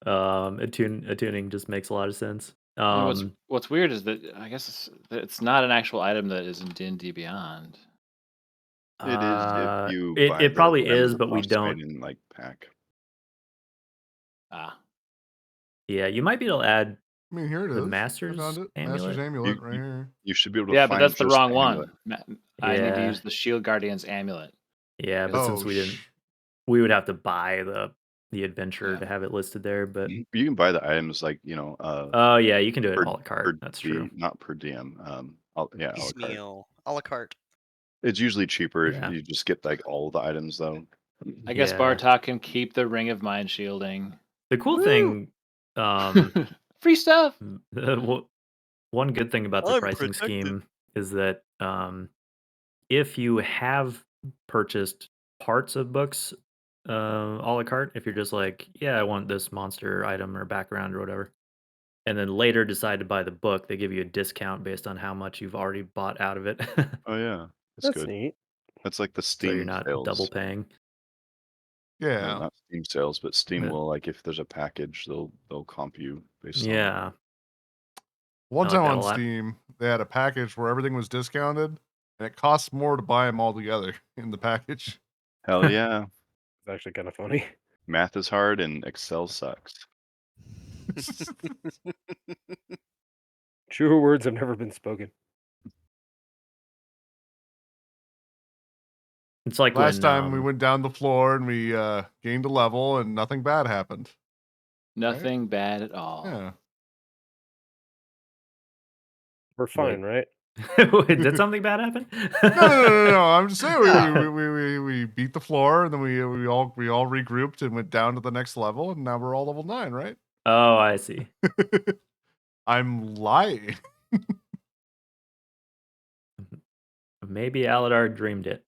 Attuning just makes a lot of sense. And what's weird is that I guess it's not an actual item that is in D&D Beyond. It is if you It buy it the probably Diamond is, of but we Frost don't. Maiden like pack. Ah, Yeah, you might be able to add I mean, here it the is. I found Master's it. Master's Amulet. Amulet You right you here. you should be able to yeah, but find that's the just wrong the amulet. one. I need to Yeah, use the Shield Guardian's amulet. yeah, but 'Cause since Oh, we would have to buy the adventure yeah. to have it listed there. But You can buy the items like, oh yeah, you can do it per a la carte. per That's true. D not per DM, yeah, a la carte. Piecemeal, a la carte. It's usually cheaper if Yeah, you just get, like, all the items, though. I guess yeah. Bartok can keep the Ring of Mind Shielding. The cool Woo! thing, Free stuff. one good thing about the I'm pricing protected. scheme is that if you have purchased parts of books a la carte, if you're just like, yeah, I want this monster item or background or whatever, and then later decide to buy the book, they give you a discount based on how much you've already bought out of it. Oh, yeah. That's That's good. neat. That's like the So you're Steam not double sales. paying. Well, yeah. not Steam sales, but Steam But will, like, if there's a package, they'll comp you based on yeah, One I like time that a on lot. Steam, they had a package where everything was discounted, and it costs more to buy them all together in the package. Hell yeah. It's actually kind of funny. Math is hard and Excel sucks. Truer words have never been spoken. It's like Last when time we went down the floor and we gained a level, and nothing bad happened. Right? Nothing bad at all. Yeah. We're fine, right? wait, did something bad happen? No. I'm just saying No. we beat the floor, and then we all regrouped and went down to the next level, and now we're all level 9, right? Oh, I see. I'm lying. Maybe Aladar dreamed it.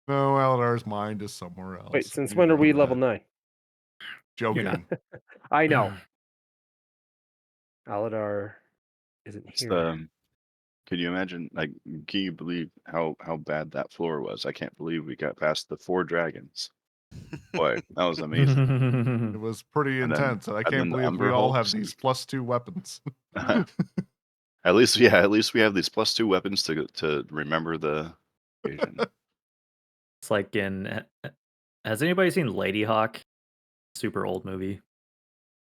No, Aladar's mind is somewhere else. Wait, since You when are know we that. level 9? You're not. Joking. I know. Aladar isn't It's here. can you imagine, like, can you believe how bad that floor was? I can't believe we got past the 4 dragons. Boy, that was amazing. It was pretty And then intense, and I and can't then the believe we Ember all have Hulks. these +2 weapons. At least we have these +2 weapons to remember the occasion. It's like has anybody seen Lady Hawk? Super old movie.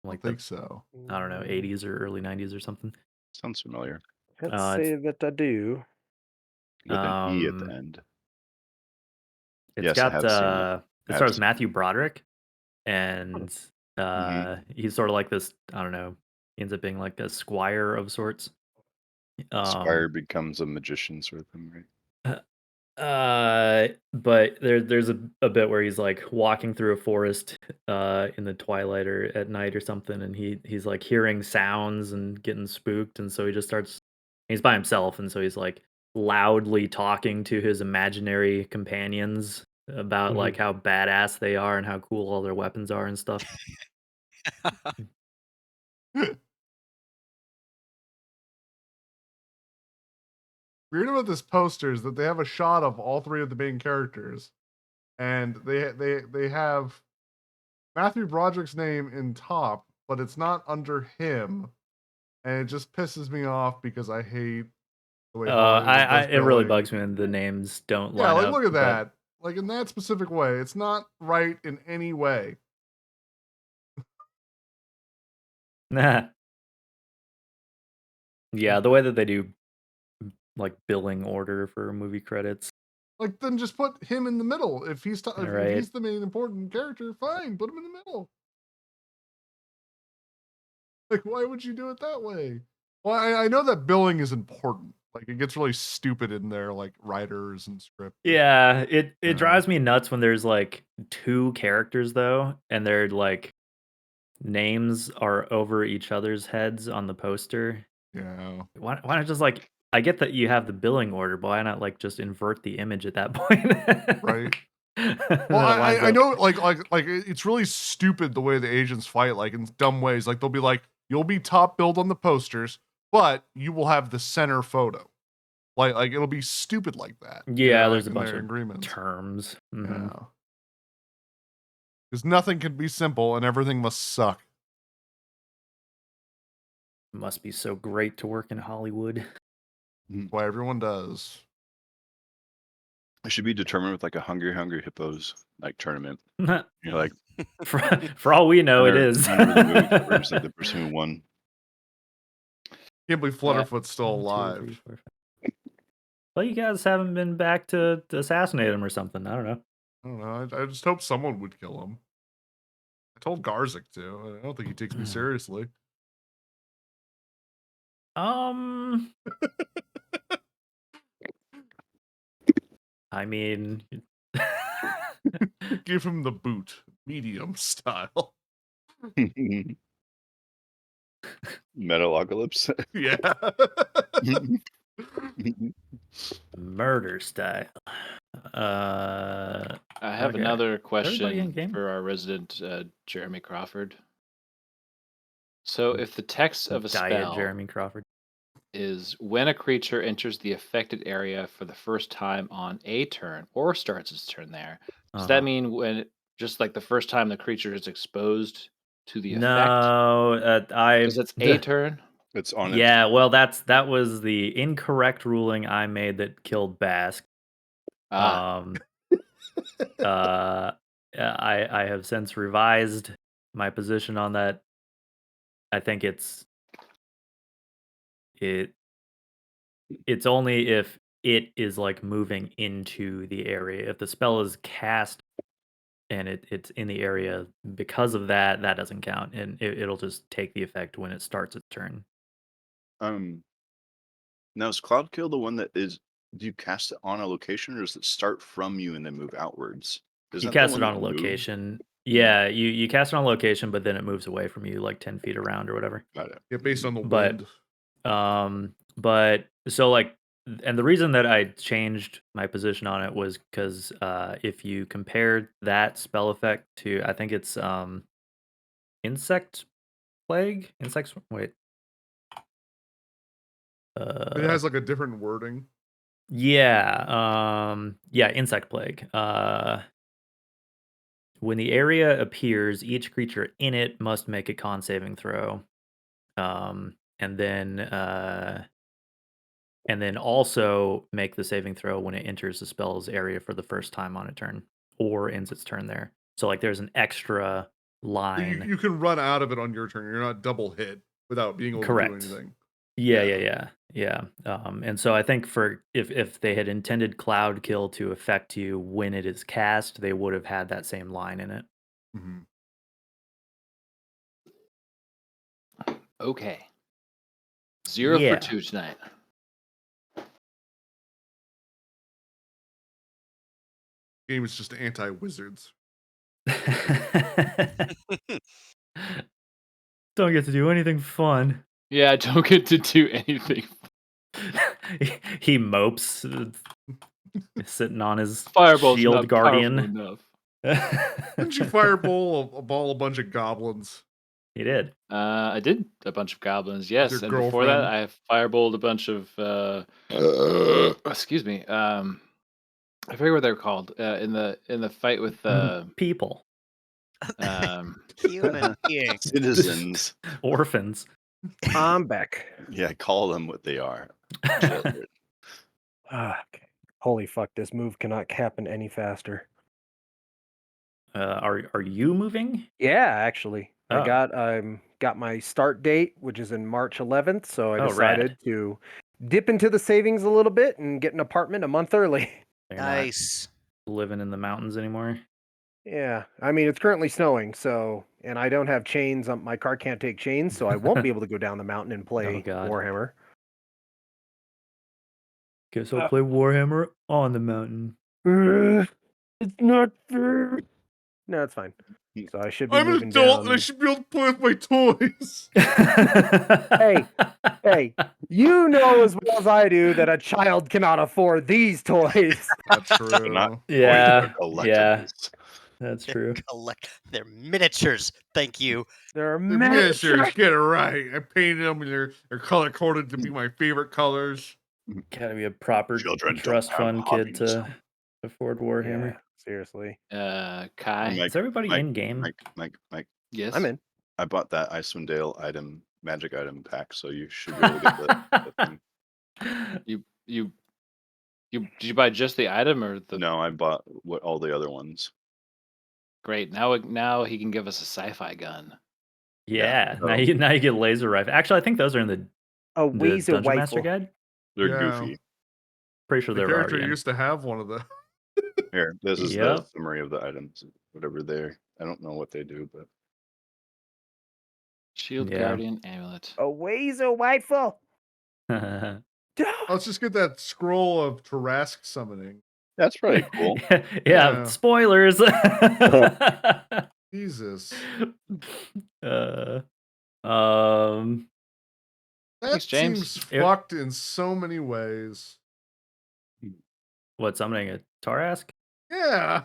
I Like think so. I don't know, 80s or early 90s or something. Sounds familiar. Can't It's say that I do. With an E at the end. it's Yes, I got have seen it. I it have stars seen it. Matthew Broderick, and Mhm. he's sort of like this, I don't know, he ends up being like a squire of sorts. Spire Um becomes a magician sort of thing, right? but there's a bit where he's like walking through a forest in the twilight or at night or something, and he's like hearing sounds and getting spooked, and so he just starts, he's by himself, and so he's like loudly talking to his imaginary companions about like how badass they are and how cool all their weapons are and stuff. Weird about this poster is that they have a shot of all 3 of the main characters, and they have Matthew Broderick's name in top, but it's not under him, and it just pisses me off because I hate the way Hollywood I does it really billing. bugs me when the names don't Yeah, line like, up, look at but that. Like, in that specific way, it's not right in any way. nah. Yeah, the way that they do like billing order for movie credits. Like, then just put him in the middle. If if Right. he's the main important character, fine, put him in the middle. Like, why would you do it that way? Well, I know that billing is important. Like, it gets really stupid in there, like writers and script. Yeah, it Yeah. drives me nuts when there's like 2 characters though, and their like names are over each other's heads on the poster. Yeah. Why not just like, I get that you have the billing order, but why not like just invert the image at that point? Right. Then Well, it winds I up. know, it's really stupid the way the agents fight, like in dumb ways. Like they'll be like, "You'll be top billed on the posters, but you will have the center photo." Like it'll be stupid like that. Yeah, Like there's a in bunch their of agreements. terms. Mhm. Yeah. Because nothing can be simple and everything must suck. It must be so great to work in Hollywood. That's why everyone does. It should be determined with like a Hungry Hippos like tournament. for, You're like, for all we know, it winner- is. winner of the movie covers, like the person who won. Can't believe Flutterfoot's still 1, 2, alive. 3, 4, 5. Well, you guys haven't been back to assassinate him or something. I don't know. I don't know. I just hope someone would kill him. I told Garzik to. I don't think he takes me seriously. I mean, Give him the boot, medium style. Metalocalypse. Yeah. murder style. I have Okay. another Everybody in question game? for our resident Jeremy Crawford. So, if the text of a Diet spell Jeremy Crawford. is when a creature enters the affected area for the first time on a turn or starts its turn there, does that mean when just like the first time the creature is exposed to the effect? No, Because it's a turn. It's on. Yeah, well, that was the incorrect ruling I made that killed Bask. Ah, I have since revised my position on that. I think it's only if it is like moving into the area. If the spell is cast and it's in the area because of that doesn't count, and it'll just take the effect when it starts its turn. Now is Cloud Kill the one that is? Do you cast it on a location, or does it start from you and then move outwards? Is You that the cast one it on a that moves? location. Yeah, you cast it on a location, but then it moves away from you like 10 feet around or whatever. Got it. Yeah, based on the But wind. but so like, and the reason that I changed my position on it was because if you compared that spell effect to, I think it's insect plague, wait, It has like a different wording. yeah, insect plague. When the area appears, each creature in it must make a con saving throw. And then also make the saving throw when it enters the spell's area for the first time on a turn or ends its turn there. So like there's an extra So line. you can run out of it on your turn. You're not double hit without being able Correct. to do anything. Yeah. And so I think for if they had intended Cloud Kill to affect you when it is cast, they would have had that same line in it. Mm-hmm. okay. 0 Yeah. for 2 tonight. Game is just anti-wizards. Don't get to do anything fun. Yeah, I don't get to do anything. He mopes, sitting on his Fireball's shield not guardian. powerful enough. Didn't you fireball a bunch of goblins? He did. I did a bunch of goblins, yes, your and before that, girlfriend? I fireballed a bunch of. Excuse me. I forget what they're called in the fight with People. Human being. Citizens. Orphans. I'm back. Yeah, call them what they are. Children. Okay. Holy fuck, this move cannot happen any faster. Are you moving? Yeah, actually. Oh. I got my start date, which is in March 11th, so I Oh, decided rad. to dip into the savings a little bit and get an apartment a month early. You're not Nice. living in the mountains anymore. Yeah, I mean, it's currently snowing, so, and I don't have chains. My car can't take chains, so I won't be able to go down the mountain and play God. Warhammer. Guess I'll play Warhammer on the mountain. It's not fair. No, it's fine. So I should be I'm an moving adult down. and I should be able to play with my toys. Hey, you know as well as I do that a child cannot afford these toys. That's true. Not Yeah, collectibles. yeah. That's true. They're miniatures. Thank you. They're The miniatures. miniatures, get it right. I painted them and they're color coded to be my favorite colors. Gotta be a proper Children don't trust have fund kid hobbies. to afford Warhammer. Yeah. Seriously. Kai. Mike, Is everybody Mike, in game? Mike. Yes. I'm in. I bought that Icewind Dale magic item pack, so you should be able to get the thing. You did you buy just the item or the? No, I bought all the other ones. Great. Now he can give us a sci-fi gun. Yeah, so now you get laser rifle. Actually, I think those are in the A Weezer Dungeon Master rifle. guide. they're Yeah. goofy. Pretty sure The they're character already in. used to have one of the. Here, this is the Yep. summary of the items, whatever they're. I don't know what they do, but Shield Yeah. Guardian Amulet. A Weezer rifle. Let's just get that scroll of Tarask summoning. that's pretty cool. yeah, Yeah. spoilers. Jesus. Um, That Thanks, James. seems It- fucked in so many ways. what, summoning a Tarask? Yeah.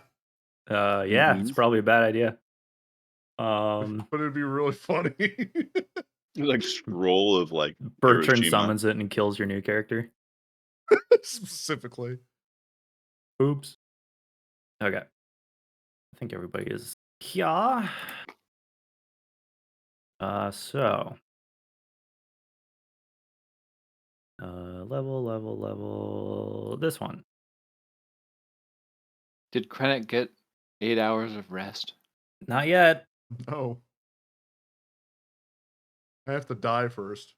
Yeah, it's Mhm. probably a bad idea. But it'd be really funny. Like scroll of like Bertrand Hiroshima. summons it and kills your new character. Specifically. Oops. Okay. I think everybody is here. So. Level. This one. Did Krennic get 8 hours of rest? Not yet. No. I have to die first.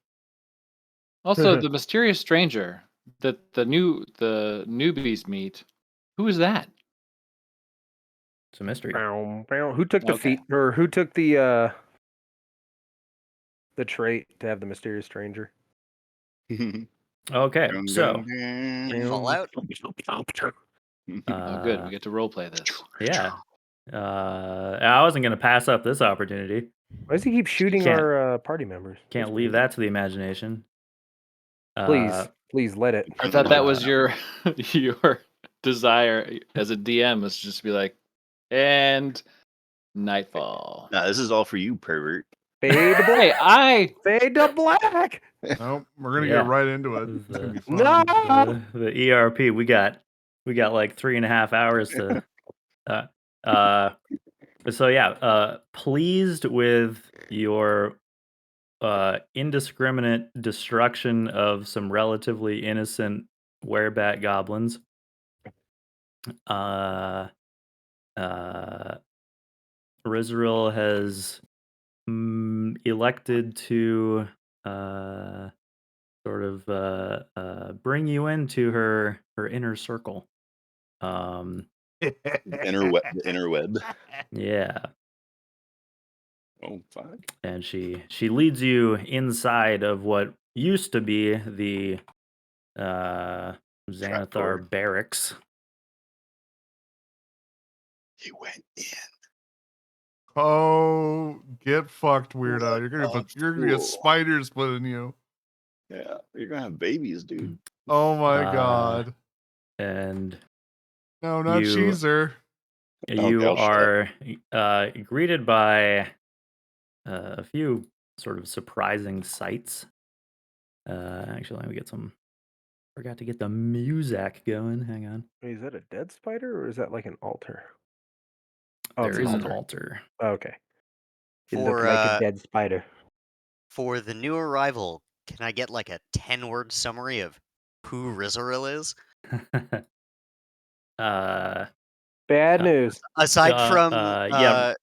Also, the mysterious stranger that the newbies meet. Who is that? It's a mystery. Who took the Okay. feat, or who took the trait to have the mysterious stranger? Okay, Dun, so. dun, dun. In Fallout? Oh, good. We get to roleplay this. Yeah. I wasn't going to pass up this opportunity. Why does he keep shooting Can't- our party members? Can't That's leave weird. that to the imagination. Please let it. I thought that was your your desire as a DM was just to be like, and nightfall. Nah, this is all for you, pervert. Fade to black. Hey, Fade to black. Nope. We're gonna Yeah. get right into it. This is It's gonna be No! fun. The ERP, we got like 3.5 hours to so yeah, pleased with your indiscriminate destruction of some relatively innocent werebat goblins. Rizril has elected to sort of bring you into her inner circle. The interweb. Yeah, Oh fuck. and she leads you inside of what used to be the Trapdoor. Xanathar barracks. He went in. Oh, get fucked, weirdo! What You're gonna a get fool. spiders put in you. Yeah, you're gonna have babies, dude. Oh my Uh, god! And No, not you- Cheezer. you I'll shut are greeted by a few sort of surprising sights. Actually, let me get some. Forgot to get the music going. Hang on. Wait, is that a dead spider or is that like an altar? Oh, There it's an is an altar. altar. Oh, okay. It For, looked like a dead spider. For the new arrival, can I get like a 10-word summary of who Rizaril is? Bad uh, news. Aside from yeah.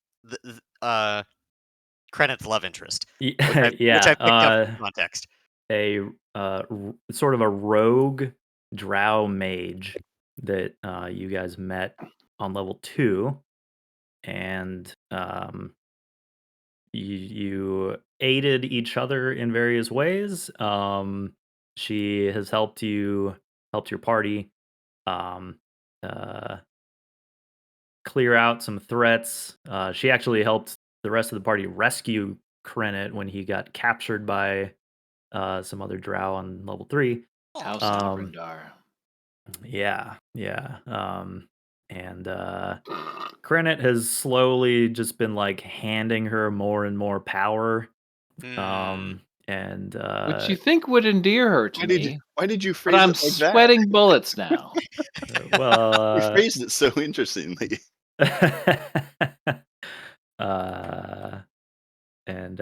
Credit's love interest, Yeah, which I picked up from context. a sort of a rogue drow mage that you guys met on level 2, and you aided each other in various ways. She has helped your party clear out some threats. She actually helped the rest of the party rescue Krenit when he got captured by some other drow on level 3. House Um, Avrindar. Yeah. And Krenit has slowly just been like handing her more and more power. Hmm. and Which you think would endear her to me, why did you but phrase I'm it like that? sweating bullets now. You well, phrased it so interestingly. uh, and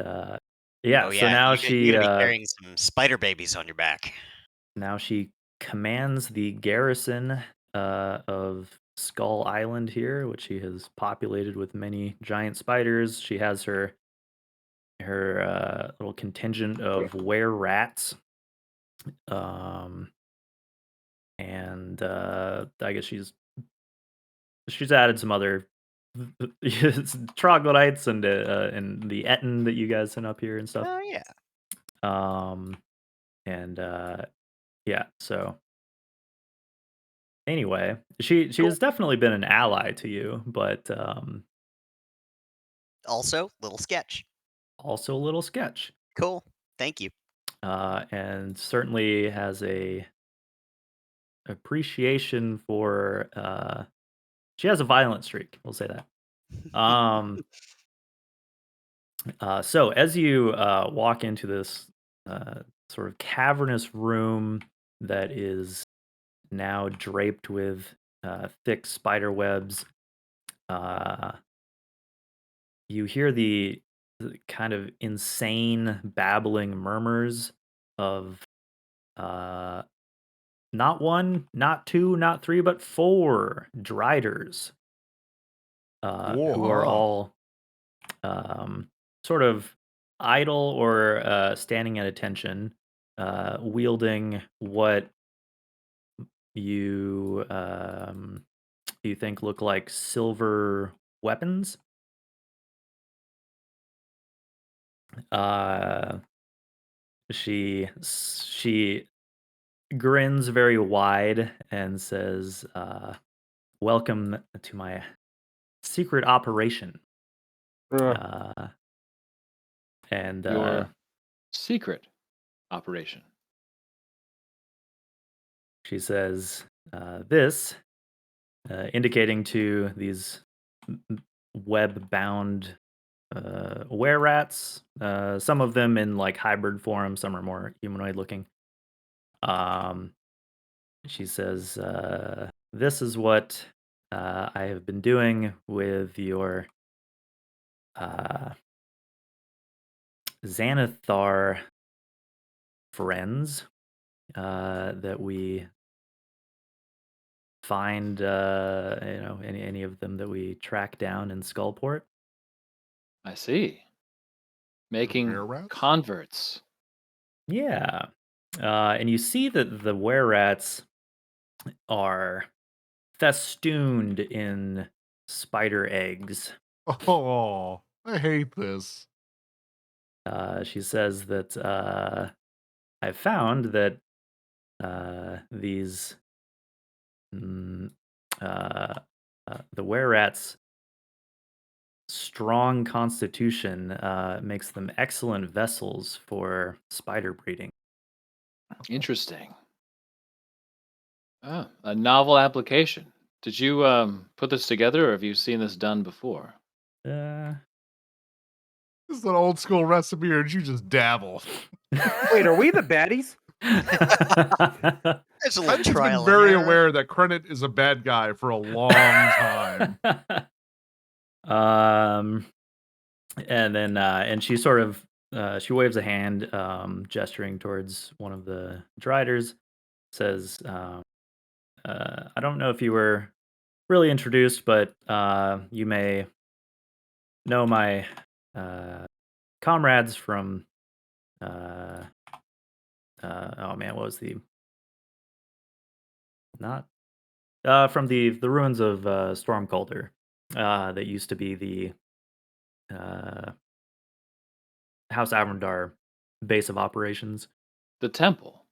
yeah, Oh so yeah, now you're she gonna be carrying some spider babies on your back. now she commands the garrison of Skull Island here, which she has populated with many giant spiders. She has her little contingent of were rats, um, and I guess she's added some other troglodytes and the Etten that you guys sent up here and stuff. Oh yeah. Um, and yeah, so anyway, she Cool. has definitely been an ally to you, but Also, little sketch. also a little sketch. Cool. Thank you. And certainly has a appreciation for she has a violent streak, we'll say that. So as you walk into this sort of cavernous room that is now draped with thick spider webs, uh, you hear the kind of insane babbling murmurs of uh, not one, not two, not three, but four driders who are Whoa. all um, sort of idle or standing at attention, wielding what you you think look like silver weapons. Uh, she grins very wide and says, "Welcome to my secret operation." Uh, Uh, and Your secret operation. she says, "This," indicating to these web-bound were rats. Some of them in like hybrid form, some are more humanoid looking. Um, she says, "This is what I have been doing with your uh, Xanathar friends that we find, any of them that we track down in Skullport." I see. Making Were rats? converts. Yeah. And you see that the were rats are festooned in spider eggs. Oh, I hate this. She says that I found that these mm, uh, the were rats' strong constitution makes them excellent vessels for spider breeding. Interesting. Oh, a novel application. Did you put this together, or have you seen this done before? Uh, This is an old school recipe, or did you just dabble? wait, are we the baddies? There's a little Credit's been trial and very error. aware that Credit is a bad guy for a long time. um, and then and she sort of she waves a hand, gesturing towards one of the driders. Says, "I don't know if you were really introduced, but you may know my comrades from uh, oh man, what was the not from the ruins of Stormcolder that used to be the uh, House Avendar base of operations." The temple.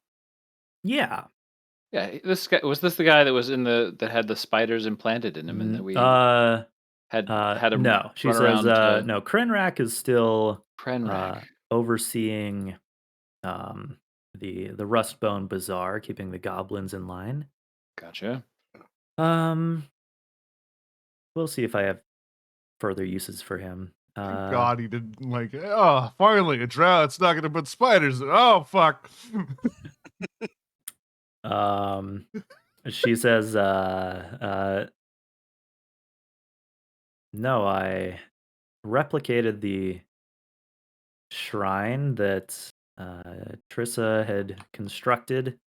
Yeah. Yeah, this guy was this the guy that was in the that had the spiders implanted in him, and that we had him No. She run says, around to no. Krenrak is still Prenrak. overseeing um, the Rustbone Bazaar, keeping the goblins in line. Gotcha. Um, we'll see if I have further uses for him. Thank Uh, God he didn't like. Oh, finally a drow. It's not gonna put spiders. Oh fuck. um, she says, no, I replicated the shrine that Trissa had constructed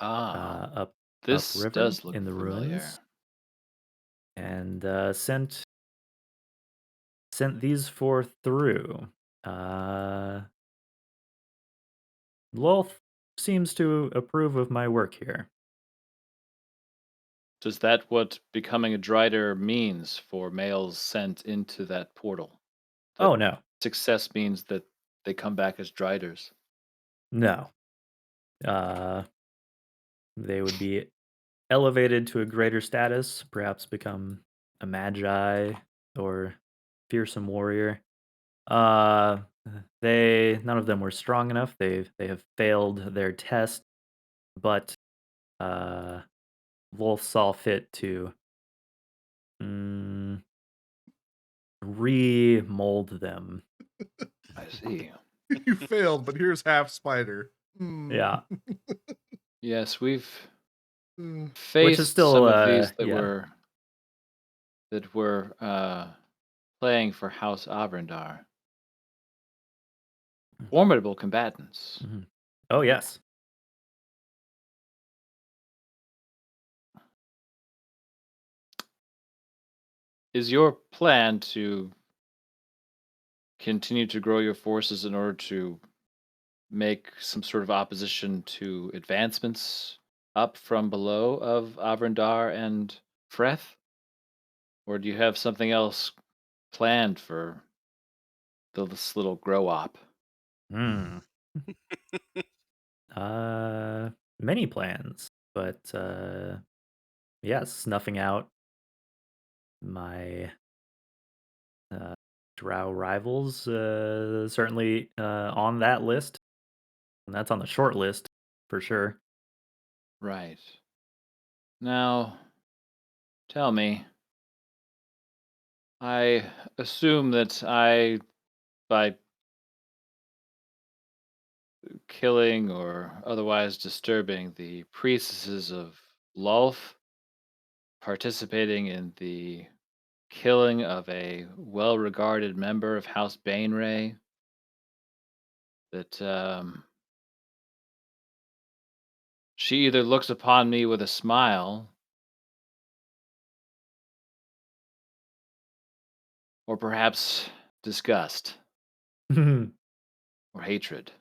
Ah, up this upriver does look in the familiar. ruins, and sent these four through. Uh, Lolth seems to approve of my work here. Is that what becoming a Drider means for males sent into that portal? That Oh no, success means that they come back as Driders. no. Uh, they would be elevated to a greater status, perhaps become a magi or fearsome warrior. Uh, they none of them were strong enough. They have failed their test, but uh, Wolf saw fit to mm, remold them. I see. You failed, but here's half spider. Hmm. Yeah, Yes, we've Hmm. which is faced still some of these yeah. that were playing for House Avrendar. Formidable combatants. Mhm. Oh yes. Is your plan to continue to grow your forces in order to make some sort of opposition to advancements up from below of Avrendar and Freth? Or do you have something else planned for this little grow op? Hmm. Uh, many plans, but yes, snuffing out my drow rivals certainly on that list, and that's on the short list for sure. Right. Now, tell me, I assume that by killing or otherwise disturbing the priestesses of Lolth, participating in the killing of a well regarded member of House Bainray, that she either looks upon me with a smile or perhaps disgust or hatred.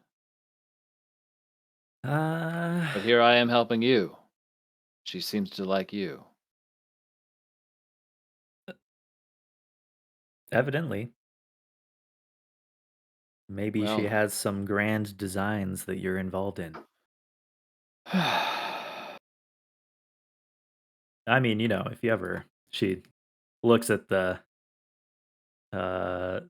But here I am helping you. She seems to like you. Evidently, maybe she Well, has some grand designs that you're involved in. I mean, if you ever she looks at uh the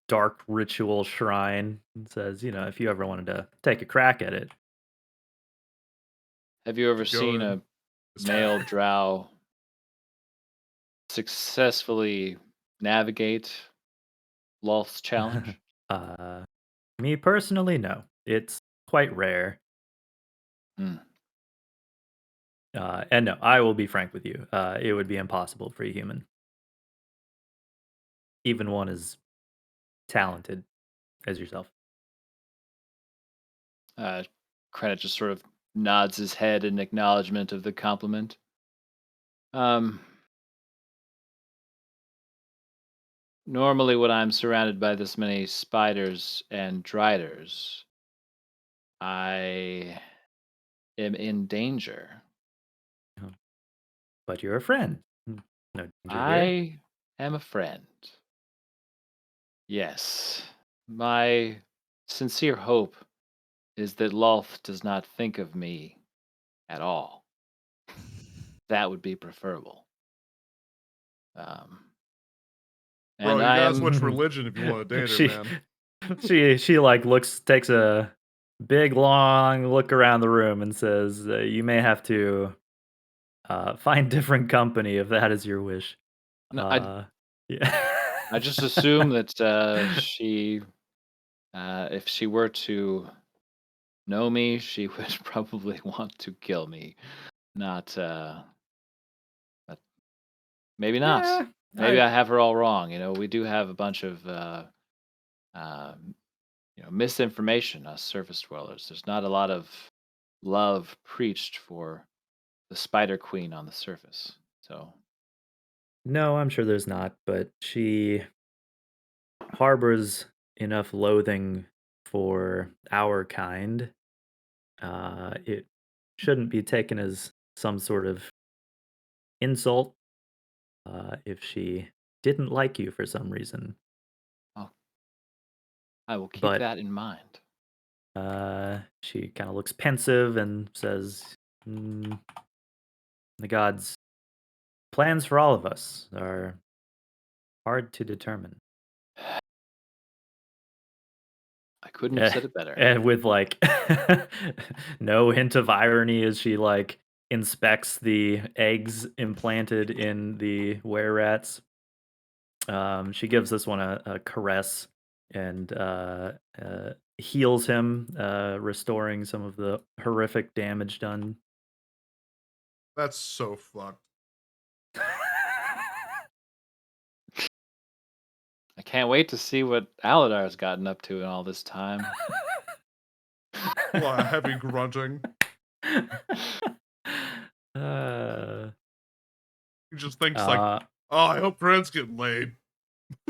dark ritual shrine and says, if you ever wanted to take a crack at it. have you ever Should go seen in. a male drow successfully navigate Lolth's challenge? uh Me personally, no. It's quite rare. Hmm. And no, I will be frank with you. It would be impossible for a human, even one as talented as yourself. Uh, Krennic just sort of nods his head in acknowledgement of the compliment. Um, Normally, when I'm surrounded by this many spiders and driders, I am in danger. Oh, but you're a friend. No danger here. I am a friend. Yes. My sincere hope is that Lolth does not think of me at all. That would be preferable. Um, Bro, and you I gotta switch am. religion if you want to date her, she man. she like takes a big long look around the room and says, "You may have to find different company if that is your wish." No, Yeah. I just assume that she, if she were to know me, she would probably want to kill me. Not, but maybe not. Yeah, Maybe I have her all wrong. We do have a bunch of, um, misinformation, us surface dwellers. There's not a lot of love preached for the Spider Queen on the surface. So, no, I'm sure there's not, but she harbors enough loathing for our kind. It shouldn't be taken as some sort of insult if she didn't like you for some reason. oh, I will keep But that in mind. she kind of looks pensive and says, "Mm, the gods' plans for all of us are hard to determine." I couldn't have Eh, said it better. and with like no hint of irony as she like inspects the eggs implanted in the were rats. She gives this one a caress and heals him, restoring some of the horrific damage done. That's so fucked. I can't wait to see what Aladar's gotten up to in all this time. A lot of heavy grunting. uh, He just thinks like, uh, oh, I hope Brent's getting laid.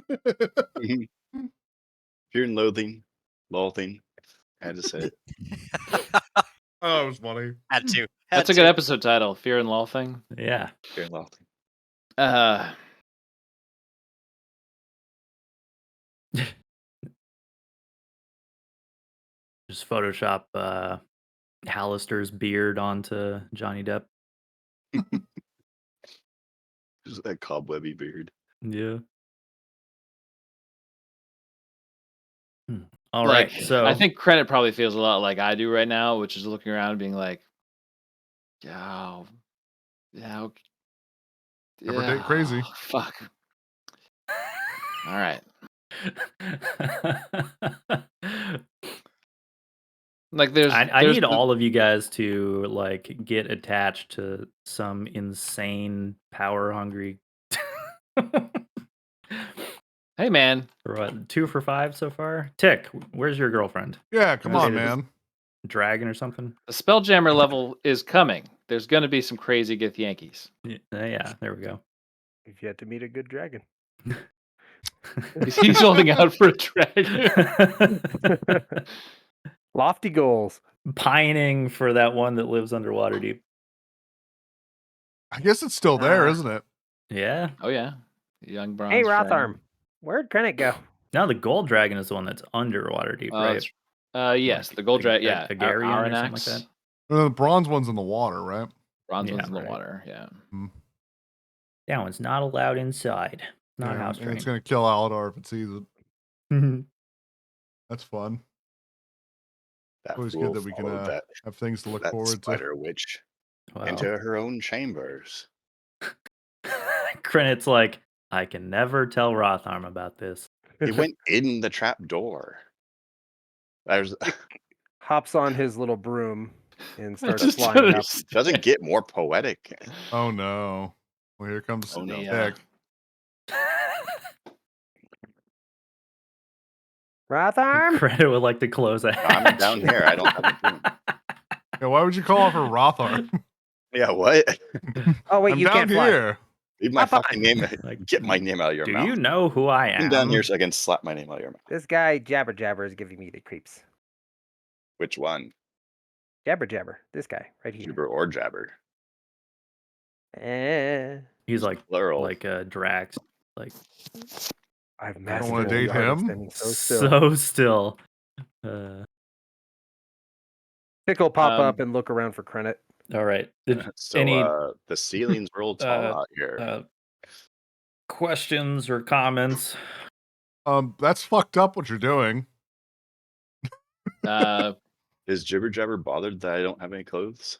Mhm. Fear and Loathing, Lolthing. I had to say it. Oh, it was funny. Had to. That's a good episode title, Fear and Lolthing. yeah. Fear and Loathing. Uh, Just Photoshop Hallister's beard onto Johnny Depp. Just that cobwebby beard. Yeah. All right. So I think Credit probably feels a lot like I do right now, which is looking around and being like, "Yeah, yeah, Never date crazy. fuck." All right. Like I there's need all of you guys to like get attached to some insane power hungry. Hey man, For what, 2 for 5 so far? Tick, where's your girlfriend? Yeah, come on, Related to man. Dragon or something? the Spelljammer level is coming. There's going to be some crazy Gith Yankees. Yeah, there we go. You've yet to meet a good dragon. He's holding out for a dragon. Lofty goals. Pining for that one that lives underwater deep. I guess it's still there, Ah. isn't it? Yeah. Oh yeah, young bronze. Hey, dragon. Rotharm. Where'd Krennic go? Now the gold dragon is the one that's underwater deep, right? Yes, Like the gold dragon. Yeah, Agarian or something like Aranax. that. The bronze one's in the water, right? Bronze Yeah, one's in the right. water. Yeah. That one's not allowed inside. Not Yeah, house and it's trained. gonna kill Aladar if it sees it. Mhm. That's fun. That Always fool good that we can followed that, have things to look that forward to. spider witch Wow. into her own chambers. Crenit's like, I can never tell Rotharm about this. He went in the trap door. There's Hops on his little broom and starts just flying up. doesn't get more poetic. Oh no. Well, here comes Only, Nick. Rotharm? Credit would like to close a hatch. I'm down here. I don't have a broom. Yeah, why would you call her Rothar? Yeah, what? Oh, wait, I'm you down can't fly. here. Leave my Hop on. fucking name. Like, Get my name out of your Do mouth. you know who I am? Come down here so I can slap my name out of your mouth. This guy, Jabber Jabber, is giving me the creeps. Which one? Jabber Jabber. This guy, right here. Jubber or Jabber? He's like Plural. Drax. Like I've don't mastered wanna the date art of him. standing so still. so still. Pickle pop up and look around for Krenit. All right. So the ceiling's real tall out here. Questions or comments? That's fucked up what you're doing. Is Jibber Jabber bothered that I don't have any clothes?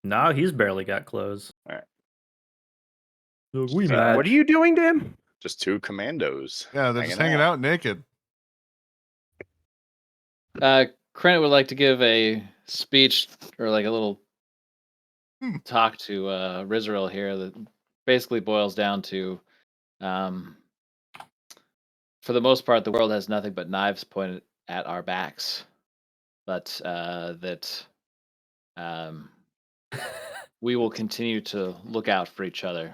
No, he's barely got clothes. All right. Look, we So, match. What are you doing to him? Just two commandos. Yeah, they're just hanging out naked. Krent would like to give a speech or like a little talk to Rizrael here that basically boils down to, for the most part, the world has nothing but knives pointed at our backs, but that we will continue to look out for each other.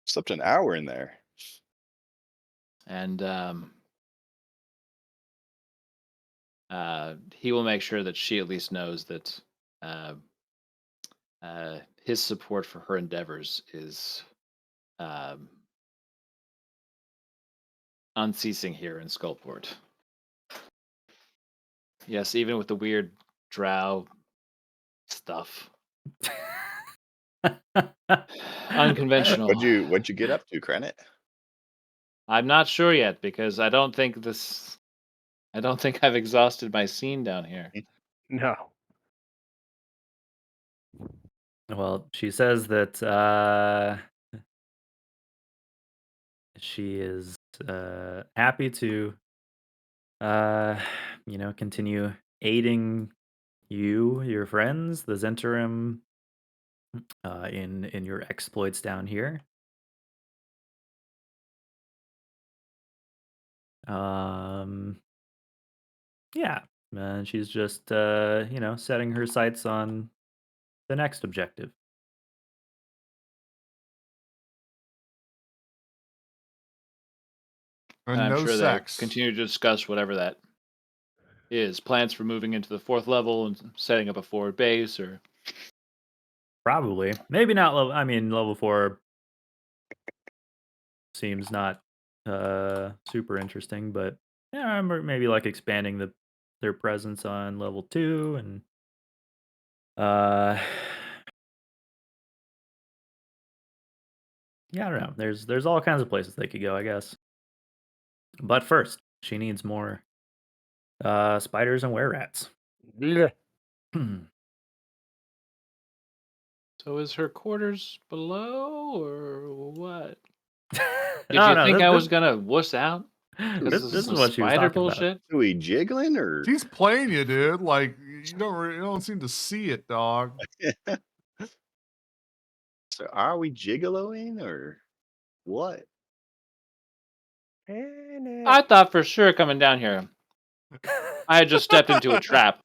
Slept an hour in there. And he will make sure that she at least knows that his support for her endeavors is unceasing here in Skullport. Yes, even with the weird drow stuff. Unconventional. What'd you get up to, Krenit? I'm not sure yet because I don't think I've exhausted my scene down here. No. Well, she says that she is happy to continue aiding you, your friends, the Zentarim, in your exploits down here. Yeah, and she's just setting her sights on the next objective. And I'm no sure sex. they continue to discuss whatever that is. Plans for moving into the 4th level and setting up a forward base, or Probably, maybe not level. I mean, level 4 seems not super interesting, but yeah, maybe like expanding their presence on level 2 and yeah, I don't know. There's all kinds of places they could go, I guess. But first, she needs more spiders and were-rats. Blech. so is her quarters below or what? Did No, you no, think I was this, gonna wuss out? this, This this is is what she was spider talking about. bullshit. Are we jiggling or? She's playing you, dude. Like you don't seem to see it, dog. So are we gigoloing or what? I thought for sure coming down here, I had just stepped into a trap.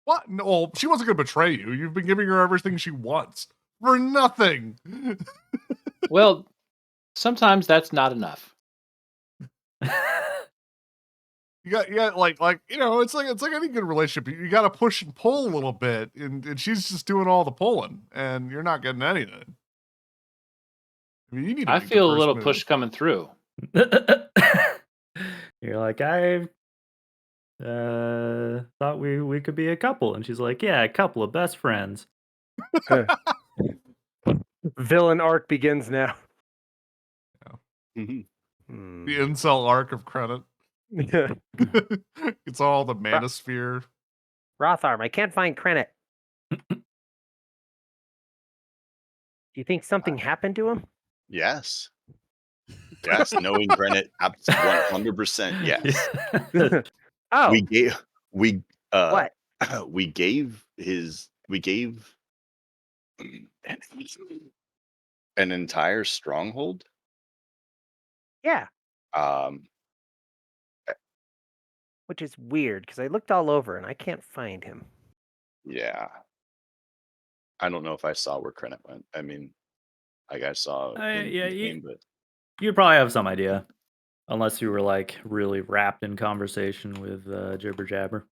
What? No, well, she wasn't going to betray you. You've been giving her everything she wants for nothing. Well, sometimes that's not enough. You got like it's like any good relationship. You got to push and pull a little bit, and she's just doing all the pulling, and you're not getting anything. I mean, you need. I make the feel a first little move. push coming through. You're like, I thought we could be a couple, and she's like, yeah, a couple of best friends. Villain arc begins now. Mhm. The incel arc of credit. It's all the manosphere. Rotharm, I can't find Krenit. Do you think something happened to him? Yes. Yes, knowing Krenit, 100% yes. Oh, We gave what? we gave an entire stronghold. Yeah, Um, which is weird because I looked all over and I can't find him. yeah. I don't know if I saw where Krenit went. I mean, like I saw in Yeah, game, but you'd probably have some idea, unless you were like really wrapped in conversation with Jibber Jabber.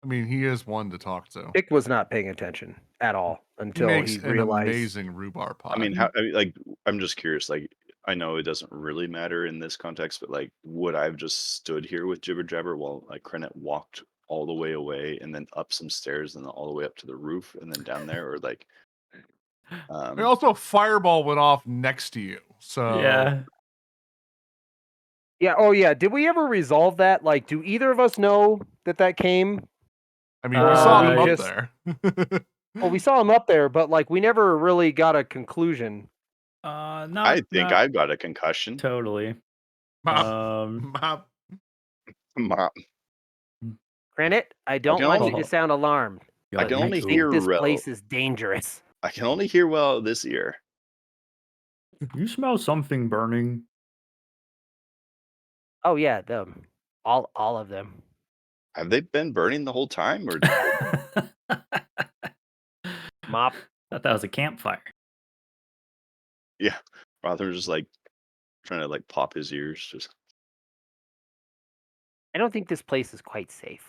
I mean, he is one to talk to. Dick was not paying attention at all He until makes he an realized. amazing rhubarb pie. I mean, I'm just curious. Like, I know it doesn't really matter in this context, but like, would I have just stood here with Jibber Jabber while like Krenit walked all the way away and then up some stairs and then all the way up to the roof and then down there, or like? And also, a fireball went off next to you. So Yeah. Yeah. Oh, yeah. Did we ever resolve that? Like, do either of us know that came? I mean, we saw him we up just- there. Well, we saw him up there, but like, we never really got a conclusion. I Not think I've got a concussion. totally. Mop, Um, mop. Mop. Granite, I can don't want you to only- sound alarmed. I yeah, can me only too. I hear think this well. place is dangerous. I can only hear well this ear. You smell something burning. Oh yeah, them. All of them. Have they been burning the whole time, or Mop. Thought that was a campfire. yeah? Rother's just like trying to like pop his ears. Just I don't think this place is quite safe.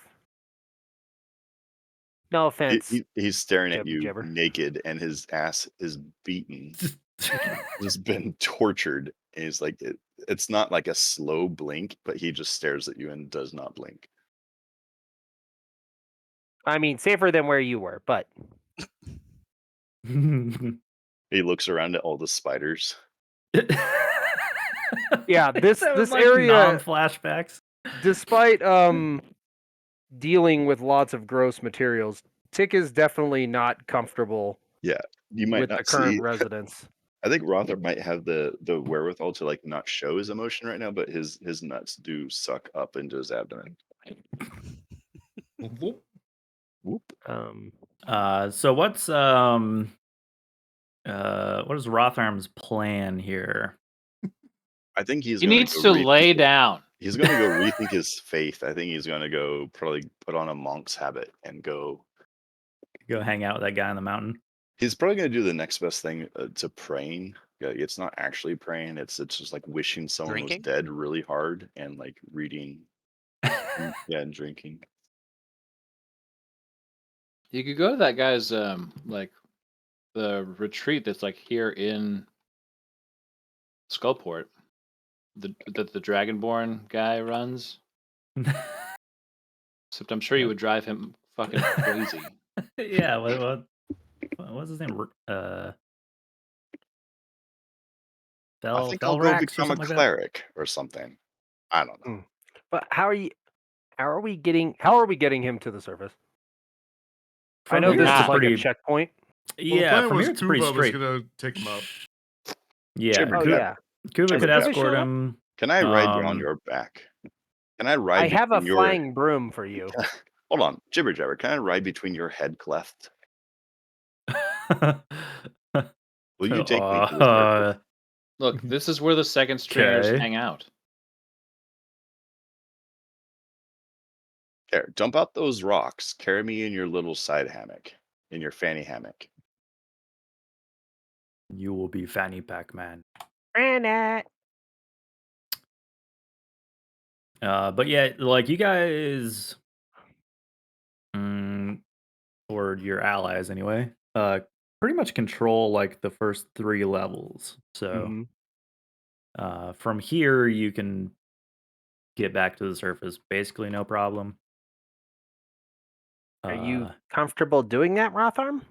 No offense. he's staring at Jibber you jabber. naked, and his ass is beaten. Just been tortured. And he's like, it's not like a slow blink, but he just stares at you and does not blink. I mean, safer than where you were, but He looks around at all the spiders. yeah, this That was this like area, non-flashbacks. despite dealing with lots of gross materials, Tick is definitely not comfortable Yeah, you might with the not current see. residents. I think Rother might have the wherewithal to like not show his emotion right now, but his nuts do suck up into his abdomen. Whoop. Whoop. So what is Rotharm's plan here? I think he's He gonna needs go to rethink lay it. down. He's gonna go rethink his faith. I think he's gonna go probably put on a monk's habit and go. Go hang out with that guy on the mountain. He's probably gonna do the next best thing to praying. Yeah, it's not actually praying. It's just like wishing someone Drinking? was dead really hard and like reading. And drinking. You could go to that guy's like the retreat that's like here in Skullport. The Dragonborn guy runs. Except I'm sure you would drive him fucking crazy. Yeah, what's his name? I think I'll go Felrax or become a something like that? cleric or something. I don't know. But how are we getting him to the surface? I From know here, this it's is like pretty, a checkpoint. Well, the yeah, plan from was here it's pretty Kuva was straight. gonna take him up. Yeah, Jibber Oh jabber. yeah. Kuva could Jibber jabber. escort him. Can I ride on Um, your back? Can I ride I have a between your flying broom for you. Hold on, Jibber jabber. Can I ride between your head cleft? Will you take me to the surface? Look, this is where the second stringers Okay. hang out. There, dump out those rocks. Carry me in your little side hammock, in your fanny hammock. You will be Fanny Pac-Man. Granite. But yeah, like you guys, or your allies anyway, pretty much control like the first 3 levels. So from here you can get back to the surface basically no problem. Are you comfortable doing that, Rotharm?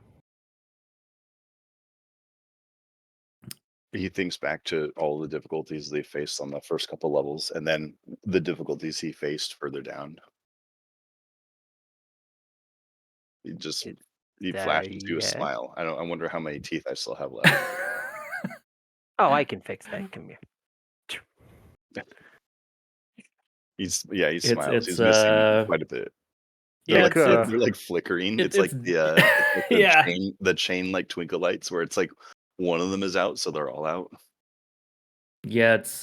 He thinks back to all the difficulties they faced on the first couple levels, and then the difficulties he faced further down. He flashes you a smile. I wonder how many teeth I still have left. Oh, I can fix that. Come here. He smiles. It's, He's missing quite a bit. Yeah, they're like flickering. It's like yeah. the chain like twinkle lights where it's like one of them is out, so they're all out. Yeah, it's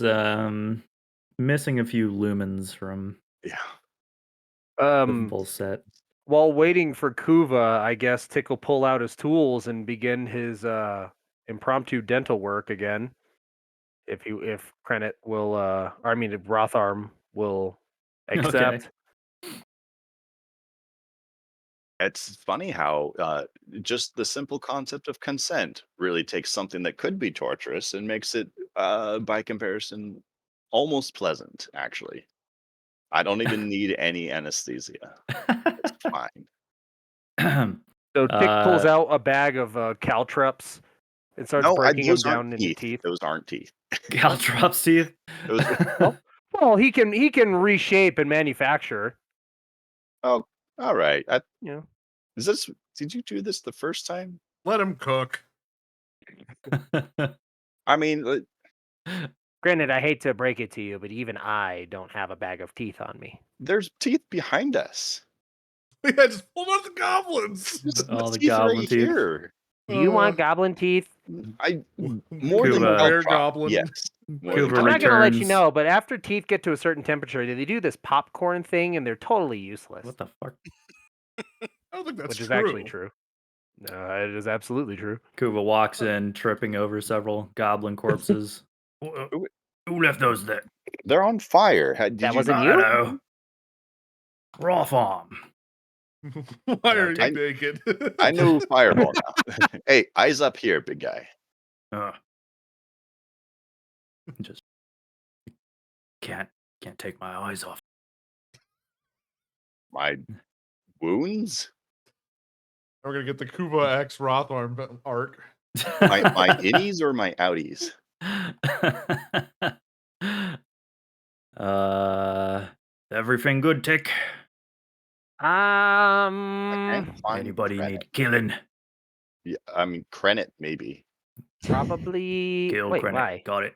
missing a few lumens from Yeah. the full set. While waiting for Kuva, I guess Tick will pull out his tools and begin his impromptu dental work again. If Krenit will, if Rotharm will accept. Okay. It's funny how just the simple concept of consent really takes something that could be torturous and makes it, by comparison, almost pleasant, actually. I don't even need any anesthesia. It's fine. So Tick pulls out a bag of caltrops and starts breaking them down into teeth. Those aren't teeth. Caltrops teeth. Well, he can reshape and manufacture. Oh, all right. Yeah. Did you do this the first time? Let him cook. I mean, Granted, I hate to break it to you, but even I don't have a bag of teeth on me. there's teeth behind us. Yeah, just pull out the goblins. The All the teeth goblin right teeth. here. Do you want goblin teeth? I More more than Kuba- bear Caltrop, goblin. yes. More than Kuba I'm not Caltrop. gonna let you returns. know, but after teeth get to a certain temperature, they do this popcorn thing, and they're totally useless. What the fuck? I don't think that's Which true. is actually true. No, it is absolutely true. Kuba walks in, tripping over several goblin corpses. Who left those there? They're on fire. Did That you wasn't not- you? Hello. Raw farm. Why are you I- naked? I know Fireball now. Hey, eyes up here, big guy. Just can't take my eyes off. My wounds? We're gonna get the Kuba X Rothorn arc. My innies or my outies? Everything good, Tick? I can't find Anybody Krennic. need killing? Yeah, I mean, Krennic maybe. Probably. Kill Wait, Krennic. why? Got it.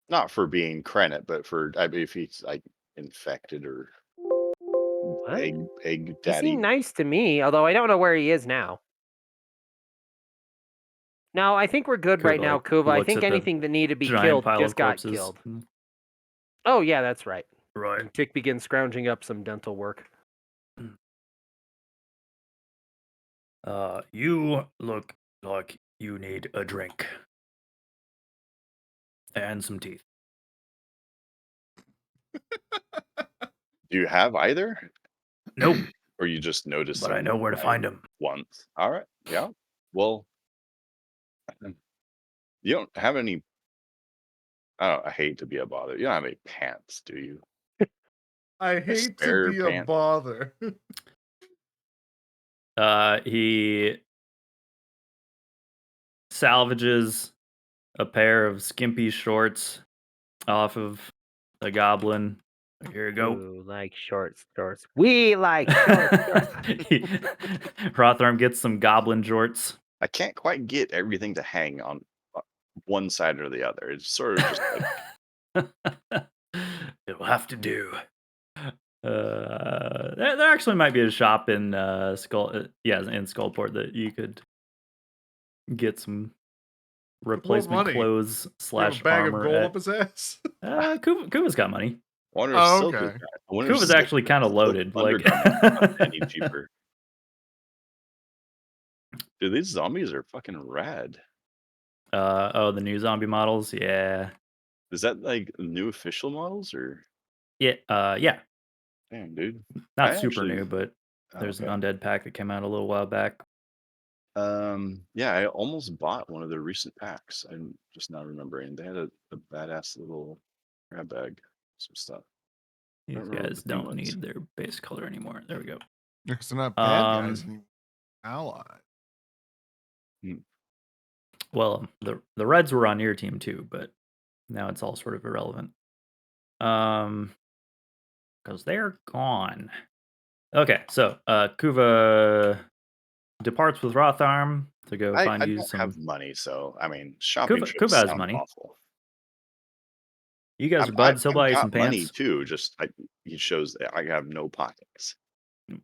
Not for being Krennic, but for I mean, if he's like infected or What? egg He daddy. seemed nice to me, although I don't know where he is now. No, I think we're good right Kuba, now, like, Kuva. I looks think at the anything that needed to be Giant killed pile just of got corpses. killed. Oh, yeah, that's right. Right. And Tick begins scrounging up some dental work. You look like you need a drink. And some teeth. Do you have either? Nope. Or you just noticed But I them, know where to like, find them. once? All right. Yeah. Well, you don't have any. I hate to be a bother. You don't have any pants, do you? I hate to spare be a pants. bother. He salvages a pair of skimpy shorts off of a goblin. Here you go. Ooh, like short shorts. We like short shorts. Rotharm gets some goblin jorts. I can't quite get everything to hang on one side or the other. It's sort of just like It'll have to do. There actually might be a shop in in Skullport that you could get some replacement money? clothes You have / a bag of armor gold at. up his ass. Kuva's got money. I wonder if Oh, silk is okay. I wonder if Kuva's silk- actually kind of silk loaded. Like, undergarments aren't any cheaper. Dude, these zombies are fucking rad. the new zombie models, yeah, Is that like new official models or yeah, yeah. damn, dude? Not I super actually- new, but there's Okay. an undead pack that came out a little while back. Yeah, I almost bought one of their recent packs. I'm just not remembering. They had a badass little grab bag, some stuff. These remember what guys the thing don't was. need their base color anymore. There we go. Because they're not bad guys Um, anymore. Ally. Well, the Reds were on your team too, but now it's all sort of irrelevant. Because they're gone. Okay, so Kuva departs with Rotharm to go I find you don't some. have money, so I mean, shopping Kuva trips has sound money. awful. You guys are buds. He'll I've buy you got some money pants. too. Just he shows that I have no pockets. It's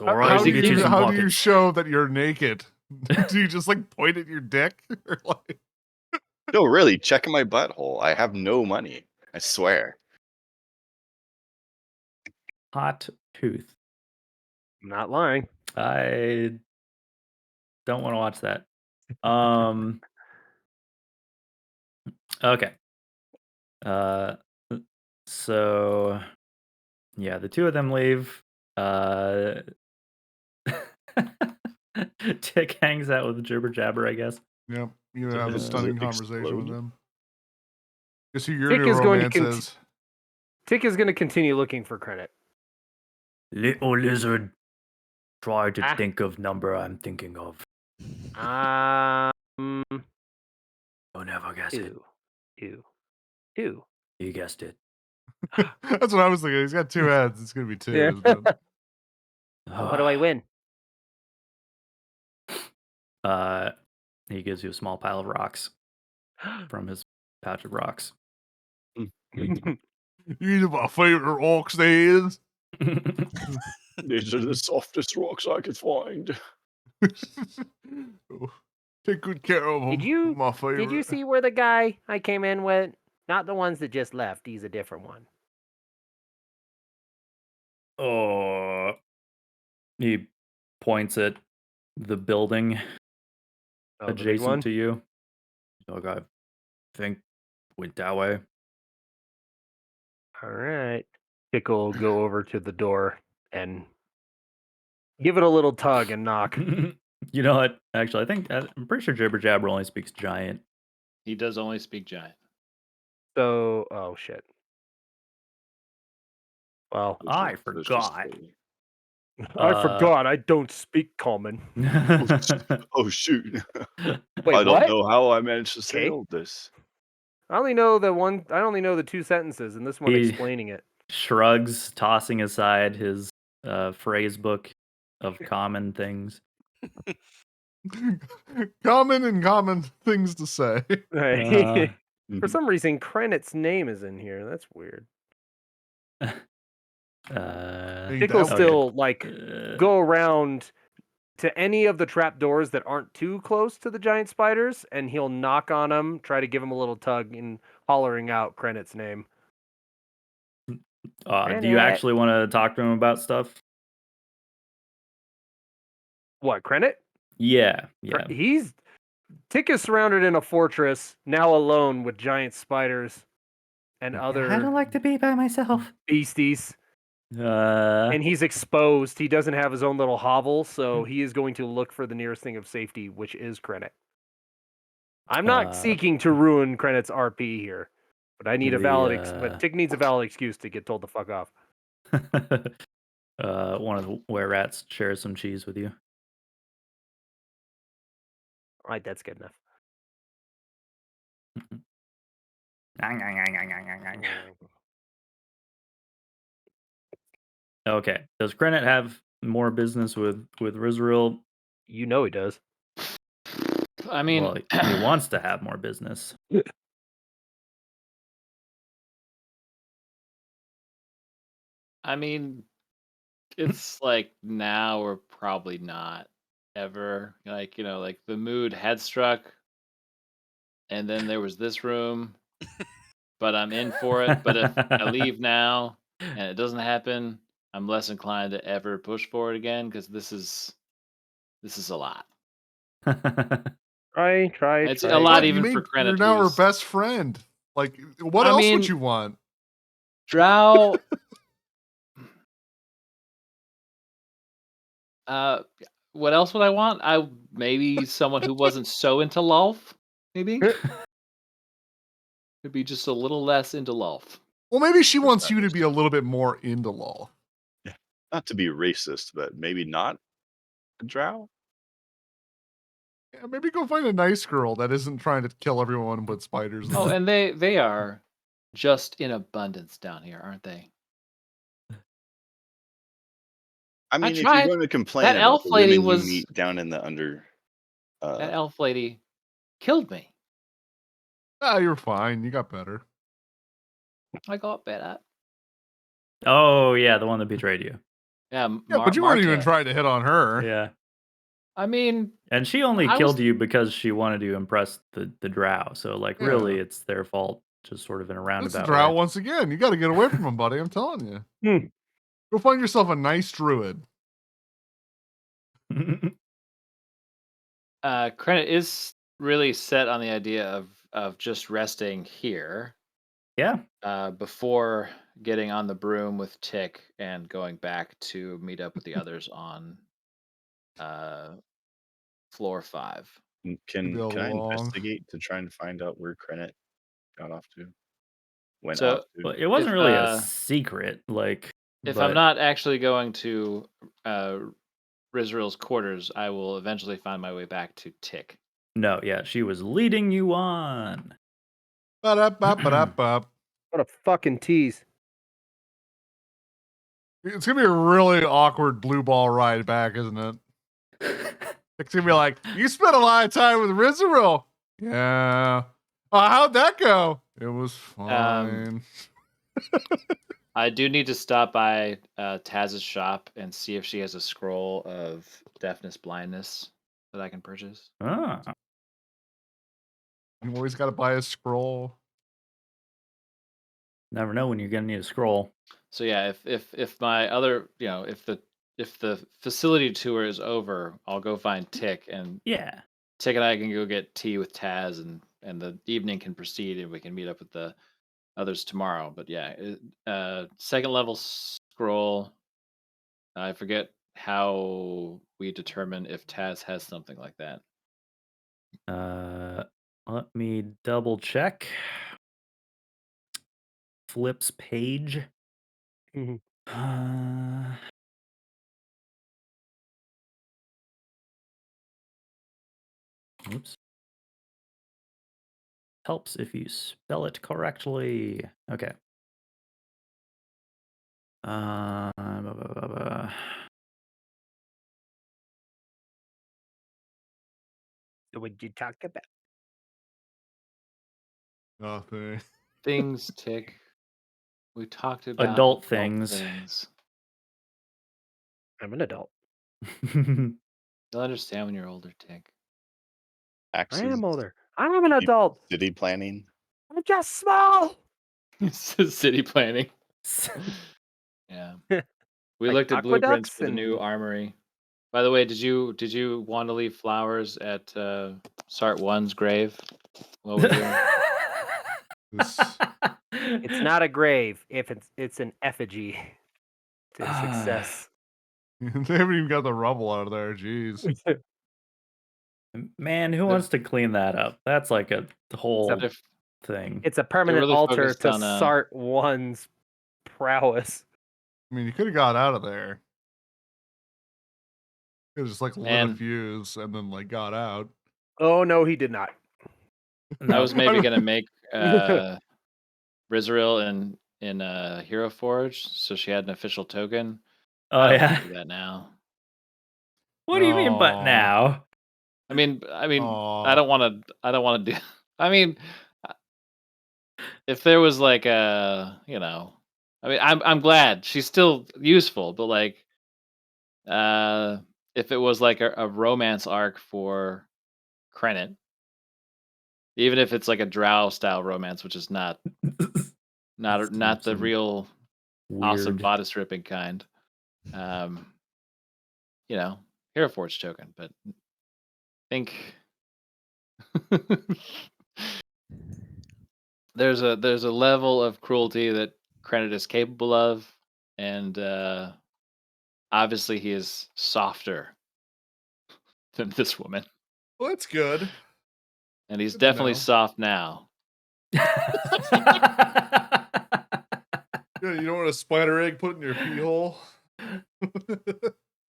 all right. How We'll do get you some how do you pockets. show that you're naked? Do you just like point at your dick? Or, like, No, really, check my butthole. I have no money. I swear. Hot tooth. I'm not lying. I don't want to watch that. Okay. So yeah, the two of them leave. Tick hangs out with Jibber Jabber, I guess. yep, you know, So have a does stunning it conversation with explode? him. Guess who your Tick new is going to romance is? Tick is going to continue looking for credit. Little lizard, try to Ah. think of number I'm thinking of. Um, You'll never guess it. two. You guessed it. That's what I was thinking. He's got two heads. It's gonna be two. Yeah. Isn't it? What do I win? He gives you a small pile of rocks. from his pouch of rocks. These are my favorite rocks, these. These are the softest rocks I could find. Take good care of them. My favorite. Did you see where the guy I came in with? Not the ones that just left. He's a different one. Oh, he points at the building Oh, the big adjacent one? to you. Like, I think went that way. All right. Tickle will go over to the door and give it a little tug and knock. You know what? Actually, I'm pretty sure Jibber Jabber only speaks giant. He does only speak giant. So, oh shit. Well, I Let's just forgot. say- I forgot I don't speak common. Oh shoot! Wait, I don't what? know how I managed to say Okay. all this. I only know the 2 sentences, and this one He- explaining it. Shrugs, tossing aside his phrase book of common things. common things to say. Right. For Mhm. some reason, Krenit's name is in here. That's weird. Tickle Okay. still go Uh, around to any of the trapdoors that aren't too close to the giant spiders, and he'll knock on them, try to give them a little tug, and hollering out Krenit's name. do you Krenit. actually want to talk to him about stuff? What, Krenit? Yeah. Tick is surrounded in a fortress, now alone with giant spiders and other I don't like to be by myself. beasties. And he's exposed. He doesn't have his own little hovel, so he is going to look for the nearest thing of safety, which is Krenit. I'm not seeking to ruin Krenit's RP here, but I need but Tick needs a valid excuse to get told to fuck off. One of the were-rats shares some cheese with you. All right, that's good enough. Okay. Does Krenit have more business with Rizrael? You know he does. I mean, Well, he wants to have more business. I mean, it's like now or probably not ever. Like, like the mood had struck, and then there was this room, but I'm in for it. But if I leave now and it doesn't happen, I'm less inclined to ever push for it again because this is a lot. Try. It's a lot What? even for You're Krenit. now her who's- best friend. Like, what I else mean- would you want? Drow. What else would I want? Maybe someone who wasn't so into Lolth. Maybe could be just a little less into Lolth. Well, maybe she wants you to be a little bit more into law. Not to be racist, but maybe not a drow. Yeah, maybe go find a nice girl that isn't trying to kill everyone with spiders. Oh, and they are just in abundance down here, aren't they? I mean, if tried. you're going to complain That about elf the lady women was- you meet down in the under, That elf lady killed me. You're fine. You got better. I got better. Oh, yeah, the one that betrayed you. Yeah, Yeah, but you weren't even Marta. trying to hit on her. Yeah. I mean, And she only I killed was- you because she wanted to impress the drow. So, like, Yeah. really, it's their fault, just sort of in a It's roundabout a drow way. once again. You got to get away from him, buddy. I'm telling you. Go find yourself a nice druid. Krenit is really set on the idea of just resting here. Yeah. Before getting on the broom with Tick and going back to meet up with the others on floor 5. can Go I along. investigate to try and find out where Krenit got off to? Went So- off to. Well, it wasn't If, really a uh, secret. Like, If but I'm not actually going to Rizrael's quarters, I will eventually find my way back to Tick. No, yeah, she was leading you on. Ba-da-ba-ba-da-ba. What a fucking tease. It's gonna be a really awkward blue ball ride back, isn't it? It's gonna be like, you spent a lot of time with Rizaril. Yeah. How'd that go? It was Um, fine. I do need to stop by Taz's shop and see if she has a scroll of deafness blindness that I can purchase. Ah, You always got to buy a scroll. never know when you're gonna need a scroll. So yeah, if my other if the facility tour is over, I'll go find Tick, and Yeah. Tick and I can go get tea with Taz, and the evening can proceed, and we can meet up with the others tomorrow. But yeah, second level scroll. I forget how we determine if Taz has something like that. Let me double check. Flips page. Mhm. Uh, oops. Helps if you spell it correctly. Okay. Blah, blah, blah, blah. So what you talk about? Nothing. Things, Tick. We talked about Adult adult things. things. I'm an adult. You'll understand when you're older, Tick. I Taxes, am older. I am an adult. city planning. I'm just small. City planning. Yeah. We Like looked at blueprints aqueducts for the new and armory. By the way, did you want to leave flowers at Sart One's grave while we're here? This, it's not a grave if it's an effigy to Ah. success. they haven't even got the rubble out of there. Jeez. Man, who They're- wants to clean that up? That's like a whole They're, thing. It's a permanent really altar focused to on Sart One's prowess. I mean, you could have got out of there. Could have just like lit a Man. fuse and then like got out. Oh no, he did not. I No. was maybe gonna make Rizaril in Hero Forge, so she had an official token. Oh I don't want yeah. to do that now. What do you mean, but now? I mean, Aw. I don't want to. I don't want to do. I mean, if there was like I mean, I'm glad she's still useful, but like, if it was like a romance arc for Krennet, even if it's like a Drow style romance, which is not not the Some real awesome weird. bodice ripping kind. You know, Hero Forge token, but I think there's a level of cruelty that Krennet is capable of, and obviously he is softer than this woman, Well, that's good. and he's Good to definitely know. soft now. Yeah, you don't want a spider egg put in your pee hole.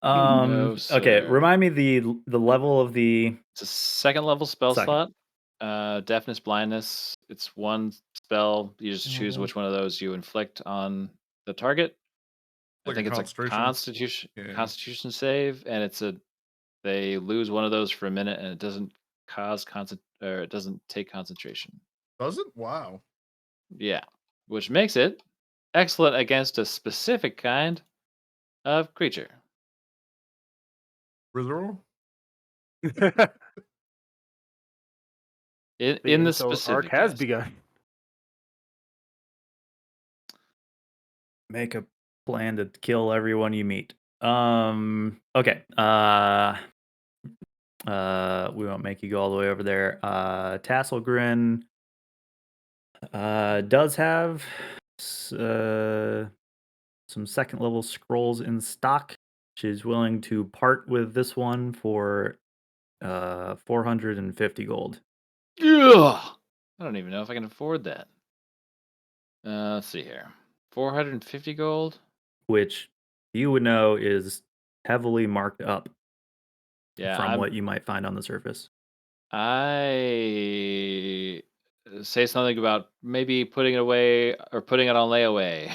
No, Okay, sir. remind me the level of the It's a second level spell second. slot. Deafness, blindness. It's one spell. You just choose Mhm. which one of those you inflict on the target. I Like a think it's a concentration. Yeah. constitution save, and they lose one of those for a minute, and it doesn't or it doesn't take concentration. Does it? Wow. Yeah, which makes it excellent against a specific kind of creature. Rizzo? In the So arc specific, has yes. begun. Make a plan to kill everyone you meet. Okay. We won't make you go all the way over there. Tasselgrin does have some second level scrolls in stock. She's willing to part with this one for 450 gold. Ugh! I don't even know if I can afford that. Let's see here. 450 gold. Which you would know is heavily marked up Yeah, from what you might find on the surface. I say something about maybe putting it away or putting it on layaway.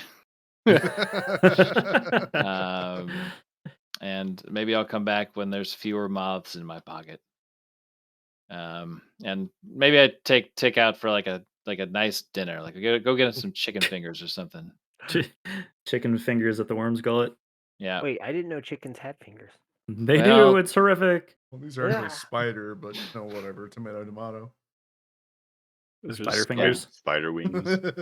And maybe I'll come back when there's fewer moths in my pocket. And maybe I take Tick out for like a nice dinner. Like go get us some chicken fingers or something. Chicken fingers at the Worm's Gullet. Yeah. Wait, I didn't know chickens had fingers. They Well- do. It's horrific. Well, these are actually Ah. spider, but whatever. Tomato, tomato. Those are Spider just fingers. Spider wings. It's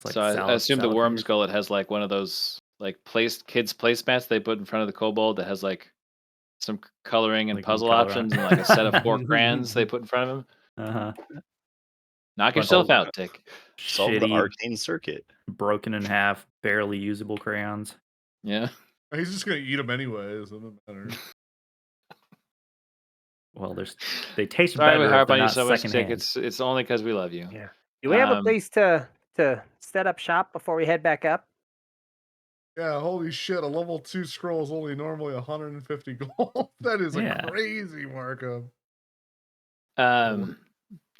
like So I assume the salad Worm's fingers. Gullet has like one of those like kids placemats they put in front of the kobold that has like some coloring and Like, you can puzzle color on. options and like a set of 4 crayons they put in front of him. Uh-huh. Knock Bunch yourself of- out, Tick. Solve the Shitty, arcane circuit. broken in half, barely usable crayons. Yeah. He's just gonna eat them anyways. It doesn't matter. Well, they taste Sorry we better if harp they're on you not so much, Tick. secondhand. It's only because we love you. Yeah. Do we have a Um, place to set up shop before we head back up? Yeah, holy shit! A level 2 scroll is only normally 150 gold. That is Yeah. a crazy markup. Do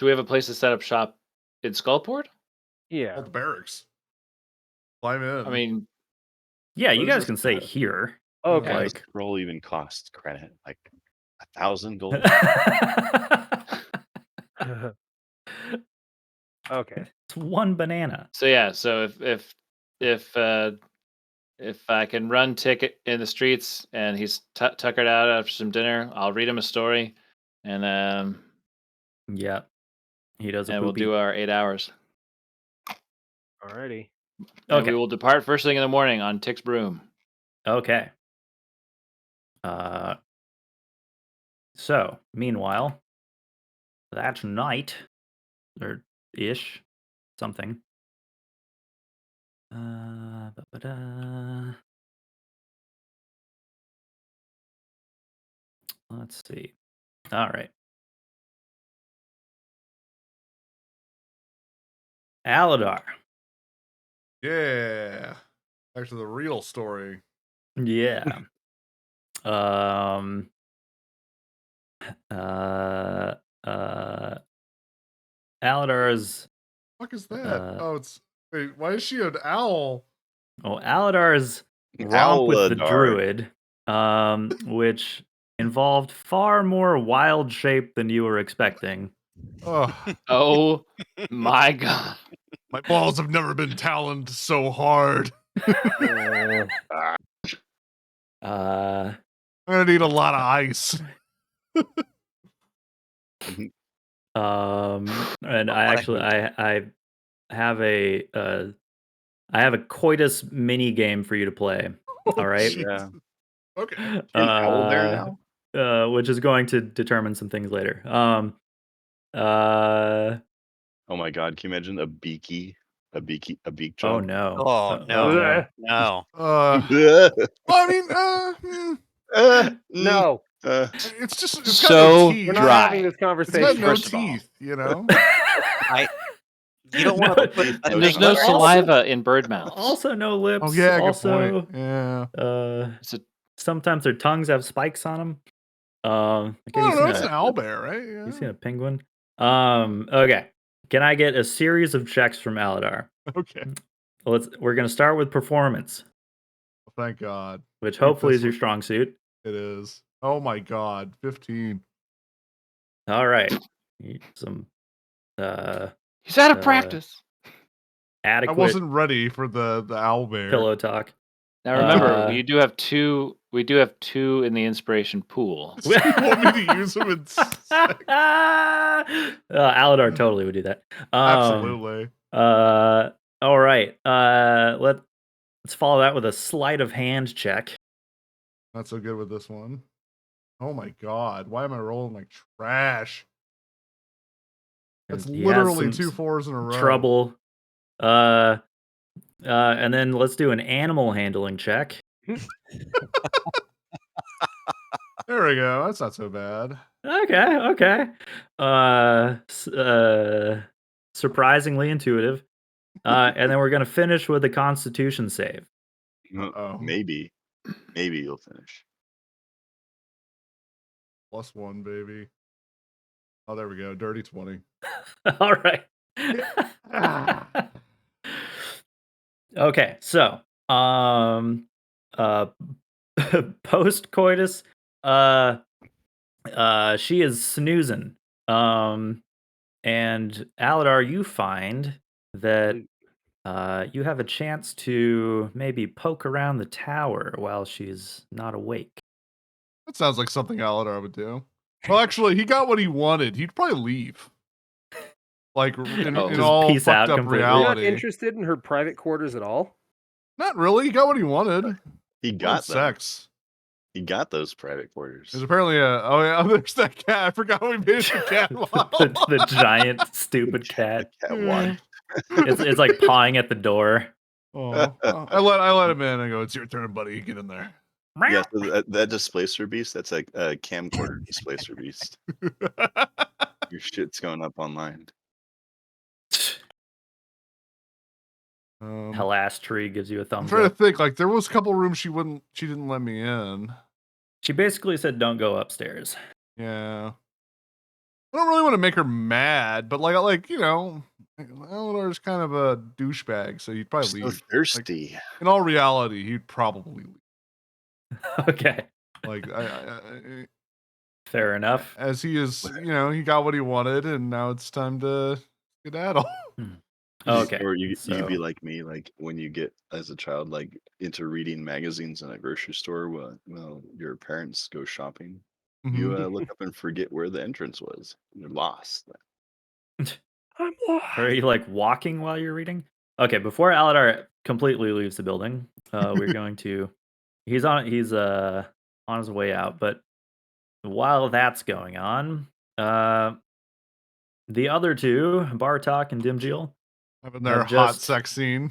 we have a place to set up shop in Skullport? Yeah. All the barracks. Climb in. I mean, Yeah, you What is guys this can say about? here. Okay. Yeah, Like- this scroll even costs credit, like 1,000 gold. Okay. It's one banana. so yeah, so if I can run Tick in the streets and he's tuckered out after some dinner, I'll read him a story, and Yeah. He does a we'll poopy. do our 8 hours. Alrighty. And Okay. we will depart first thing in the morning on Tick's broom. Okay. So, meanwhile, that night, or ish, something. Ba-ba-da. Let's see. All right. Aladar. Yeah. Back to the real story. Yeah. Um. Aladar's. What is that? Uh, It's wait. Why is she an owl? Oh, Aladar's romp with the Aladar. druid, which involved far more wild shape than you were expecting. Oh, Oh my god. my balls have never been taloned so hard. Uh, I'm gonna need a lot of ice. and I I actually I have a coitus mini game for you to play. All right. Jesus. Yeah. Okay. An owl there now? Which is going to determine some things later. Oh my god, can you imagine a beak Oh jump? no. Oh no, no. Well, I mean, No, it's just it's got So no teeth. we're not Dry. having this It's got conversation. no first of all. teeth, you know. You don't want to put a And there's thing no where it's- saliva in bird mouths. Also no lips. Oh yeah, good also, point. Yeah. It's a sometimes their tongues have spikes on them. Like, I have don't you know. seen It's a- an owl bear, right? Yeah. You seen a penguin? Okay. Can I get a series of checks from Aladar? Okay. We're gonna start with performance, Thank God. which Keep hopefully this is your one. strong suit. It is. Oh my God. 15. All right. Some he's out of Uh, practice. adequate I wasn't ready for the owl bear. pillow talk. Now remember, uh, we do have two in the inspiration pool. You want me to use them in Aladar totally would do that. Absolutely. All right. Let's follow that with a sleight of hand check. Not so good with this one. Oh my God. Why am I rolling like trash? That's He has literally some 2 4s in a row. trouble. And then let's do an animal handling check. There we go. That's not so bad. Okay. Surprisingly intuitive. And then we're gonna finish with a Constitution save. Uh-oh. Maybe you'll finish. +1, baby. Oh, there we go. Dirty 20. All right. Okay, so post coitus, She is snoozing. And Aladar, you find that you have a chance to maybe poke around the tower while she's not awake. That sounds like something Aladar would do. Well, actually, he got what he wanted. He'd probably leave. Like in Oh. in Just all peace fucked out up completely. You're not reality. interested in her private quarters at all? Not really. He got what he wanted. He He wanted got them. sex. He got those private quarters. There's apparently there's that cat. I forgot we made it the cat model. the giant stupid cat. The cat won. It's like pawing at the door. Oh, I let him in. I go, it's your turn, buddy. Get in there. Yeah, so that displacer beast, that's like a camcorder displacer beast. Your shit's going up online. Hell-ass tree gives you a I'm thumbs trying to up. think. Like there was a couple rooms she didn't let me in. She basically said, "Don't go upstairs." Yeah. I don't really want to make her mad, but like you know, Eleanor's kind of a douchebag, so he'd probably So leave. thirsty. Like, in all reality, he'd probably leave. Okay, Like fair enough. as he is, he got what he wanted, and now it's time to skedaddle. Okay, Or you could be so- like me, like when you get as a child, like into reading magazines in a grocery store. Well, your parents go shopping. You Mhm. look up and forget where the entrance was. You're lost. I'm lost. Are you like walking while you're reading? Okay, before Aladar completely leaves the building, we're going to. He's on his way out, but while that's going on, the other two, Bartok and Dimjil, Having their have hot just sex scene.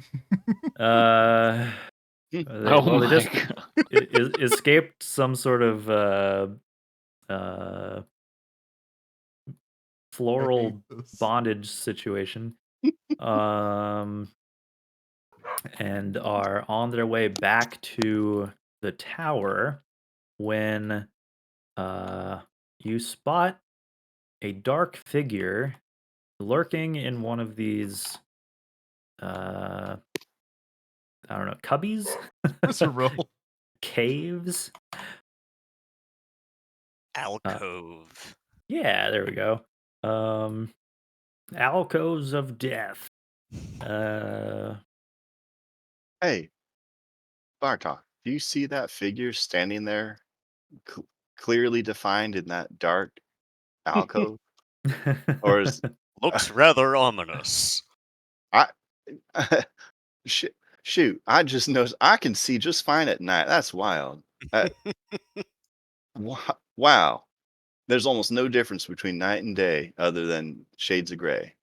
they Oh my just god. escaped some sort of floral this. bondage situation, and are on their way back to the tower when you spot a dark figure lurking in one of these I don't know, cubbies? Visceral. Caves? Alcove. Yeah, there we go. Alcoves of death. Hey, Bartok, do you see that figure standing there, clearly defined in that dark alcove? Or is Looks rather ominous. I shoot? I just noticed I can see just fine at night. That's wild. Wow. There's almost no difference between night and day other than shades of gray.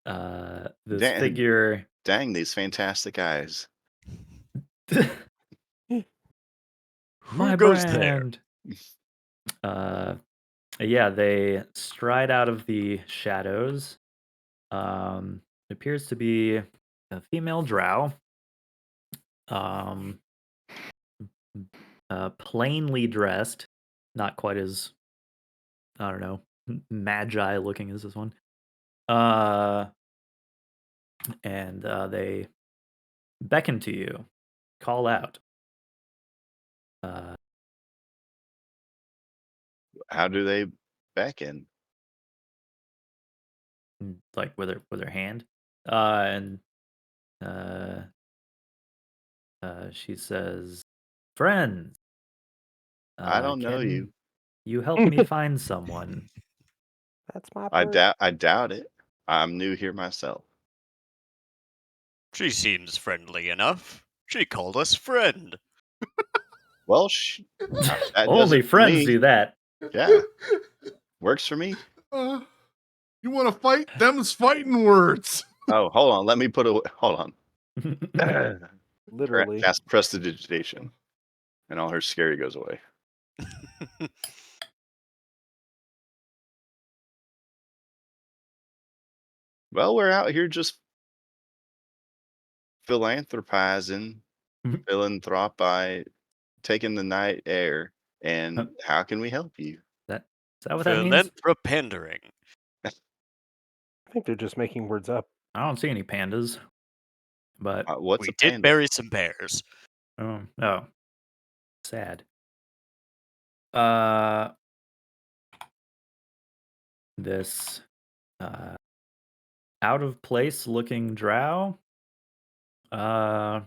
This Dang. figure Dang, these fantastic eyes. my goes there? brand. Yeah, they stride out of the shadows. It appears to be a female drow. Um, plainly dressed, not quite as I don't know, magi looking as this one. And they beckon to you, call out. How do they beckon? Like with her hand, and she says, "Friends, I don't know can you. you help me find someone?" That's my I bird. doubt it. I'm new here myself. She seems friendly enough. She called us friend. Well, that does Only it for friends me. do that. Yeah, works for me. You want to fight? Them's fighting words. Oh, hold on. Let me hold on. Literally. Cast prestidigitation, and all her scary goes away. Well, we're out here just philanthropizing, philanthropi, taking the night air. And how can we help you? Is that what that means? Philantropendering. I think they're just making words up. I don't see any pandas, but What's We a did panda? bury some bears. oh, Sad. Uh, this out of place looking drow it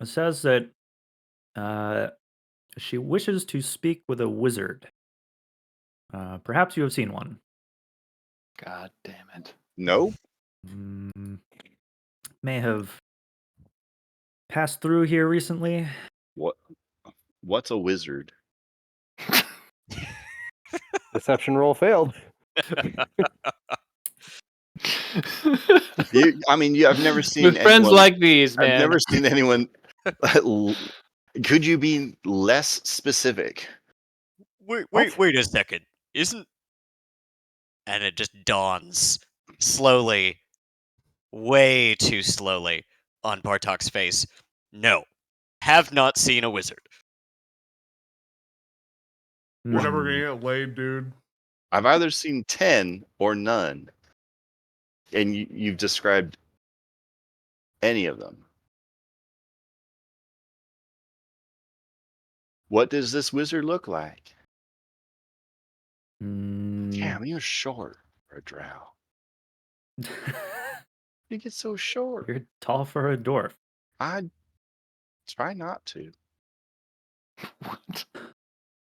says that uh, she wishes to speak with a wizard. Perhaps you have seen one. God damn it. No. May have passed through here recently. What's a wizard? Deception roll failed. I've never seen With friends anyone. like these, I've man. never seen anyone. Could you be less specific? Wait a second. Isn't... And it just dawns slowly, way too slowly, on Bartok's face. No, have not seen a wizard. You're never Hmm. gonna get laid, dude. I've either seen 10 or none, and you've described any of them. What does this wizard look like? Damn, you're short for a drow. You get so short. You're tall for a dwarf. I'd try not to.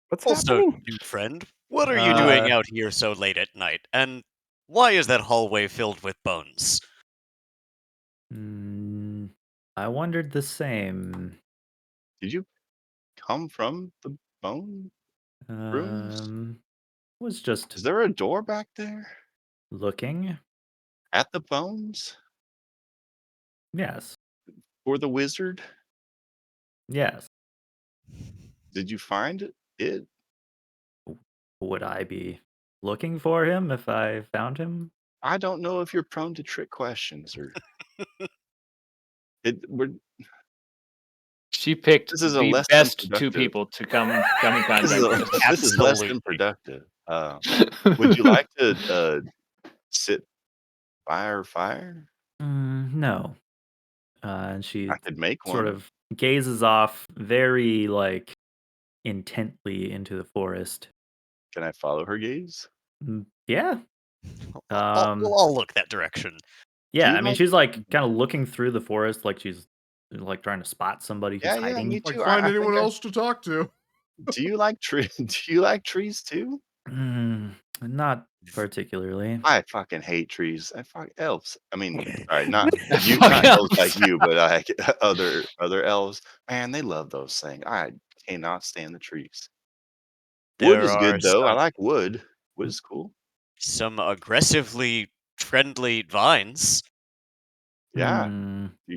What's Also, happening? new friend, what are you doing out here so late at night? And why is that hallway filled with bones? I wondered the same. Did you come from the bone rooms? Was just Is there a door back there looking. at the bones Yes. for the wizard? Yes. Did you find it? Would I be looking for him if I found him? I don't know if you're prone to trick questions or we're She picked This is a the less than best two productive. people to come in contact this is, with. this is less than Absolutely. productive. Would you like to sit by our fire? No. And she I could make sort one. of gazes off very intently into the forest. Can I follow her gaze? Yeah. We'll all look that direction. Yeah, you I mean like- she's kind of looking through the forest like she's trying to spot somebody who's Yeah, hiding. me Like too. find I anyone think else to talk to. Do you like trees? Do you like trees too? Not particularly. I fucking hate trees. I fuck elves. I mean, all right, not Fuck elves like elves. you, but like other elves. Man, they love those things. I cannot stand the trees. Wood There is are good though. I like wood. Wood is cool. some aggressively friendly vines. Yeah.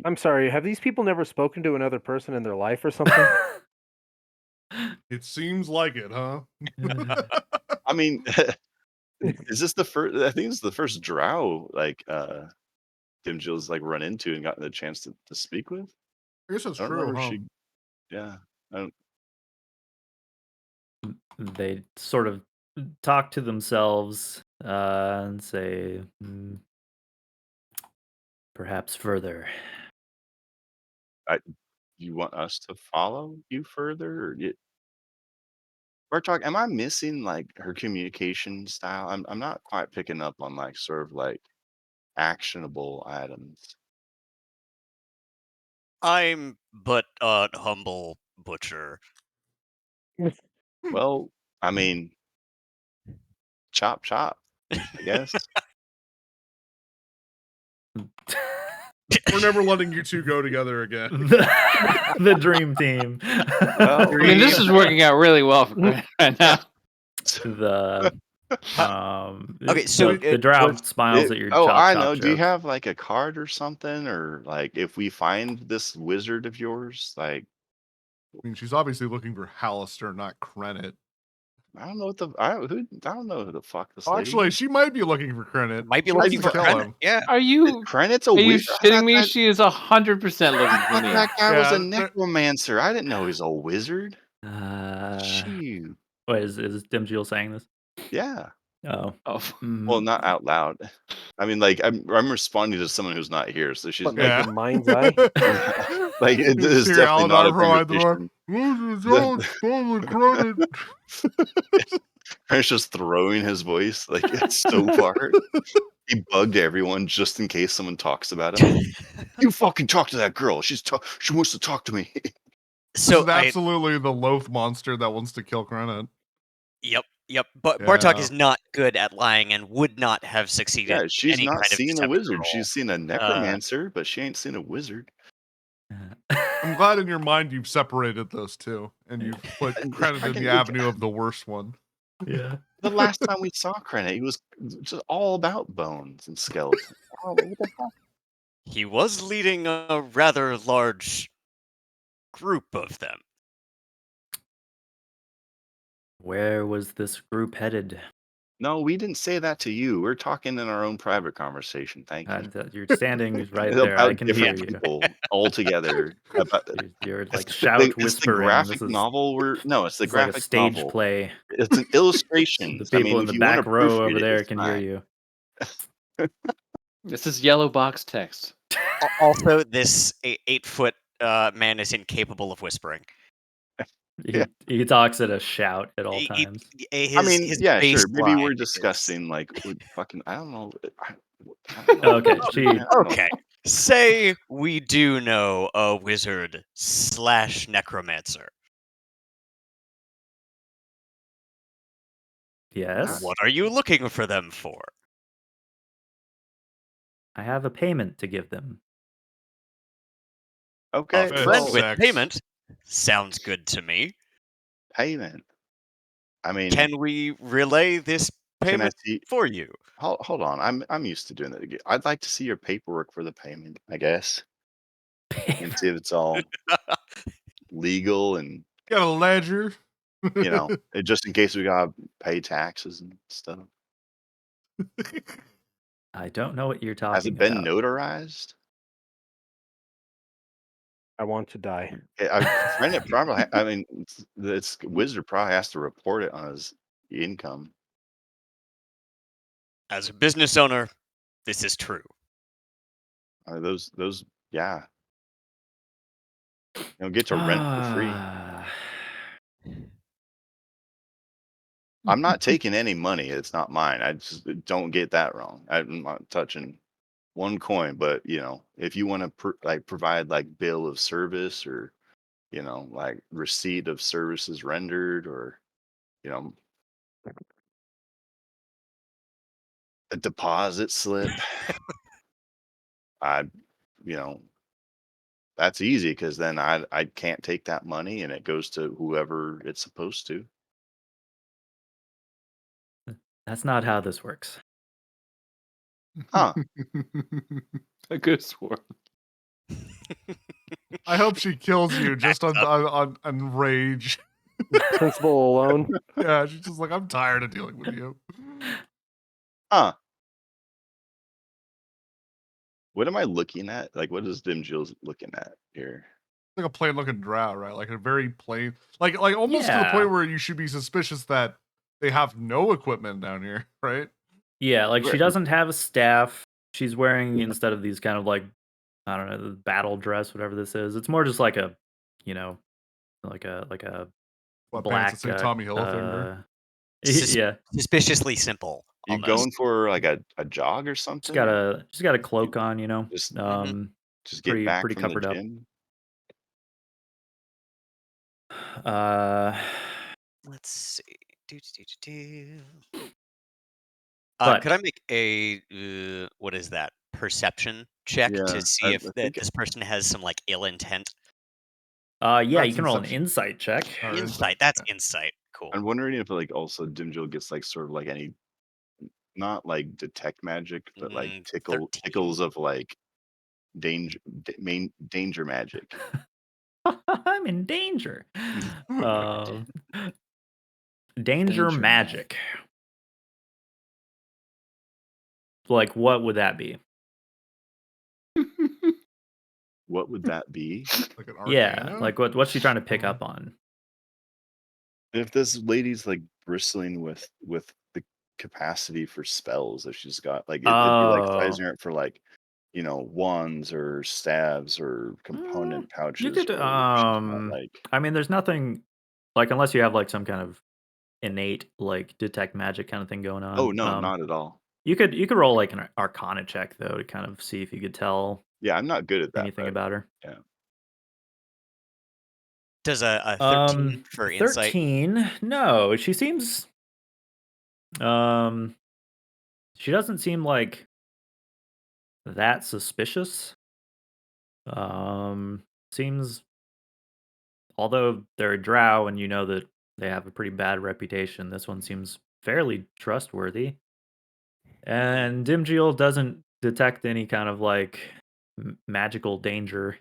I'm sorry, have these people never spoken to another person in their life or something? It seems like it, huh? I mean, is this the first? I think it's the first drow Tim Jill's run into and gotten the chance to speak with. I guess that's I don't true, remember huh? Yeah. I don't, They sort of talk to themselves and say, perhaps further. you want us to follow you further? Or Bartok, am I missing her communication style? I'm not quite picking up on sort of actionable items. I'm but a humble butcher. Well, I mean, chop chop, I guess. We're never letting you two go together again. The dream team. Well, I mean, this is working out really well for Grant right now. the Okay, so the drow smiles at your chop I chop know. Do you joke. have a card or something, or if we find this wizard of yours, I mean, she's obviously looking for Hallister, not Krennet. I don't know what I don't know who the fuck this Oh, lady actually, is. she might be looking for Krennet. Might be She wants looking to for kill Krennet. him. Yeah. Are you Krenet's a are you wizard. shitting me? She is 100% looking I for thought me. that guy was a Yeah, necromancer. I didn't know he's a wizard. Wait, Shoot. is Dimjil saying this? Yeah. Oh. Oh, Well, Mm. not out loud. I mean, like I'm responding to someone who's not here, so she's But like Yeah. in mind's eye. like it You is hear definitely not a Aladar from behind the door. conversation. Credit. Prince just throwing his voice like it's so far. He bugged everyone just in case someone talks about him. You fucking talk to that girl. She wants to talk to me. This So is absolutely the loaf monster that wants to kill Crenit. Yep. But Bartok Yeah. is not good at lying and would not have Yeah, succeeded she's any not kind of seen a deceptive wizard. role. She's seen a necromancer, but she ain't seen a wizard. I'm glad in your mind you've separated those two and you've put And Crenit in fucking the like, avenue of the worst one. Yeah. the last time we saw Krennic, he was just all about bones and skeletons. Oh, what the fuck? He was leading a rather large group of them. Where was this group headed? No, we didn't say that to you. We're talking in our own private conversation. Thank you. You're standing right there. I About can hear different you. people altogether. About You're like it's shout it's the whispering. graphic This is novel. It's the it's like a graphic stage novel. play. It's an illustration. The I people mean, in if the you want to back row proofread over it, there it's can hear fine. you. this is yellow box text. Also, this 8-foot man is incapable of whispering. Yeah. He talks at a shout at all times. I mean, His yeah, sure. Maybe we're baseline is- discussing like fucking. I don't know. I don't know. Okay, I she don't know. Okay. Say we do know a wizard / necromancer. yes. What are you looking for them for? I have a payment to give them. Okay, A Bed friend well, with sex. payment sounds good to me. payment. I mean, Can we relay this can I payment see? for you? Hold on. I'm used to doing that again. I'd like to see your paperwork for the payment, I guess, and see if it's all legal and Got a ledger. just in case we gotta pay taxes and stuff. I don't know what you're Has it talking been about. notarized? I want to die. Friend it probably. I mean, it's wizard probably has to report it on his income. As a business owner, this is true. Those, yeah. You don't get to rent for free. I'm not taking any money. It's not mine. I just don't get that wrong. I'm not touching one coin. But if you want to provide like bill of service or like receipt of services rendered or you know a deposit slip, I you know that's easy because then I can't take that money and it goes to whoever it's supposed to. That's not how this works. Huh? I could have sworn. I hope she kills you just on rage. Principle alone. Yeah, she's just like, I'm tired of dealing with you. Huh? What am I looking at? Like, what is Dim Jill's looking at here? Like a plain looking drow, right? Like a very plain, like almost to the Yeah. point where you should be suspicious that they have no equipment down here, right? Yeah, like she Right. doesn't have a staff. She's wearing instead of these kind of like I don't know, the battle dress, whatever this is. It's more just like a, like a What pants black that say Tommy Hilfiger? yeah. Suspiciously simple. You Almost. going for like a jog or something? She's got a cloak on, Just just get pretty back pretty from covered the up. gym. Let's see. But- could I make a what is that? Perception check Yeah, to see if I think this person has some like ill intent. yeah, you That's can roll an inception. insight check. Or Insight. That's insight. Cool. I'm wondering if like also Dim Jill gets like sort of like any not like detect magic, but like 13. tickles of like danger danger magic. I'm in danger. Oh my Danger magic. Like, what would that be? What would that be? like an Yeah, arcana? like what's she trying to pick Oh. up on? If this lady's like bristling with the capacity for spells if she's got like it'd be like Oh. sizing it for like wands or staves or Mm, component you pouches could, where she's not like I mean, there's nothing like unless you have like some kind of innate like detect magic kind of thing going oh on. no, not at all. You could roll like an Arcana check though to kind of see if you could tell Yeah, I'm not good at that, anything but about her. yeah. Does a 13 for insight? 13. No, she seems. Um, she doesn't seem like that suspicious. Seems although they're a drow and you know that they have a pretty bad reputation, this one seems fairly trustworthy. And Dimjiel doesn't detect any kind of like magical danger.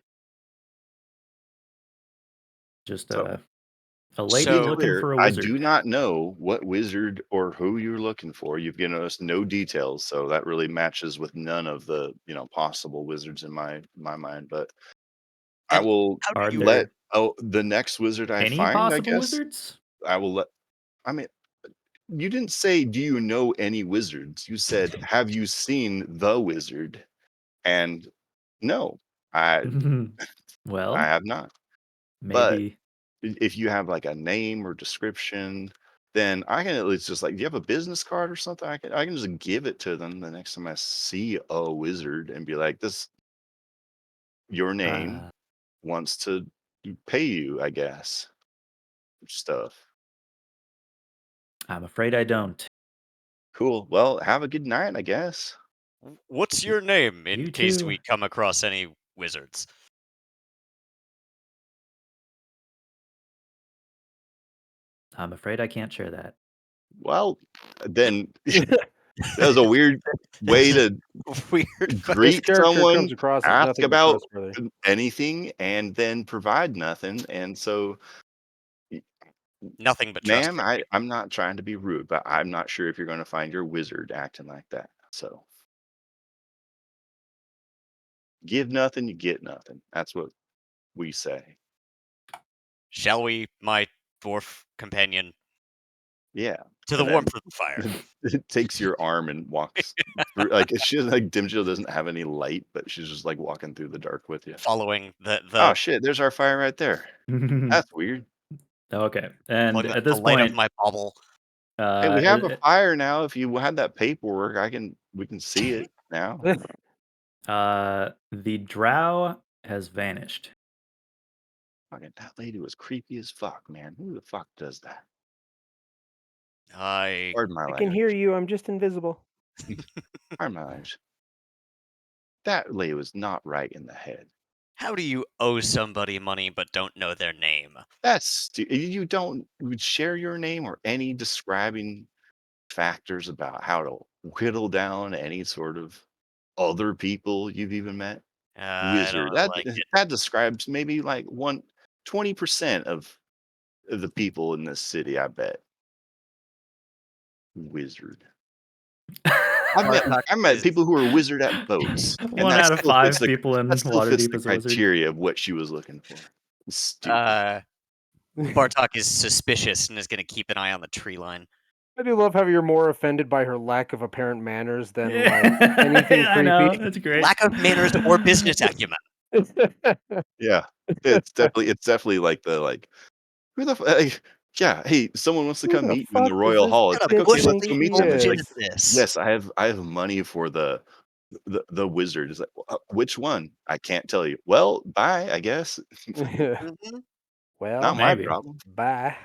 Just So a to be lady So looking clear, for a I do wizard. not know what wizard or who you're looking for. You've given us no details, so that really matches with none of the possible wizards in my mind. But I and will how Are do you let there the next wizard I any find, I possible guess, wizards? I will let. I mean, you didn't say, "Do you know any wizards?" You said, "Have you seen the wizard?" And no, I I Well, have not. But maybe. if you have like a name or description, then I can at least just like, do you have a business card or something? I can just give it to them the next time I see a wizard and be like, this your name Uh, wants to pay you, I guess. Stuff. I'm afraid I don't. Cool. Well, have a good night, I guess. What's your name in You case too. we come across any wizards? I'm afraid I can't share that. Well, then that was a weird way This is to a weird This greet character someone, comes across as ask nothing but about trustworthy. anything, and then provide nothing. And so nothing but ma'am, trustworthy. I'm not trying to be rude, but I'm not sure if you're going to find your wizard acting like that. So give nothing, you get nothing. That's what we say. Shall we, my dwarf companion, Yeah. to the And then warmth of the fire? it takes your arm and walks through. Like she like Dimjill doesn't have any light, but she's just like walking through the dark with you. Following Oh the shit! There's our fire right there. That's weird. Okay. And following at the this light of point, my bauble. Hey, uh, we have a it- fire now. If you had that paperwork, we can see it now. the drow has vanished. Fucking that lady was creepy as fuck, man. Who the fuck does that? I Pardon my I can hear language. you. I'm just invisible. Pardon my language. That lady was not right in the head. How do you owe somebody money but don't know their name? You don't share your name or any describing factors about how to whittle down any sort of other people you've even met. I Wizard. don't That like it. that describes maybe like 20% of the people in this city, I bet. Wizard. Bartok I met is people who are wizard at boats, and One out of five people that in still fits Waterdeep the is a wizard. criteria of what she was looking for. Stupid. Bartok is suspicious and is going to keep an eye on the tree line. I do love how you're more offended by her lack of apparent manners than like anything I know. creepy. That's great. Lack of manners or business acumen. Yeah, it's definitely like the like who the yeah, hey, someone wants to Who come the meet you in the fuck does royal this hall. What It's kind like, of bitch okay, bush let's think go she meet league bullshit somebody. is is? this? Yes, I have money for the wizard. Is like, which one? I can't tell you. Well, bye, I guess. Mhm. Not Well, my Maybe. problem. bye.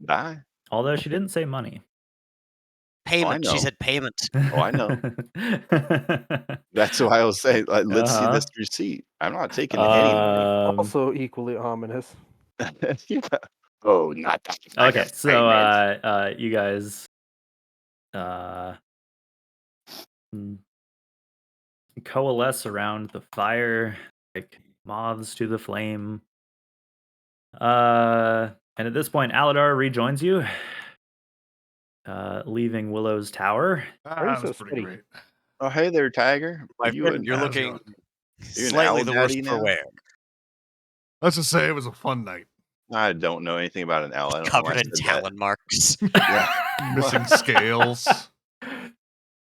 Bye. Although she didn't say money. Oh, I Payment. She know. said payment. Oh, I know. That's why I was saying, like, let's see this Uh-huh. receipt. I'm not taking any money. Also equally ominous. Yeah. Oh, not that kind Okay, of so payment. you guys uh mm, coalesce around the fire like moths to the flame. And at this point Aladar rejoins you, leaving Willow's tower. Why are you That so was pretty sweaty? great. Oh, hey there, Tiger. My friend, you're How's it looking going? You an slightly owl the worse daddy for now? wear. Let's just say it was a fun night. I don't know anything about an owl. I don't know why I Covered in said that. talon marks. Yeah. Missing scales.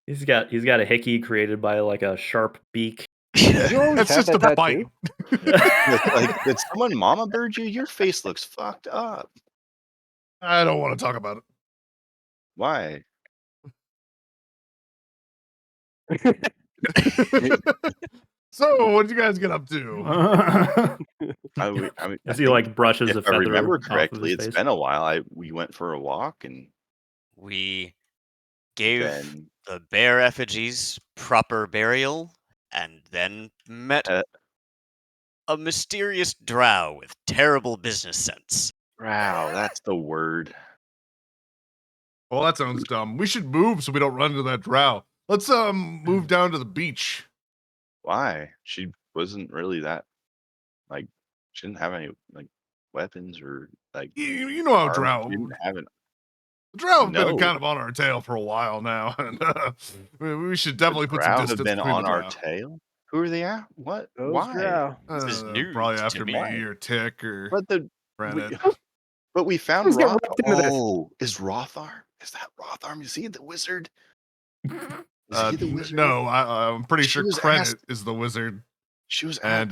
He's got a hickey created by like a sharp beak. Did you always That's have just a that bite. tattoo? It's like, did someone mama bird you? Your face looks fucked up. I don't want to talk about Why? it. So, what did you guys get up to? I mean, I As he think like brushes if a I feather remember off of correctly, his it's face. been a while. We went for a walk and We gave then the bear effigies proper burial, and then met uh, a mysterious drow with terrible business sense. wow, that's the word. Well, that sounds dumb. We should move so we don't run into that drow. Let's move down to the beach. Why? She wasn't really that like she didn't have any like weapons or like You know how arms. drow. She didn't have an The drow have been no. kind of on our tail for a while now, and we should The definitely put some drow have distance been between on the our drow. tail. Who are they at? What? Those Why? drow. This is news Probably to after me. me or Tick or But we, Reddit. but we found Let's get Roth. wrapped into this. Oh, is Rotharm? Is that Rotharm? Is he the wizard? Is he the wizard? No, I'm pretty She sure was Krennet asked- is the wizard, She was and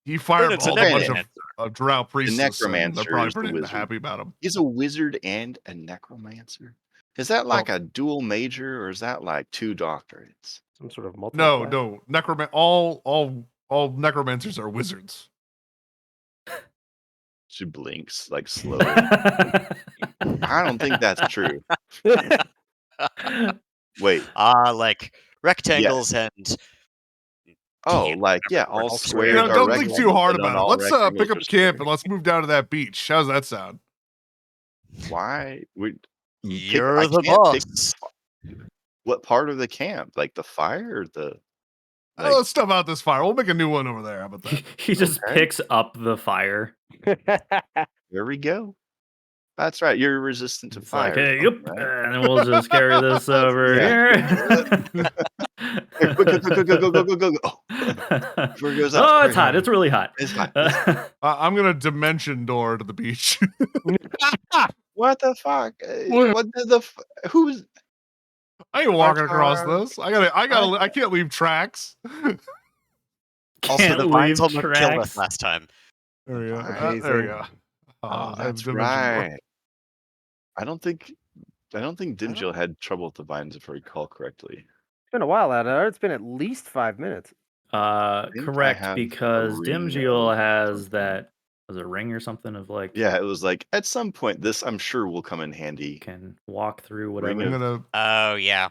he Krenet's a fireballed a bunch necromancer. of drow priestesses. And they're necromancer probably is the pretty wizard. happy about him. He's a wizard and a necromancer. Is that like a dual major or is that like 2 doctorates? Some sort of multi. No, all necromancers are wizards. She blinks like slowly. I don't think that's true. Wait. Like rectangles and Oh, Can't like yeah, remember all what all squares squares are Don't think rectangles, too hard but not about it. all Let's rectangles pick are up camp squares. and let's move down to that beach. How's that sound? Why? you're I the can't pick boss. what part of the camp? Like the fire or the Oh, let's stuff out this fire. We'll make a new one over there. How about that? He just Okay. picks up the fire. There we go. That's right. You're resistant to It's fire. like, hey, or yep, something, right? and we'll just carry this over Yeah. Hey, quick, go. Oh. Before it goes up. Oh, Hurry, it's hot. hurry. It's really hot. It's hot. I'm gonna dimension door to the beach. What the fuck? What? What did the who's I ain't walking across Artar. this. I can't leave tracks. Also, Can't the vines leave almost killed us tracks. last time. There we go. Right. There we go. Oh, I've that's dimension door. right. I don't think Dimjil had trouble with the vines if I recall correctly. It's been a while out there. It's been at least 5 minutes. think I Correct, have a because ring Dimjil of has something. that was a ring or something of like Yeah, it was like at some point this I'm sure will come in handy. can walk through Ring whatever. I'm gonna Oh yeah.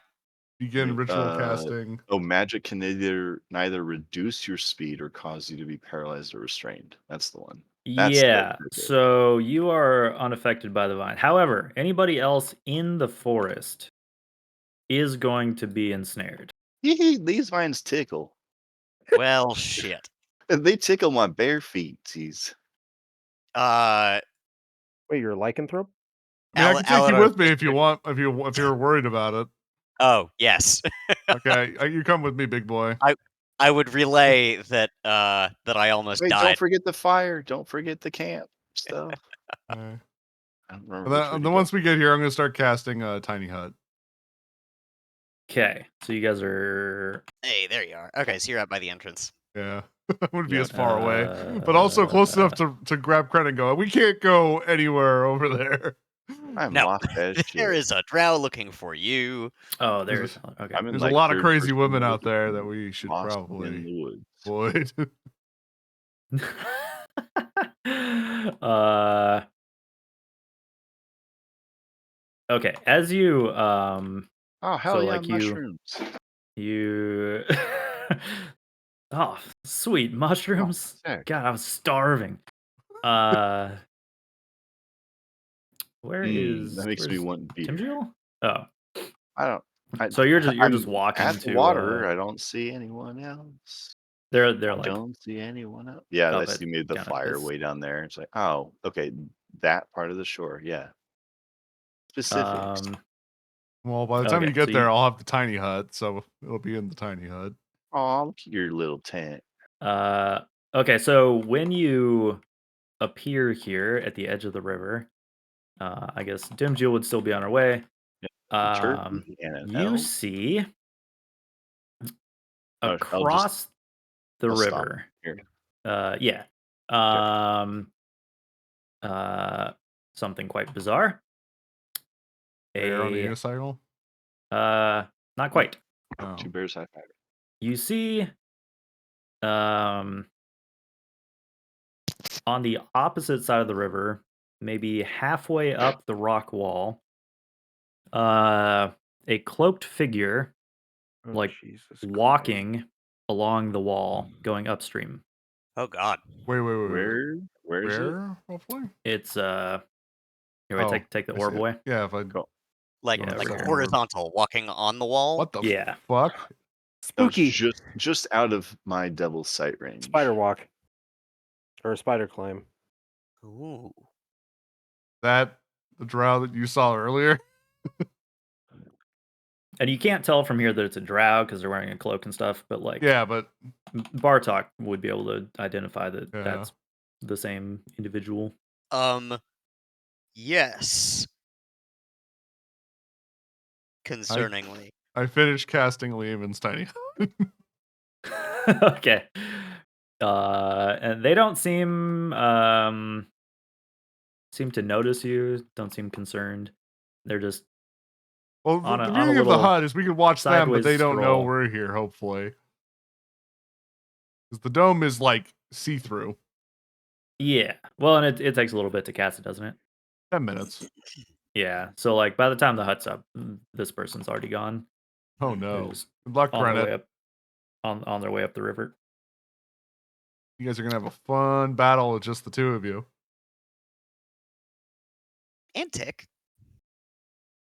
begin ritual casting. Oh, magic can neither reduce your speed or cause you to be paralyzed or restrained. That's the one. That's Yeah, the so you are unaffected by the vine. However, anybody else in the forest is going to be ensnared. These vines tickle. Well, shit. They tickle my bare feet. Jeez. Wait, you're a lycanthrope? I mean, I can take you Aladar with me just if you want. If you're worried about it. Oh yes. Okay, you come with me, big boy. I would relay that that I almost Wait, don't died. forget the fire. Don't forget the camp stuff. Okay. I don't And remember. then, and then once we get here, I'm gonna start casting a tiny hut. Okay, so you guys are Hey, there you are. Okay, so you're out by the entrance. Yeah, I wouldn't be Yep. as far away, but also close enough to grab credit and go. We can't go anywhere over there. I'm No. lost as shit. There is a drow looking for you. oh, there's okay. I'm in There's like a lot of third crazy person women out looking there for that we should lost probably in the woods. avoid. Okay, as you Oh hell so yeah, like mushrooms. you oh, sweet mushrooms. sick. God, I was starving. Where is That makes me want beer. Timjil? Oh, I don't. so you're just I'm walking at the to water. I don't see anyone else. they're I like don't see anyone else. Yeah, I up see maybe the down at fire this- way down there. It's like, oh, okay, that part of the shore. Yeah. Specifics. Well, by the time Okay, you get so there, I'll have the tiny hut, so it'll be in the tiny hut. Oh, look at your little tent. okay, so when you appear here at the edge of the river, I guess Dimjil would still be on her way. A turkey and an You elk. see I'll just across the I'll stop river. here. Yeah. Okay. Something quite bizarre. Bear on a A unicycle. not quite. Oh. Two bears high five. You see, um, on the opposite side of the river, maybe halfway up the rock wall, a cloaked figure, Oh, like Jesus Christ. walking along the wall, going upstream. Oh God. Wait. Where is it? Where? Hopefully. It's here, wait, Oh, take the I see orb it. away. Yeah, if I Go. Like Yeah, like right here. horizontal, walking on the wall. What the Yeah. fuck? That was Spooky. just out of my devil's sight range. Spider walk. Or a spider climb. Ooh. That the drow that you saw earlier? And you can't tell from here that it's a drow because they're wearing a cloak and stuff, but like Yeah, but Bartok would be able to identify that Yeah. that's the same individual. Yes. Concerningly. I finished casting Liam's tiny. Okay. And they don't seem to notice you, don't seem concerned. They're just Well, on the a beauty of the little hut is we can watch them, but sideways they don't know stroll. we're here. Hopefully, because the dome is like see through. Yeah. Well, and it takes a little bit to cast it, doesn't it? 10 minutes. Yeah. So like by the time the hut's up, this person's already gone. Oh They're no! just Good luck, on their way Krennet. up on their way up the river. You guys are gonna have a fun battle with just the two of you. And Tick.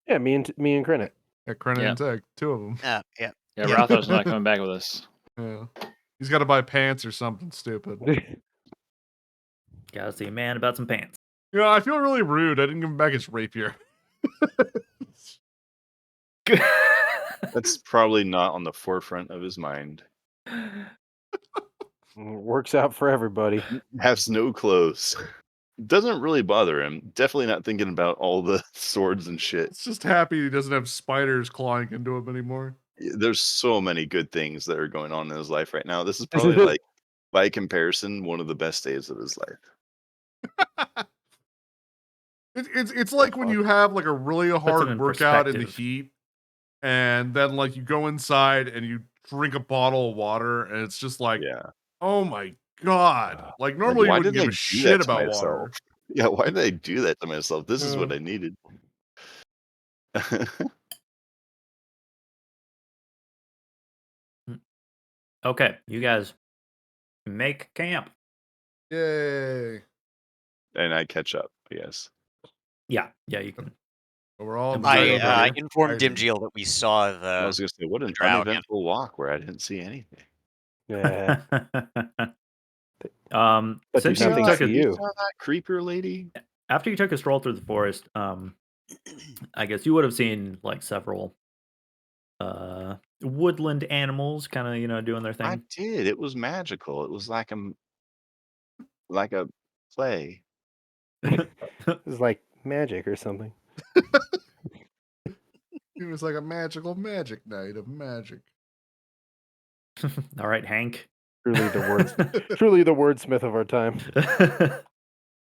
Yeah, me and Krennet. Yeah, Krennet Yeah. and Tech, two of them. Yeah. Yeah, Yeah. Rothar's not coming back with us. Yeah, he's got to buy pants or something stupid. Gotta see a man about some pants. You know, I feel really rude. I didn't give him back his rapier. That's probably not on the forefront of his mind. Works out for everybody. Has no clothes. Doesn't really bother him. Definitely not thinking about all the swords and shit. It's just happy he doesn't have spiders clawing into him anymore. There's so many good things that are going on in his life right now. This is probably like, by comparison, one of the best days of his life. It's like when you have like a really it hard in workout in the perspective. heat, and then like you go inside and you drink a bottle of water, and it's just like, Yeah. oh my god! Like normally you why wouldn't did I give a do shit that to about myself? water. Yeah, why did I do that to myself? This is what Yeah. I needed. Okay, you guys make camp. Yay! And I catch up, I guess. Yeah, you can. But we're all And inside we- over I here. informed hiding. Dimjiel that we saw I the was gonna say, what an drow again. uneventful walk where I didn't see anything. Yeah. But Since did you nothing took see a, you. saw that creeper lady? after you took a stroll through the forest, I guess you would have seen like several woodland animals kind of, doing their I thing. did. It was magical. It was like a play. It's like magic or something. It was like a magical magic night of magic. All right, Hank. Truly the wordsmith of our time.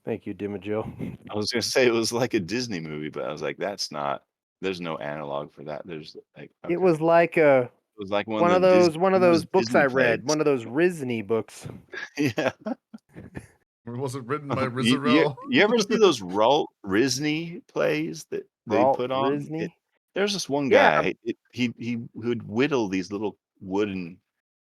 Thank you, Dimajil. I was gonna say it was like a Disney movie, but I was like, that's not. There's no analog for that. There's like It okay. was like It was like one of those books Disney I read, plays. one of those Risney books. Yeah. It wasn't written by You Rizarel. ever see those Walt Disney plays that they Walt put on? Disney? There's this one Yeah. guy. He would whittle these little wooden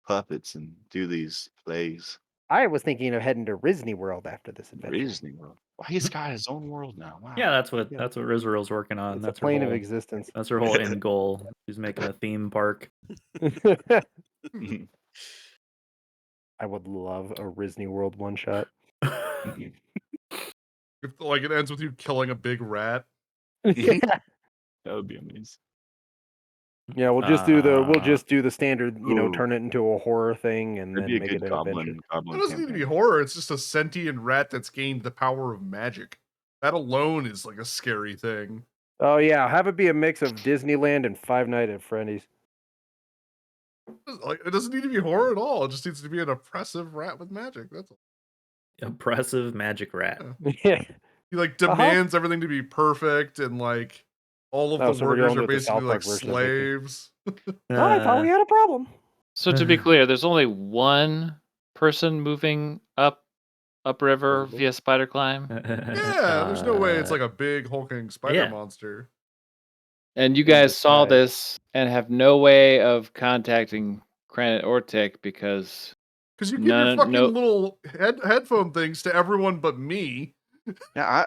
puppets and do these plays. I was thinking of heading to Risney World after this adventure. Disney World. Well, he's got his own world now. Wow. Yeah, that's what Yeah. Rizarel's working on. It's a That's her plane of whole. existence. That's her whole end goal. She's making a theme park. I would love a Risney World one shot. If, like it ends with you killing a big rat. That would be amazing. Yeah, we'll just do the standard, Ooh. turn it into a horror thing and That'd then be a make good it an adventure. goblin It doesn't need to be campaign. horror. It's just a sentient rat that's gained the power of magic. That alone is like a scary thing. Oh yeah, have it be a mix of Disneyland and Five Nights at Freddy's. Like, it doesn't need to be horror at all. It just needs to be an oppressive rat with magic. That's all. Oppressive magic rat. Yeah. Yeah. He like demands everything to be perfect, and like all of Oh, the so we're workers going are with the basically South like Park version of Mickey. slaves. Oh, I thought we had a problem. So to be clear, there's only one person moving upriver Supposedly. via spider climb, Yeah, there's no way it's like a big hulking spider yeah. monster. and you In guys saw disguise. this and have no way of contacting Cranet or Tick because Because you give your no, fucking no. little headphone things to everyone but me. Yeah,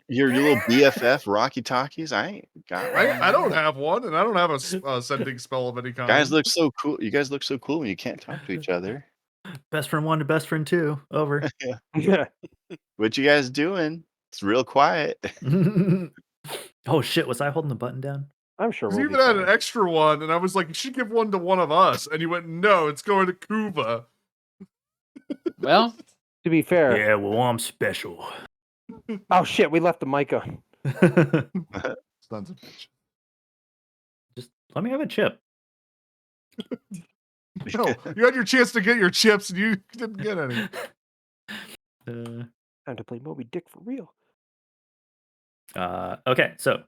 your little BFF Rocky Talkies. I ain't got one. I don't have one, and I don't have a sending spell of any kind. Guys look so cool. You guys look so cool when you can't talk to each other. Best friend 1 to best friend 2. Over. Yeah. What you guys doing? It's real quiet. Oh shit! Was I holding the button down? I'm sure Because we'll you be even had fine. an extra one, and I was like, you should give one to one of us. And you went, no, it's going to Kuva. Well, To be fair. Yeah, well, I'm special. Oh shit, we left the mic on. Sons of bitch. Just let me have a chip. No, you had your chance to get your chips, and you didn't get any. Time to play Moby Dick for real. Okay, so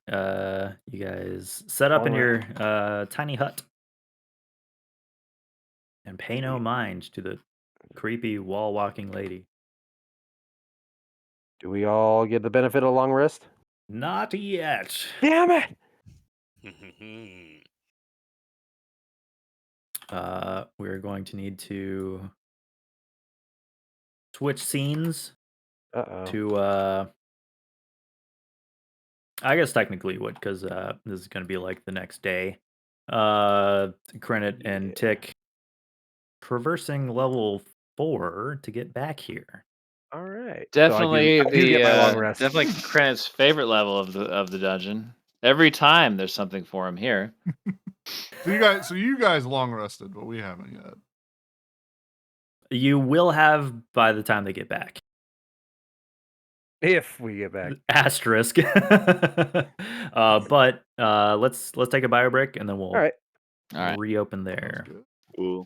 you guys set up in All your tiny hut and pay no mind to the creepy wall walking lady. Do we all get the benefit of a long rest? Not yet. Damn it! We're going to need to switch scenes Uh-oh. to I guess technically you would, because this is going to be like the next day. Credit and Tick traversing level 4 to get back here. All right. definitely so I do get my long rest. definitely Cranet's favorite level of the dungeon. Every time there's something for him here. So you guys long rested, but we haven't yet. You will have by the time they get back. If we get back. Asterisk. But let's take a bio break and then we'll All right. All right. reopen Sounds there. good. Cool.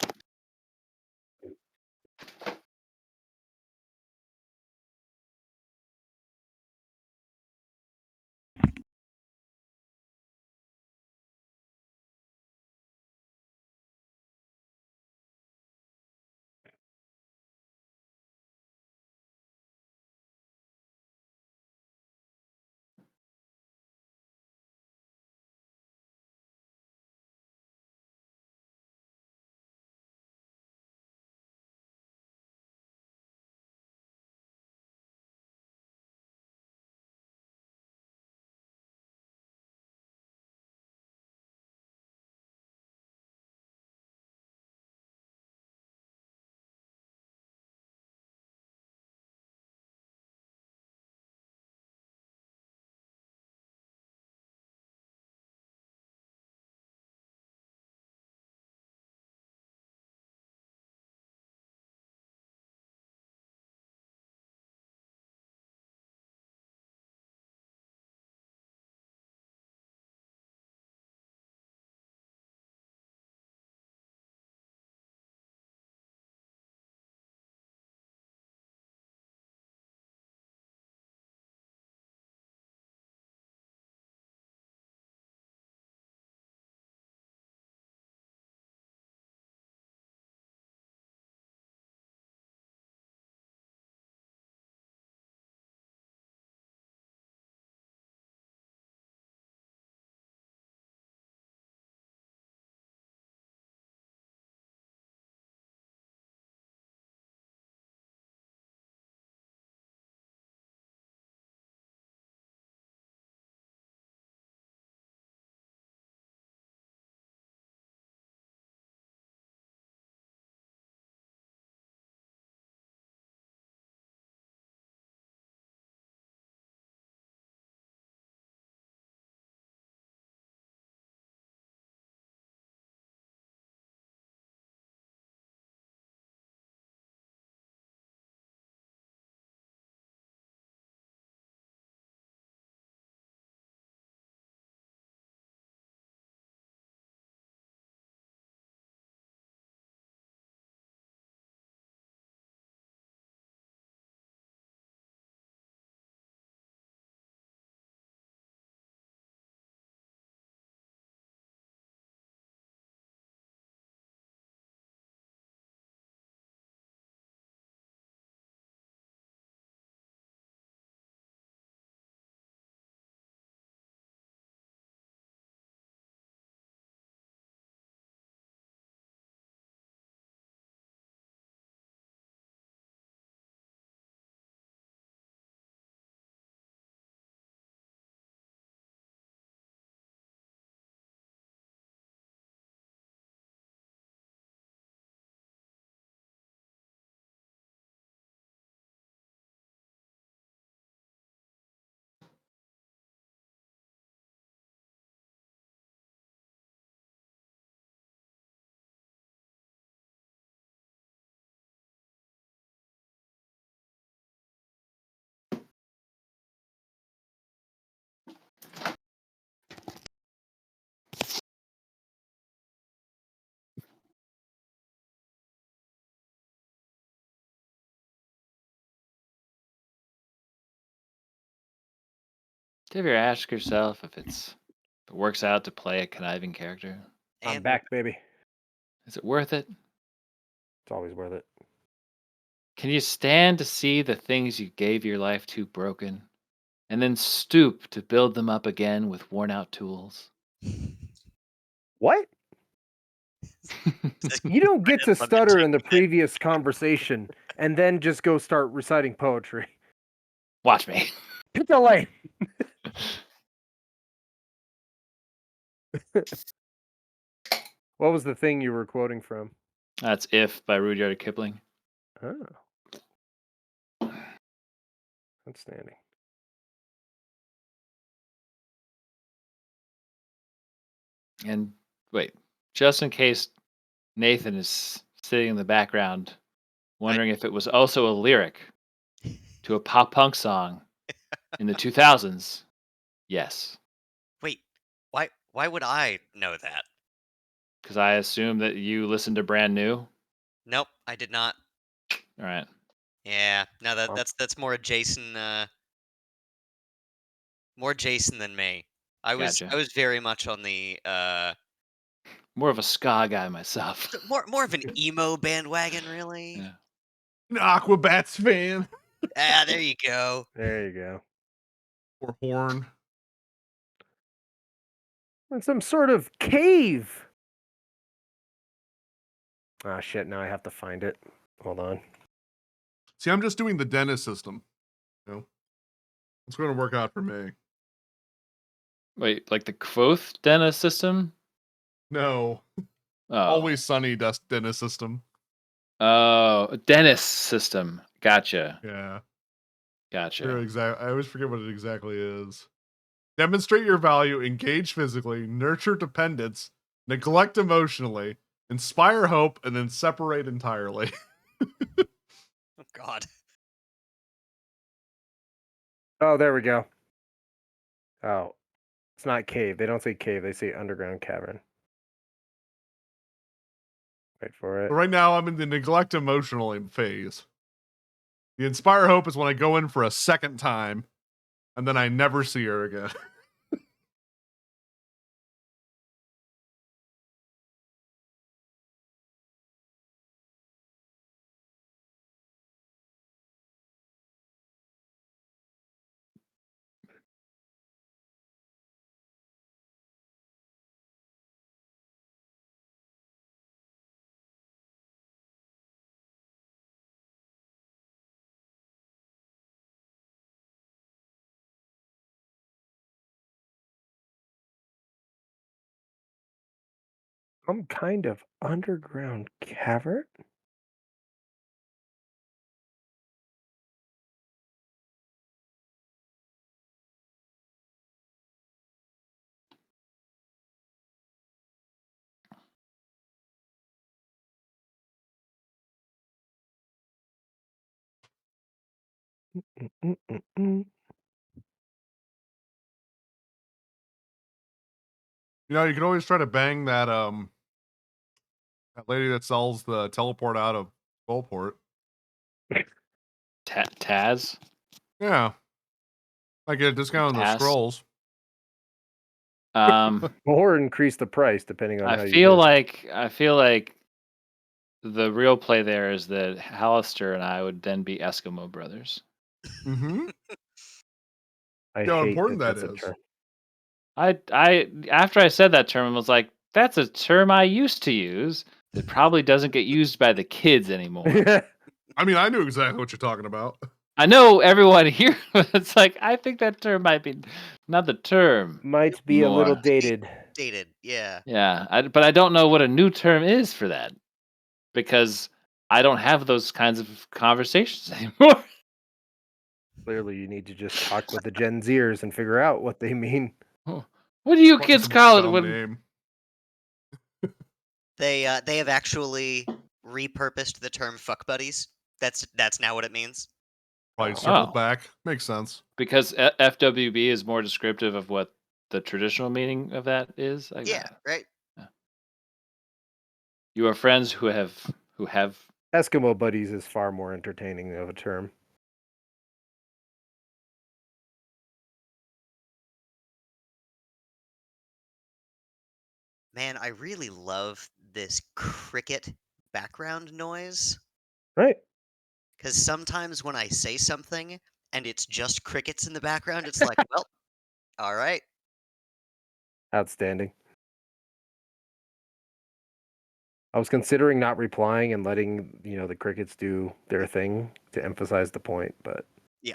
Do you ever ask yourself if it works out to play a conniving character? I'm And back, baby. Is it worth it? It's always worth it. Can you stand to see the things you gave your life to broken, and then stoop to build them up again with worn out tools? What? You don't get to stutter in the previous conversation and then just go start reciting poetry. Watch me. Pick a lane. What was the thing you were quoting from? That's If by Rudyard Kipling. Oh. Outstanding. And wait, just in case Nathan is sitting in the background wondering if it was also a lyric to a pop punk song in the 2000s, yes. Wait, why would I know that? Because I assume that you listened to Brand New. Nope, I did not. All right. Yeah, no, Wow. that's more Jason than me. I was Gotcha. very much on the More of a ska guy myself. more of an emo bandwagon, really. Yeah. An Aquabats fan. Ah, there you go. There you go. Or Horn. And some sort of cave. Ah, shit. Now I have to find it. Hold on. See, I'm just doing the Dennis system. You know? It's going to work out for me. Wait, like the Quoth Dennis system? No. Oh. Always Sunny Dennis system. Oh, Dennis system. Gotcha. Yeah. Gotcha. I always forget what it exactly is. Demonstrate your value, engage physically, nurture dependence, neglect emotionally, inspire hope, and then separate entirely. Oh God. Oh, there we go. Oh, it's not cave. They don't say cave. They say underground cavern. Wait for it. But right now, I'm in the neglect emotionally phase. The inspire hope is when I go in for a second time, and then I never see her again. Some kind of underground cavern? Mm-mm-mm-mm. You know, you can always try to bang that lady that sells the teleport out of Skullport. Taz? Yeah. I get a discount on those Taz? scrolls. Or increase the price depending on how I you feel do. like the real play there is that Hallister and I would then be Eskimo brothers. Mm-hmm. I How hate important that that's a is. term. I after I said that term, I was like, that's a term I used to use that probably doesn't get used by the kids anymore. I mean, I knew exactly what you're talking about. I know everyone here, but it's like I think that term might be not the term. Might be a little More. dated. Dated, yeah. Yeah, but I don't know what a new term is for that because I don't have those kinds of conversations anymore. Clearly, you need to just talk with the Gen Zers and figure out what they mean. What do you Probably kids some call it dumb when? name. They have actually repurposed the term "fuck buddies." That's now what it means. Probably Oh. circled Oh. back. Makes sense. Because FWB is more descriptive of what the traditional meaning of that is. I Yeah, got it. right. You are friends who have Eskimo buddies is far more entertaining of a term. Man, I really love this cricket background noise. Right. Because sometimes when I say something and it's just crickets in the background, it's like, well, all right. Outstanding. I was considering not replying and letting the crickets do their thing to emphasize the point, but Yeah.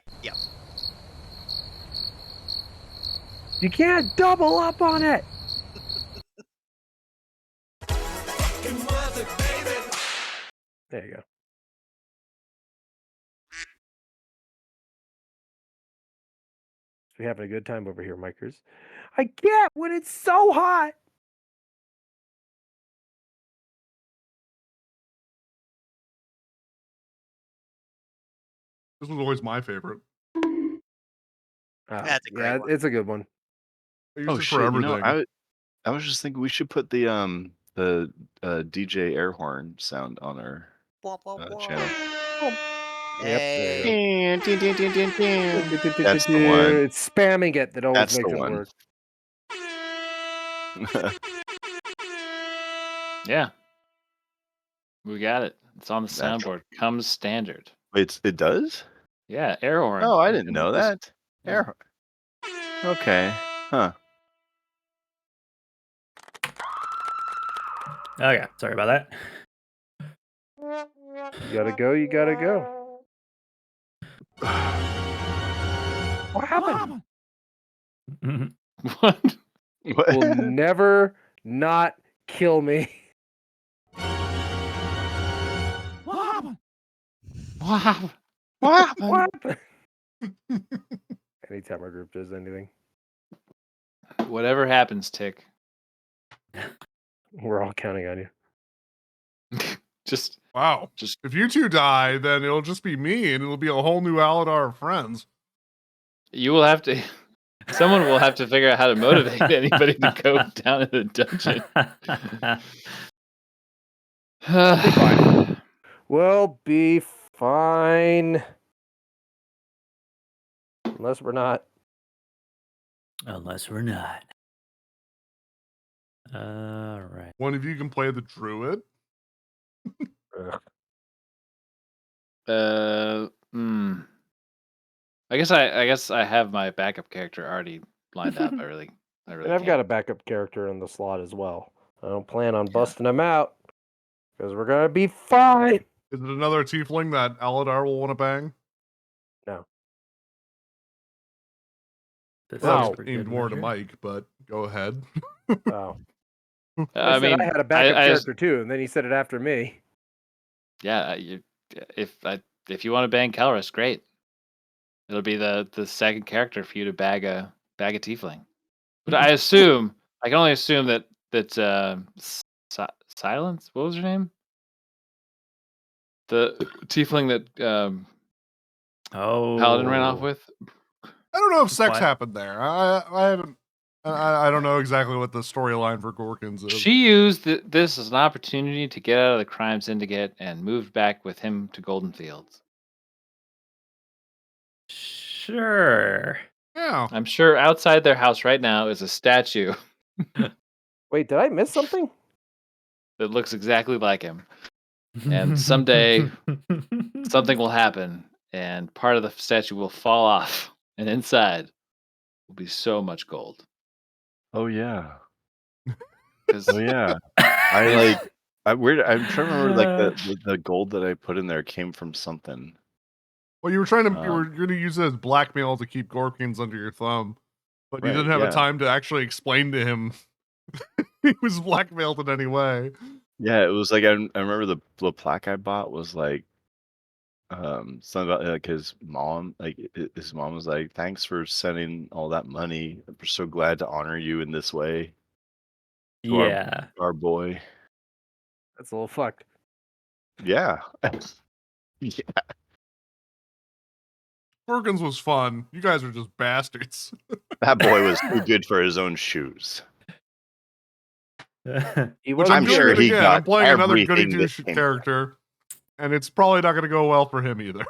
you can't double up on it. There you go. We having a good time over here, Mikers. I can't when it's so hot. This was always my favorite. That's a great one. It's a good one. I used Oh it shit! for everything. I was just thinking we should put the DJ air horn sound on our Wah, wah, wah. channel. Yep, there Hey. That's the one. It's spamming it that always That's the makes it one. work. Yeah. We got it. It's on the That's- soundboard. Comes standard. Wait, it does? Yeah, air horn. Oh, I didn't know that. Yeah. Air. Okay. Huh. Okay, sorry about that. You gotta go. You gotta go. What happened? What? What? Will never not kill me. What? What What happened? happened? Anytime our group does anything, Whatever happens, Tick. we're all counting on you. Just Wow. Just- If you two die, then it'll just be me, and it'll be a whole new Aladar of friends. you will have to. Someone will have to figure out how to motivate anybody to go down in the dungeon. fine. We'll be fine. Unless we're not. Unless we're not. All right. One of you can play the druid. Ugh. I guess I have my backup character already lined up. I really And I've got a backup character in the slot as well. I don't plan on busting him out because we're gonna be fine. Is it another tiefling that Aladar will want to bang? No. This That Wow. is for aimed good more to measure. Mike, but go ahead. Oh. I I said mean, I had a backup I character too, and then he said it after me. yeah. If you want to bang Calrus, great. It'll be the second character for you to bag a tiefling. But I can only assume that Silence. What was her name? The tiefling that Paladin ran off Oh. with. I don't know if sex What? happened there. I haven't. I don't know exactly what the storyline for Gorkins is. She used this as an opportunity to get out of the crime syndicate and moved back with him to Golden Fields. Sure. Yeah. I'm sure outside their house right now is a statue Wait, did I miss something? that looks exactly like him. And someday something will happen, and part of the statue will fall off, and inside will be so much gold. Oh yeah. 'Cause Oh yeah. I'm trying to remember like the gold that I put in there came from something. Well, you were going to use it as blackmail to keep Gorkins under your thumb, but you Right, didn't have yeah. a time to actually explain to him he was blackmailed in any way. Yeah, it was like I remember the plaque I bought was like something about like his mom, his mom was like, "Thanks for sending all that money. We're so glad to honor you in this way." To Yeah. our boy. That's a little fucked. Yeah. Yeah. Gorkins was fun. You guys are just bastards. That boy was too good for his own shoes. He Which wasn't I'm I'm doing sure it he again. got I'm playing another goody everything two that shoes came- character, and it's probably not going to go well for him either.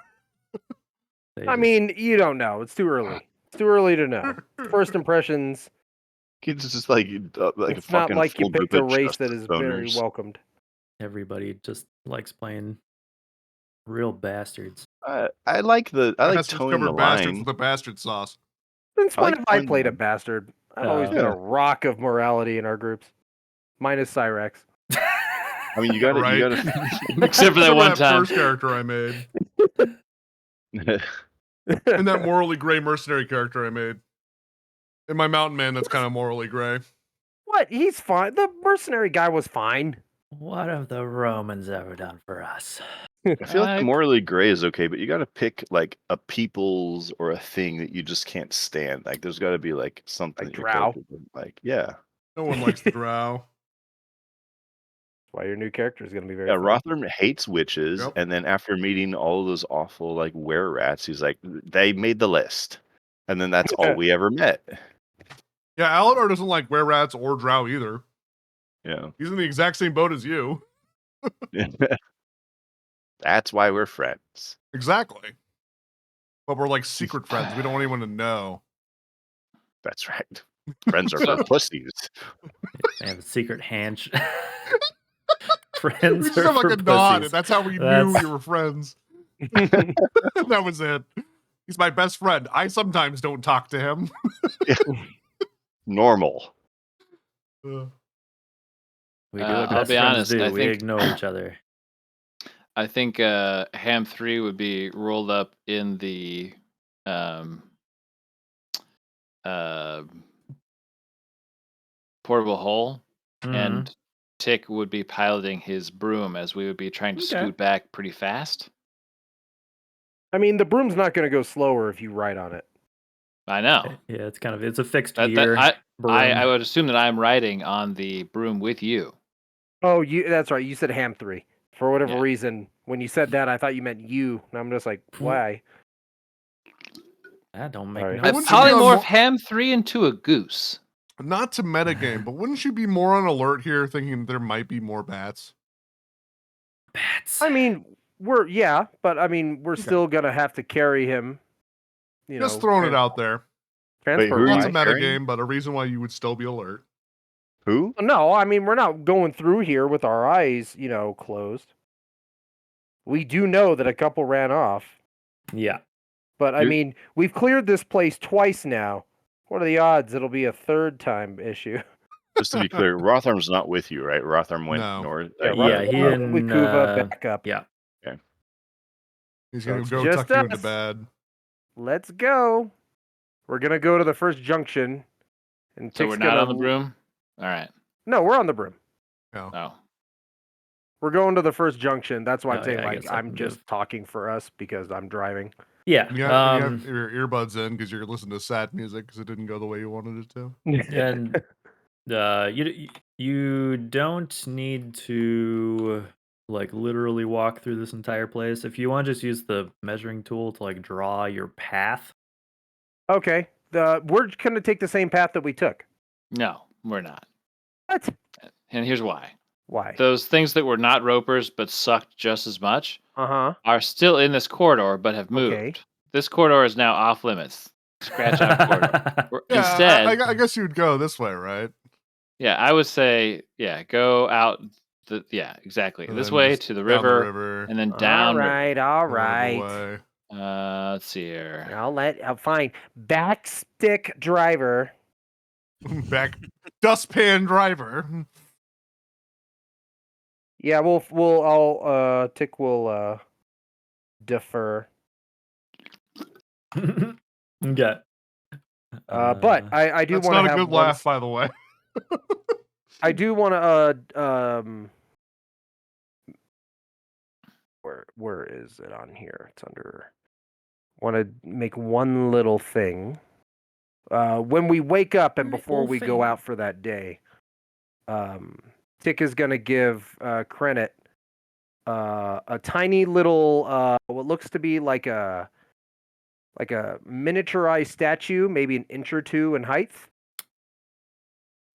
They I just- mean, you don't know. It's too early. It's too early to know. First impressions. It's just like a It's not fucking like you full group picked a of race that justice is very boners. welcomed. Everybody just likes playing real bastards. I like Bastards towing the covered bastards line. with a bastard sauce. Since I when like have I towing the played a line. bastard? I've always been Uh, a rock of morality in our groups. Minus Cyrex. I mean, you Yeah, got to right. you Except for that Except one that time. first character I made, got and that morally gray mercenary character I made, and my mountain man that's kind of morally gray. What? He's fine. The mercenary guy was fine. What have the Romans ever done for us? I feel like Uh, the morally gray is okay, but you got to pick like a people's or a thing that you just can't stand. Like, there's got to be like something Like that your drow. character doesn't like. Yeah, No one likes the drow. Why your new character is going to be very yeah. fun. Rotherham hates witches, Yep. and then after meeting all of those awful like were rats, he's like, they made the list, and then that's all we ever met. Yeah, Aladar doesn't like were rats or drow either. Yeah, He's in the exact same boat as you. that's why we're friends. Exactly. But we're like secret friends. We don't want anyone to know. That's right. Friends are for pussies. They have a secret hand. We Friends just are have like for a nod, and pussies. that's how we knew That's- we were friends. That was it. He's my best friend. I sometimes don't talk to him. Normal. We do I'll what best be friends honest, do. I We think- ignore each other. I think Ham 3 would be rolled up in the portable hull, Mhm. and Tick would be piloting his broom as we would be trying to Okay. scoot back pretty fast. I mean, the broom's not going to go slower if you ride on it. I know. Yeah, it's a fixed That- gear. I broom. would assume that I'm riding on the broom with you. Oh, that's right. You said Ham 3. For whatever Yeah. reason, when you said that, I thought you meant you. And I'm just like, why? That don't make Alright. no I wouldn't you be on polymorph more- Ham 3 into a goose. Not to metagame, but wouldn't you be more on alert here thinking there might be more bats? bats. I mean, we're still going to have to carry him. Just throwing it out there. Transport who are Not you to wise. carrying? metagame, but a reason why you would still be alert. Who? No, I mean, we're not going through here with our eyes, closed. We do know that a couple ran off. Yeah. But, I You're- mean, we've cleared this place twice now. What are the odds it'll be a third time issue? Just to be clear, Rotharm's not with you, right? Rotharm went No. north. Yeah, Okay. Yeah, he Rotharm and with Kuva back up. yeah. He's So going it's to go just tuck you into us. bed. Let's go. We're going to go to the first junction. And So Tick's we're not gonna on the broom? All right. No, we're on the broom. Oh. We're going to the first junction. That's why I'm Oh, saying, yeah, I like, guess I I'm can just move. talking for us because I'm driving. Yeah. And you have your earbuds in because you're listening to sad music because it didn't go the way you wanted it to. And you don't need to like literally walk through this entire place. If you want to just use the measuring tool to like draw your path. Okay. We're going to take the same path that we took. No, we're not. What? And here's why. Why? Those things that were not ropers but sucked just as much Uh-huh. are still in this corridor but have moved. Okay. This corridor is now off limits. Scratch out corridor. Yeah, Instead, I guess you'd go this way, right? yeah, I would say, go out. Exactly. And this then way just to the down river, and then down. All right, all the other right. way. Let's see here. I'll fine. Backstick driver. Back dustpan driver. Yeah, Tick will defer. Okay. But I do That's want to not a have good one laugh, by the way. I do want to where is it on here? It's under. Want to make one little thing. When we wake up and before Little we go thing. out for that day, Tick is gonna give Krennet a tiny little what looks to be like a miniaturized statue, maybe an inch or two in height.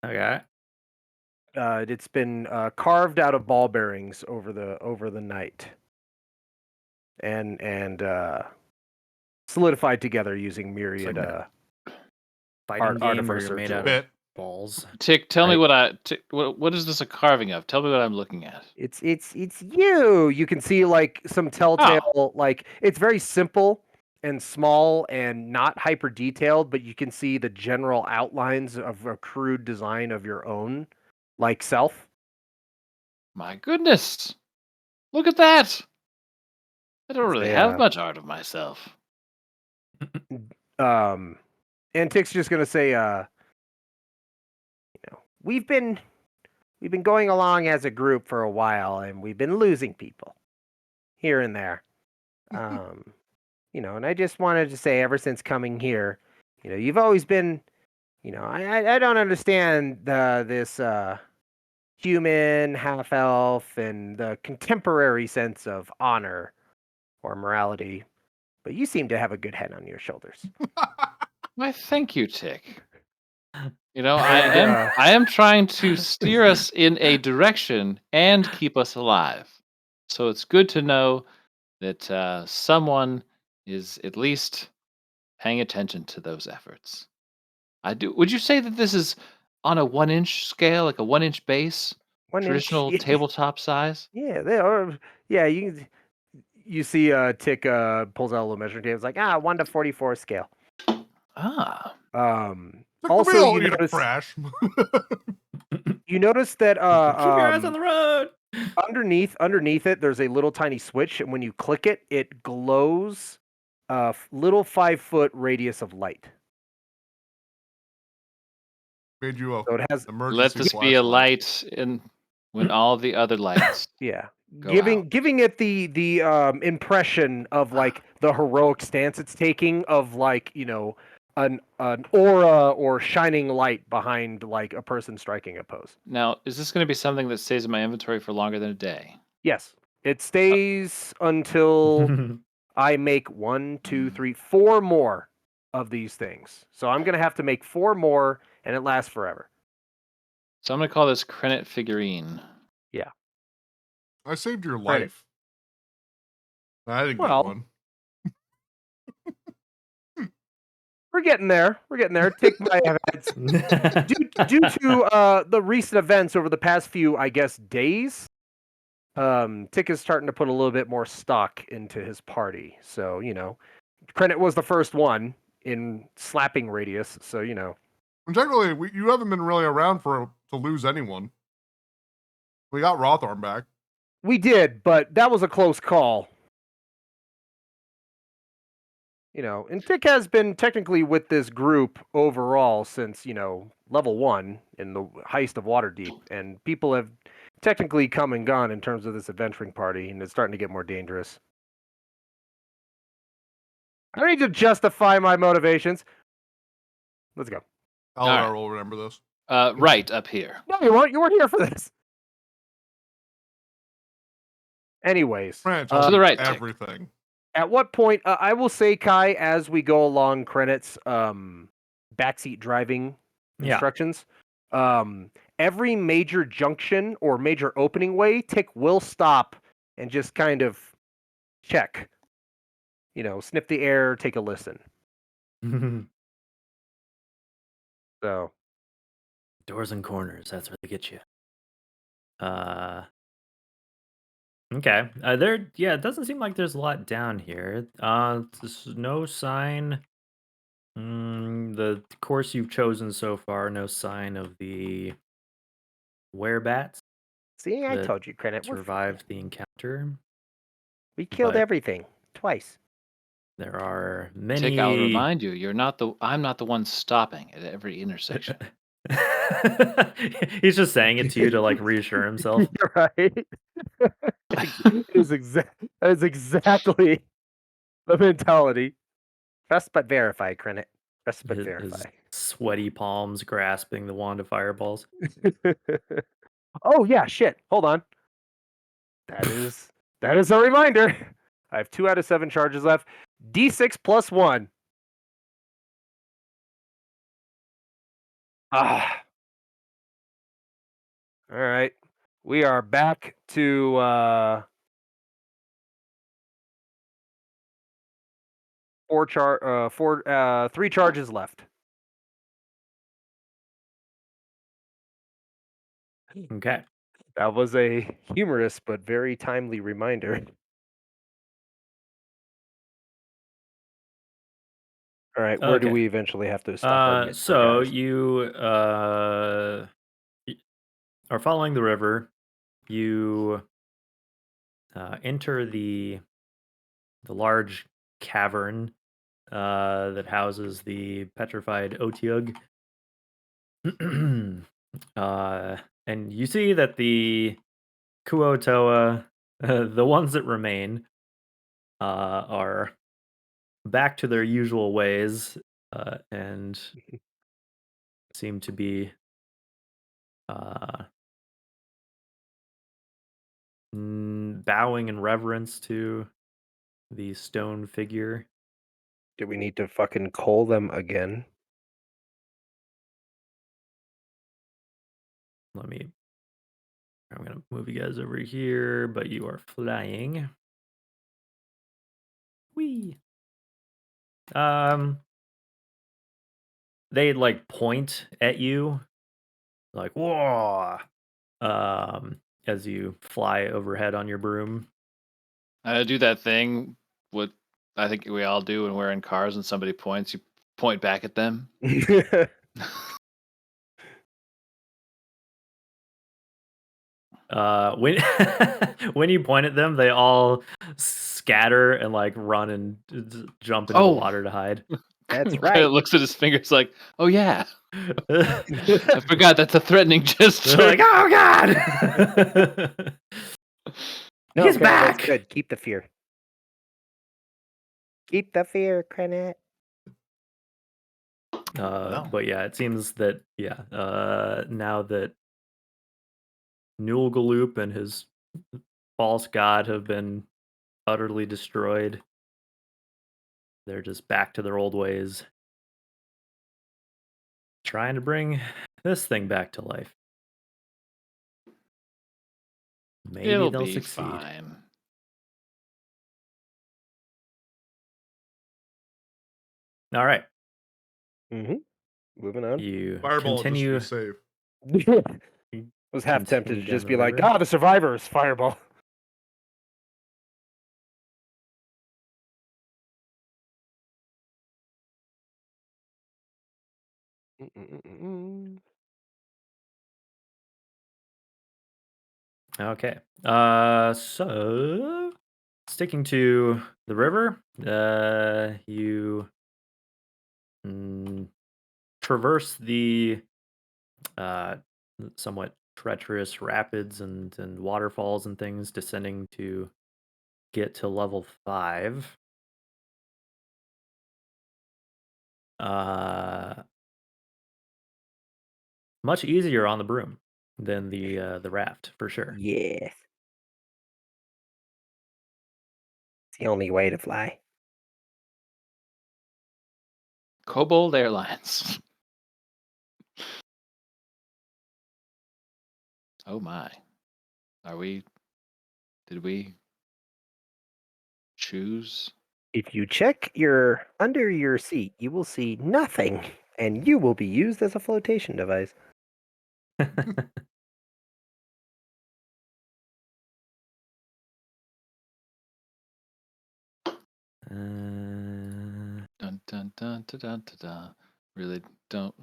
Okay. It's been carved out of ball bearings over the night, and solidified together using myriad Fighting game or you're artificer made tools. out of Bit. balls. Tick, tell me Right. what is this a carving of? Tell me what I'm looking at. It's you. You can see like some telltale like it's very simple and small and not hyper detailed, but you can see the general outlines of a crude design of your own like self. My goodness. Look at that. I don't really Say, have much art of myself. and Tick's just gonna say, we've been going along as a group for a while, and we've been losing people here and there. And I just wanted to say, ever since coming here, you've always been, I don't understand this human half elf and the contemporary sense of honor or morality, but you seem to have a good head on your shoulders. Why, thank you, Tick. I And, am trying to steer us in a direction and keep us alive. So it's good to know that someone is at least paying attention to those efforts. I do. Would you say that this is on a 1-inch scale, like a 1-inch base, 1 inch, traditional tabletop size? yeah, they are. Yeah, you see, Tick pulls out a little measuring tape. It's like 1 to 44 scale. Ah, Took the Also, wheel, you crash. you notice that Keep your eyes on the road. underneath it, there's a little tiny switch, and when you click it, it glows a little 5-foot radius of light. Made you a So it has, let emergency this be a flashlight. light in when all the other lights yeah, go giving out. giving it the impression of like the heroic stance it's taking of like an aura or shining light behind like a person striking a pose. Now, is this going to be something that stays in my inventory for longer than a day? Yes, it stays until I make 1, 2, 3, 4 more of these things. So I'm gonna have to make 4 more, and it lasts forever. So I'm going to call this Krenet figurine. Yeah. I saved your Credit. life. I didn't Well, get one. we're getting there. Tick my heads. Due to the recent events over the past few, I guess, days, Tick is starting to put a little bit more stock into his party. So, Credit was the first one in slapping radius. So, And technically, you haven't been really around to lose anyone. We got Rothorn back. we did, but that was a close call. And Tick has been technically with this group overall since, level 1 in the heist of Waterdeep, and people have technically come and gone in terms of this adventuring party, and it's starting to get more dangerous. I don't need to justify my motivations. Let's go. Eldar will remember this. Right up here. No, you won't. You weren't here for this. Anyways, To the right, Tick. everything. At what point, I will say, Kai, as we go along Krenit's backseat driving instructions, every major junction or major opening way, Tick will stop and just kind of check. Sniff the air, take a listen. So Doors and corners, that's where they get you. Okay. It doesn't seem like there's a lot down here. There's no sign. The course you've chosen so far, no sign of the werebats see, I that told you, Krenit. We're survived the encounter. we killed but- everything twice. There are Tick, I'll many. remind you, I'm not the one stopping at every intersection. He's just saying it to you to like reassure himself. You're right. That is exactly the mentality. Trust but verify, Krenit. Trust but His verify. sweaty palms grasping the wand of fireballs. Oh yeah, shit. Hold on. That is a reminder. I have 2 out of 7 charges left. D6 plus 1. Ah. All right. We are back to 3 charges left. Okay. That was a humorous but very timely reminder. All right, where do Okay. we eventually have to stop our So guys? you are following the river. You enter the large cavern that houses the petrified Otyug. And you see that the Kuotoa, the ones that remain, are back to their usual ways and seem to be uh, bowing in reverence to the stone figure. Do we need to fucking call them again? I'm gonna move you guys over here, but you are flying. Whee! They like point at you, like whoa, as you fly overhead on your broom. I do that thing. What I think we all do when we're in cars and somebody points, you point back at them. When when you point at them, they all scatter and like run and jump into the Oh, water to hide. That's Kind right. of looks at his fingers like, "Oh yeah, I forgot that's a threatening They're gesture." like, "Oh God, No, he's Krennet, that's back!" good. Keep the fear. Keep the fear, Krennet. But yeah, it seems that now that Nulgaloop and his false god have been utterly destroyed, they're just back to their old ways, trying to bring this thing back to life. Maybe It'll they'll be succeed. fine. All right, Moving on. you Fireball continue. just to be safe. Was half tempted to continue down just the be like, river. the survivors, fireball. Okay. So sticking to the river, you traverse the uh, somewhat treacherous rapids and waterfalls and things, descending to get to level 5. Uh, much easier on the broom than the raft for sure. Yes. It's the only way to fly. Kobold Airlines. Oh my. Did we choose? If you check under your seat, you will see nothing, and you will be used as a flotation device. Dun dun dun dun dun dun. Dun. Really don't.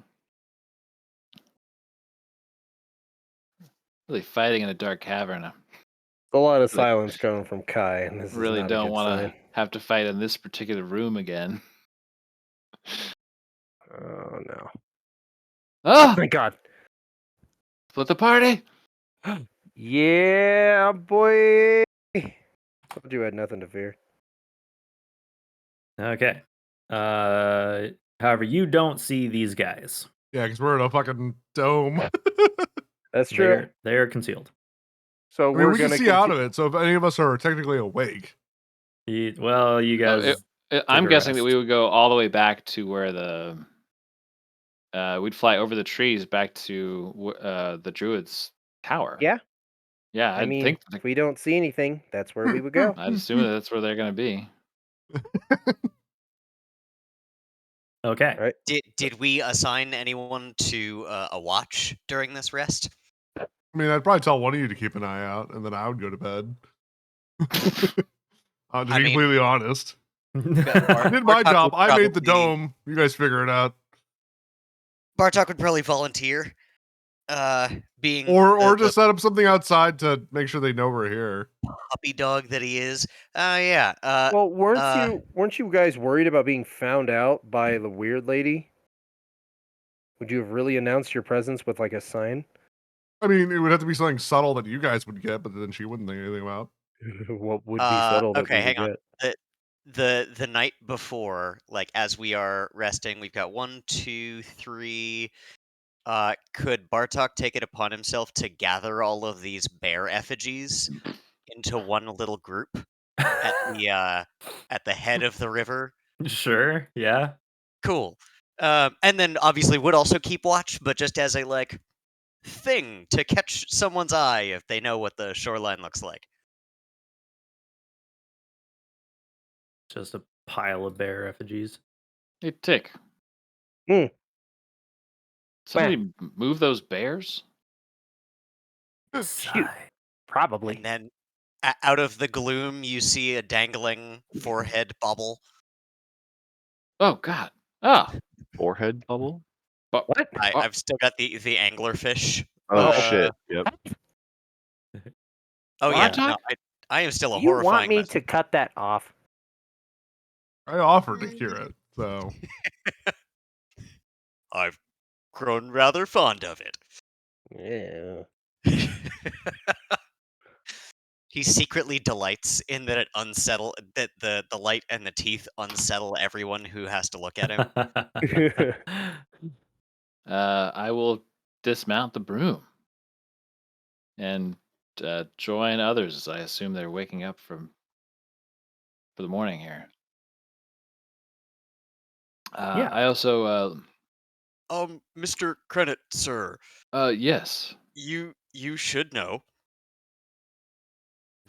Really fighting in a dark cavern. I A lot of Really- silence coming from Kai, and this really is not a don't good want sign. to have to fight in this particular room again. Oh no! Oh, My God! split the party. Yeah, boy! Told you I had nothing to fear. Okay. However, you don't see these guys. Yeah, because we're in a fucking dome. That's true. They're concealed. So I mean, we're we can gonna see out of it. So if any of us are technically awake, You Oh, guys. I'm a guessing that we rest. would go all the way back to where we'd fly over the trees back to the druid's tower. Yeah. Yeah, I mean, think if we don't see anything, that's where we would go. I'd assume that that's where they're going to be. Okay. Right? Did we assign anyone to a watch during this rest? I mean, I'd probably tell one of you to keep an eye out, and then I would go to bed. To be completely honest. I did my job. I made the dome. You guys figure it out. Bartok would probably volunteer. Being or just set up something outside to make sure they know we're here. Puppy dog that he is. Yeah. Well, weren't you guys worried about being found out by the weird lady? Would you have really announced your presence with like a sign? I mean, it would have to be something subtle that you guys would get, but then she wouldn't think anything about. What would be subtle that okay, we hang would on. get? The night before, like as we are resting, we've got 1, 2, 3. Could Bartok take it upon himself to gather all of these bear effigies into one little group at the head of the river? Sure. Yeah. Cool. And then obviously would also keep watch, but just as a like thing to catch someone's eye if they know what the shoreline looks like. Just a pile of bear effigies. Hey, Tick. Hmm. Somebody move those bears? Shoot. Probably. And then out of the gloom, you see a dangling forehead bubble. Oh, God. Oh. Forehead bubble? But What? I've still got the anglerfish. Oh, shit. Yep. Oh, yeah. Bartok? No, I am still a You horrifying want me mess. to cut that off? I offered to cure it, so. I've grown rather fond of it. Yeah. He secretly delights in that that the light and the teeth unsettle everyone who has to look at him. I will dismount the broom and join others as I assume they're waking up for the morning here. Yeah. I also Mr. Credit, sir. yes. You should know.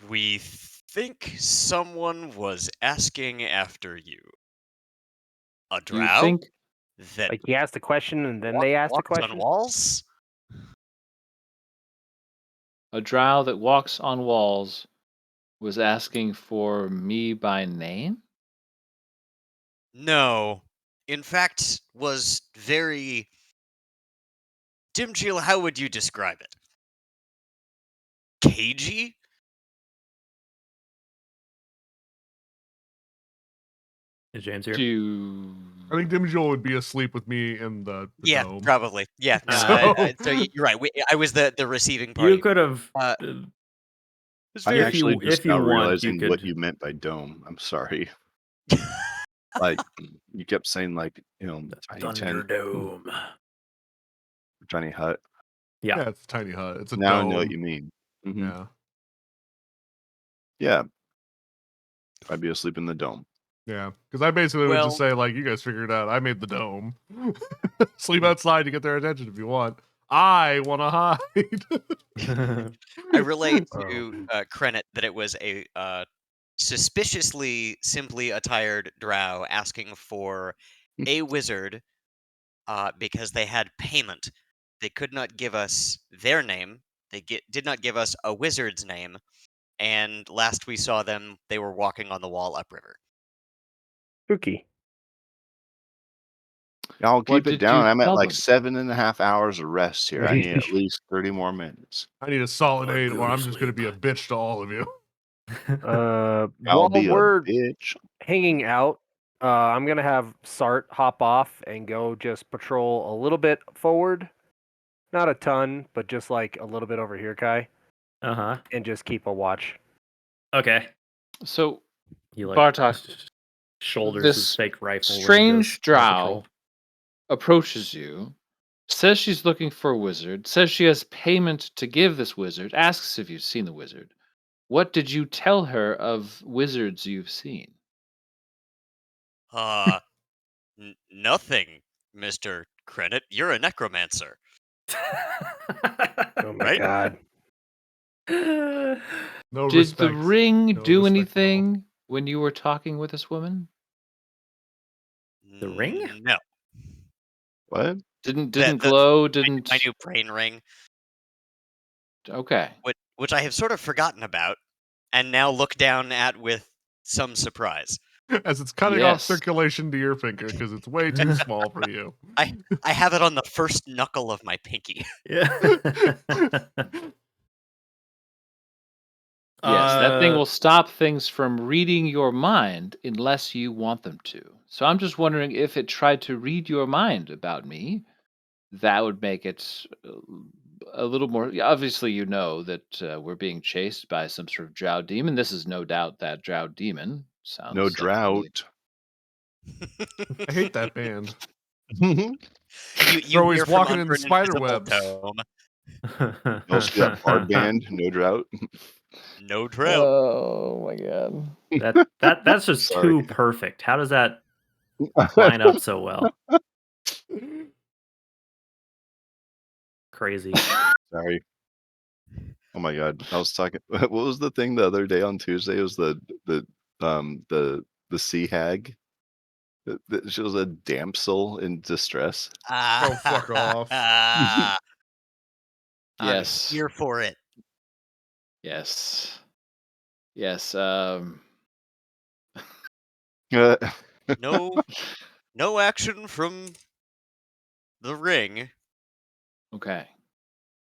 We think someone was asking after you. A drow? You think that Like he asked the question and then they asked the walks question? on walls? a drow that walks on walls was asking for me by name? No. In fact, was very... Dimchill, how would you describe it? Cagey? Is James here? I think Dimjul would be asleep with me in the Yeah, dome. probably. Yeah, no, so you're right. I was the receiving party. You could have. I'm If actually you- just if you now want, realizing you what could- you meant by dome. I'm sorry. Like you kept saying, like tiny tent, Thunderdome. tiny hut. Yeah. Yeah, it's a tiny hut. It's a Now dome. I know what you mean. Mhm. Yeah. Yeah, I'd be asleep in the dome. Yeah. Because I basically would just say, like, you guys figure it out. I made the dome. Sleep outside to get their attention if you want. I want to hide. I relate to Krennet that it was a suspiciously simply attired drow asking for a wizard because they had payment. They could not give us their name. They did not give us a wizard's name. And last we saw them, they were walking on the wall upriver. Spooky. I'll What keep it did down. you I'm at tell like them? 7.5 hours of rest here. I need at least 30 more minutes. I need a solid Or 8 go or to I'm just going to be a sleep. bitch to all of you. I'll While be a we're bitch. hanging out, I'm gonna have Sart hop off and go just patrol a little bit forward. Not a ton, but just like a little bit over here, Kai, Uh-huh. and just keep a watch. Okay. So He like Bartok, shoulders this his fake rifle. when he strange goes on drow patrol. approaches you, says she's looking for a wizard, says she has payment to give this wizard, asks if you've seen the wizard. What did you tell her of wizards you've seen? Nothing, Mr. Credit. You're a necromancer. Oh my Right? god. No Did respect. the ring No do respect at all. anything when you were talking with this woman? The ring? No. What? Didn't The- glow? Didn't My new brain ring. Okay. which I have sort of forgotten about, and now look down at with some surprise. As it's cutting off Yes. circulation to your finger because it's way too small for you. I have it on the first knuckle of my pinky. Yeah. Yes, that thing will stop things from reading your mind unless you want them to. So I'm just wondering if it tried to read your mind about me, that would make it a little more. Yeah, obviously, you know that we're being chased by some sort of drow demon. This is no doubt that drow demon. Sounds No like to me- drought. I hate that band. You Bro, hear he's from walking under into an spider invisible webs. dome. Also, that hard band, no drought. No drought. Oh my god. That's just Sorry. too perfect. How does that line up so well? Crazy. Sorry. Oh my god, I was talking. What was the thing the other day on Tuesday? It was the sea hag. She was a damsel in distress. Oh, fuck off. I'm Yes. here for it. Yes. Yes. No action from the ring. Okay.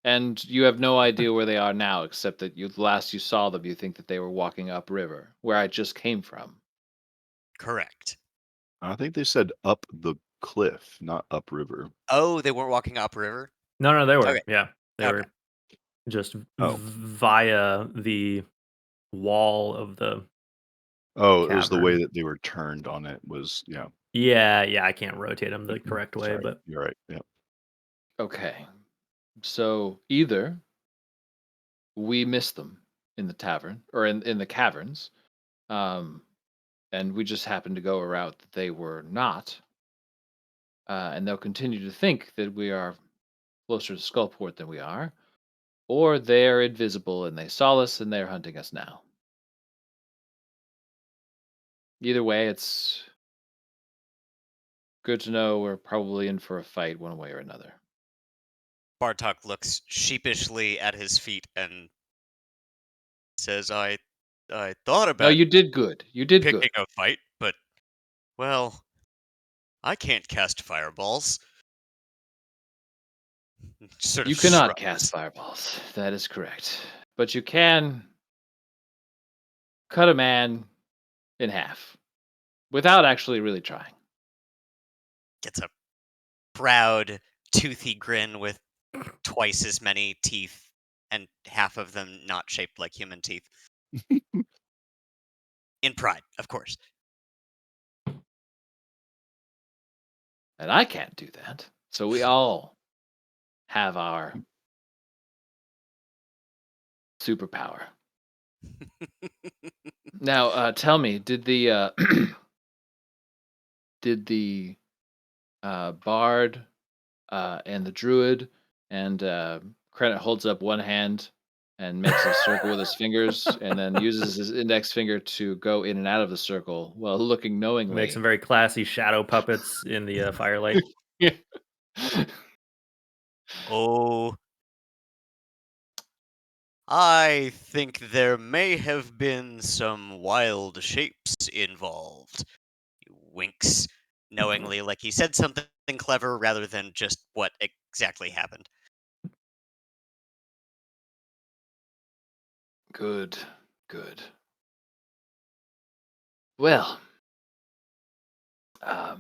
And you have no idea where they are now, except that the last you saw them, you think that they were walking upriver, where I just came from. Correct. I think they said up the cliff, not upriver. Oh, they weren't walking upriver? No, they were. Okay. Yeah, they Okay. were just Oh. via the wall of the. Oh, it was the way Cavern. that they were turned on it was, yeah. Yeah, I can't rotate them the correct way, Sorry, but you're right. Yeah. Okay. So either we missed them in the tavern or in the caverns, um, and we just happened to go a route that they were not, and they'll continue to think that we are closer to Skullport than we are, or they're invisible and they saw us and they're hunting us now. Either way, it's good to know we're probably in for a fight one way or another. Bartok looks sheepishly at his feet and says, I thought No, about you did good. You did good. picking a fight, but, well, I can't cast fireballs. Sort of You cannot shrugs. cast fireballs. That is correct. But you can cut a man in half without actually really trying. Gets a proud, toothy grin with twice as many teeth, and half of them not shaped like human teeth. In pride, of course. And I can't do that. So we all have our superpower. Now, tell me, did the did the bard and the druid and Credit holds up one hand and makes a circle with his fingers, and then uses his index finger to go in and out of the circle while looking knowingly. make some very classy shadow puppets in the firelight. Yeah. Oh, I think there may have been some wild shapes involved. He winks knowingly, like he said something clever rather than just what exactly happened. Good, good. Well, I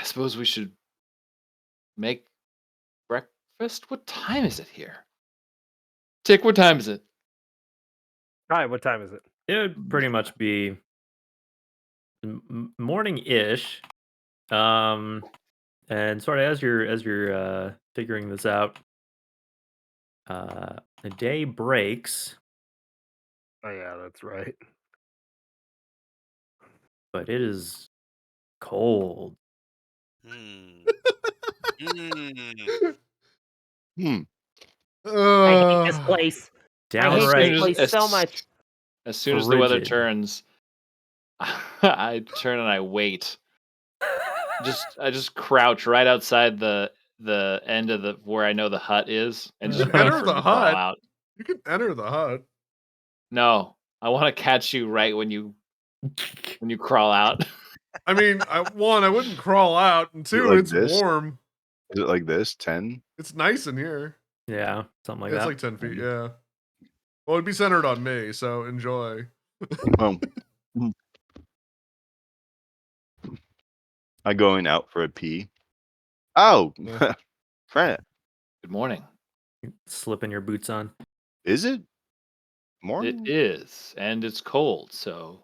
suppose we should make breakfast. What time is it here? Tick, what time is it? Hi, what time is it? It would pretty much be morning-ish. And sort of as you're figuring this out, the day breaks, Oh yeah, that's right. but it is cold. Hmm. Hmm. Hmm. I hate this place. I hate Downright this place so much. As soon as the weather frigid. turns, I turn and I wait. I just crouch right outside the the end of the where I know the hut is and You just can wait enter for him the to crawl hut. out. You can enter the hut. No, I want to catch you right when you crawl out. I mean, one, I wouldn't crawl out, and Is it two, like it's this? warm. Is it like this? 10? It's nice in here. Yeah, something like It's that. like 10 feet, yeah. Well, it'd be centered on me, so enjoy. Oh. I'm going out for a pee. Oh, Yeah. Credit. Good morning. Slipping your boots on. Is it It morning? is, and it's cold, so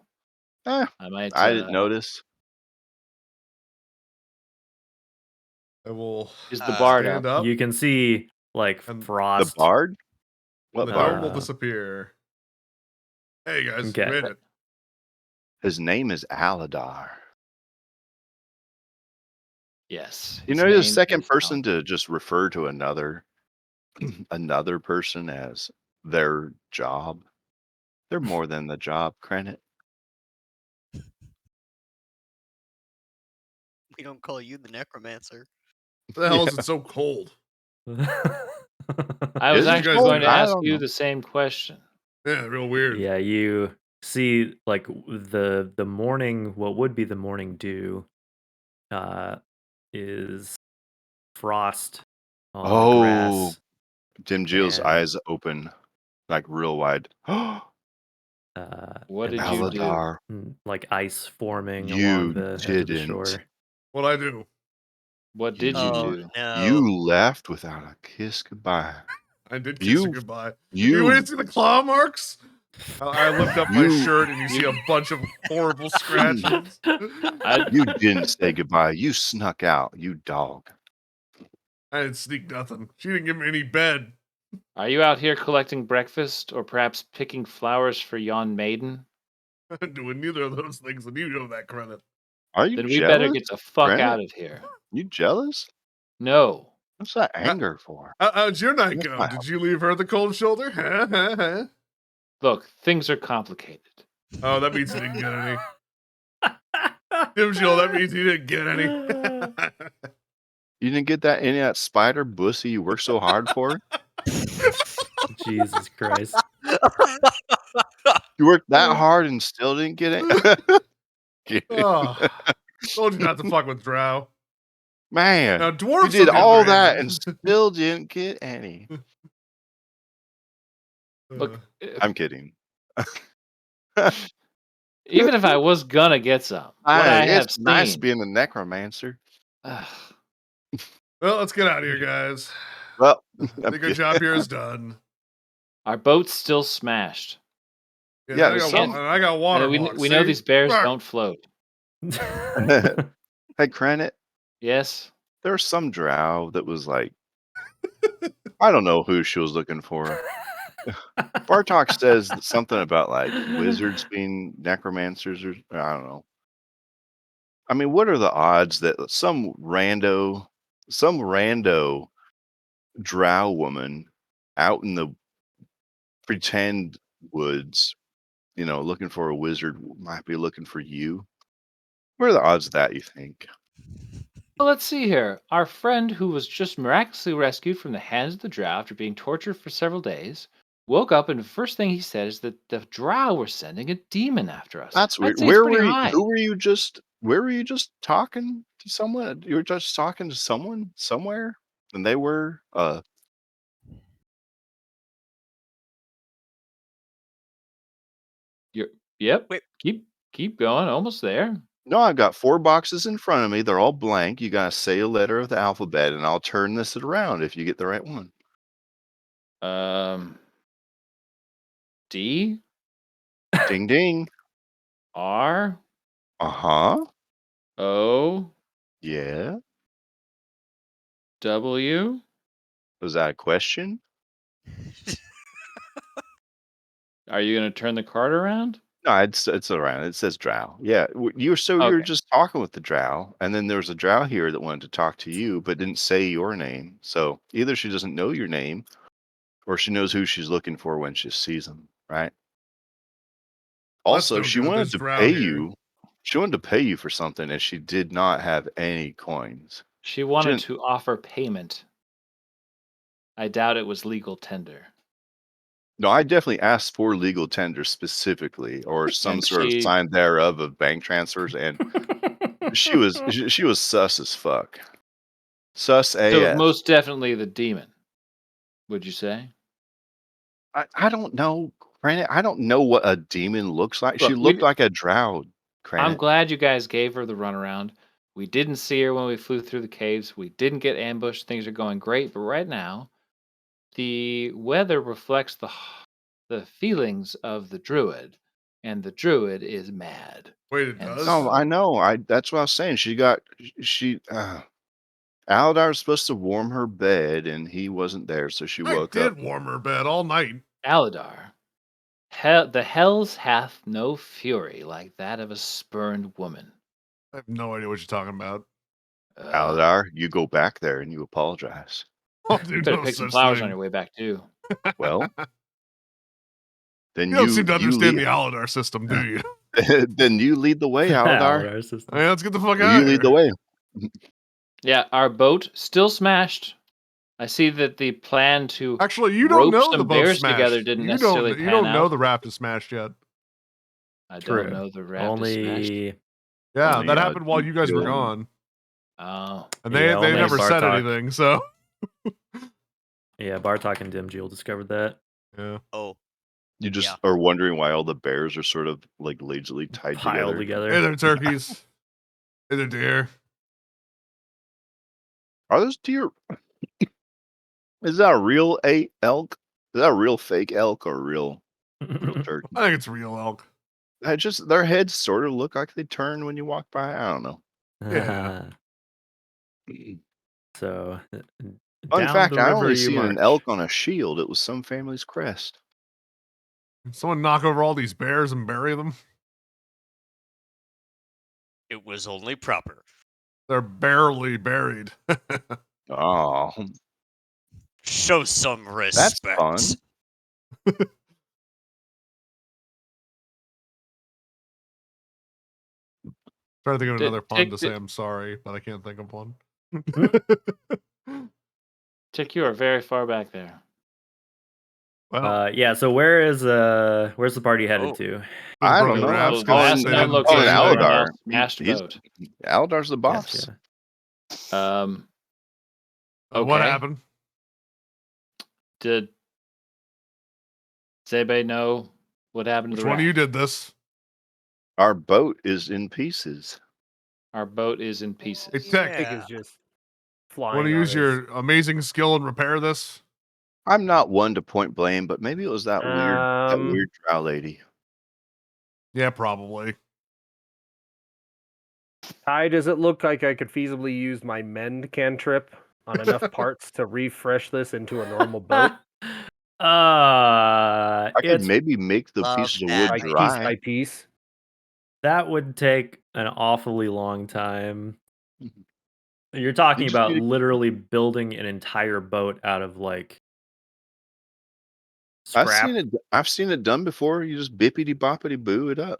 Eh, I might. I didn't notice. I will Is the bard stand up? up, You can see like And The frost. bard? and What the bard? gnome will Uh, disappear. Hey guys, Okay. you made it. His name is Aladar. Yes. You his know, you're the name second is person Alan. to just refer to another person as their job. They're more than the job, Credit. We don't call you the necromancer. What the hell is it so cold? I was Is it actually guys going do? to I ask don't you know. the same question. Yeah, real weird. Yeah, you see like the morning, what would be the morning dew, is frost on the Oh, grass Jim Gill's and eyes open like real wide. What and did there's you like do? Aladar, like ice forming along you the edge of the didn't. shore. What I do? What did you Oh do? no! You left without a kiss goodbye. I did kiss her You, goodbye. You you, ain't see the claw marks? I lift up my you, shirt and you see a bunch of horrible scratches. I you didn't say goodbye. You snuck out, you dog. I didn't sneak nothing. She didn't give me any bed. Are you out here collecting breakfast or perhaps picking flowers for yon maiden? I'm doing neither of those things, and you know that credit. Are you Then we better jealous, get the fuck Brennan? out of here. You jealous? No. What's that How- anger for? How'd your night That's go? not Did you leave her the cold shoulder? Look, things are complicated. Oh, that means he didn't get any. Tim Jill, that means he didn't get any. You didn't get that any of that spider bussy you worked so hard for? Jesus Christ. You worked that hard and still didn't get it? Oh, told you not to fuck with Drow. Man, Now, you dwarves did will get all that and raisin. still didn't get any. Look, I'm kidding. even if I was gonna get some, what I have It's nice seen. being a necromancer. Ugh, Well, let's get out of here, guys. Well, I think our job here is done. our boat's still smashed. Yeah, I there's got water. We know these bears don't float. Hey, Credit, Yes? there was some drow that was like, I don't know who she was looking for. Bartok says something about like wizards being necromancers, or I don't know. I mean, what are the odds that some rando drow woman out in the pretend woods, looking for a wizard might be looking for you? What are the odds of that, you think? Well, let's see here. Our friend, who was just miraculously rescued from the hands of the drow after being tortured for several days, woke up and the first thing he said is that the drow were sending a demon after us. That's weird. I'd say it's pretty high. Where were you just talking to someone? You were just talking to someone somewhere? And they were Yep. Wait. Keep going. Almost there. no, I've got 4 boxes in front of me. They're all blank. You gotta say a letter of the alphabet, and I'll turn this around if you get the right one. D Ding ding. R Uh-huh. O Yeah. W. Was that a question? Are you going to turn the card around? No, it's around. It says drow. Yeah. You were Okay. just talking with the drow, and then there was a drow here that wanted to talk to you, but didn't say your name. So either she doesn't know your name, or she knows who she's looking for when she sees them, right? That's Also, no she good. wanted There's to drow pay here. you. She wanted to pay you for something, and she did not have any coins. She wanted didn't- to offer payment. I doubt it was legal tender. No, I definitely asked for legal tender specifically, or some And sort of she- sign thereof of bank transfers, and she was sus as fuck. Sus So AF. most definitely the demon. Would you say? I don't know, Granite. I don't know what a demon looks like. She Look, looked like a drow. I'm Granite. glad you guys gave her the runaround. We didn't see her when we flew through the caves. We didn't get ambushed. Things are going great. But right now, the weather reflects the feelings of the druid, and the druid is mad. Wait, it And does? No, I know. That's what I was saying. She Aldar's supposed to warm her bed, and he wasn't there, so she I woke up. did warm her bed all night. Aladar, the hells hath no fury like that of a spurned woman. I have no idea what you're talking about. Aldar, you go back there and you apologize. I'll You do better no pick some such flowers thing. on your way back too. Well, then You don't seem to you understand lead, the Aladar system, do you? then you lead the way, Aldar. Our system. Hey, let's get the fuck out You of lead the here. way. Yeah, our boat still smashed. I see that the plan to Actually, you don't rope know some the boat's bears smashed. together didn't you necessarily don't, you pan don't know out. the raft is smashed yet. I True. don't know the raft is smashed. Only Yeah, Only, that happened while you guys were Jill. gone. Oh, And Yeah, they only never said Bartok. anything, so. yeah, Bartok and Dimjil discovered that. Yeah. Oh, You just Yeah. are wondering why all the bears are sort of like lazily tied Piled together. Hey together. there, turkeys. Hey there, deer. Are those deer? Is that a real elk? Is that a real fake elk or a real turkey? I think it's real elk. I just their heads sort of look like they turn when you walk by. I don't know. Yeah. So Fun down fact: the I river only you seen march. an elk on a shield. It was some family's crest. Someone knock over all these bears and bury them. it was only proper. They're barely buried. Oh, Show some that's respect. fun. Trying to think of Did- another pun to did- say I'm sorry, but I can't think of one. Tick, you are very far back there. Well, Yeah, so where's the party headed Oh. to? I broke don't the know. rafts I'm 'cause calling, they Last didn't known say location, anything. everyone Aldar. else smashed He's- boat. Aldar's the boss. Gotcha. What Okay. happened? Does anybody know what happened to Which the one of you raft? did this? Our boat is in pieces. Our boat is in pieces. Hey, Tech, Pig is just flying. want to on use his- your amazing skill and repair this? I'm not one to point blame, but maybe it was that weird drow lady. Yeah, probably. Ty, does it look like I could feasibly use my mend cantrip on enough parts to refresh this into a normal boat? I could It's maybe make the Love pieces of that. wood Like piece dry. by piece? that would take an awfully long time. Mhm. You're talking just about need to- literally building an entire boat out of like scrap. I've seen it done before. You just bippity boppity boo it up.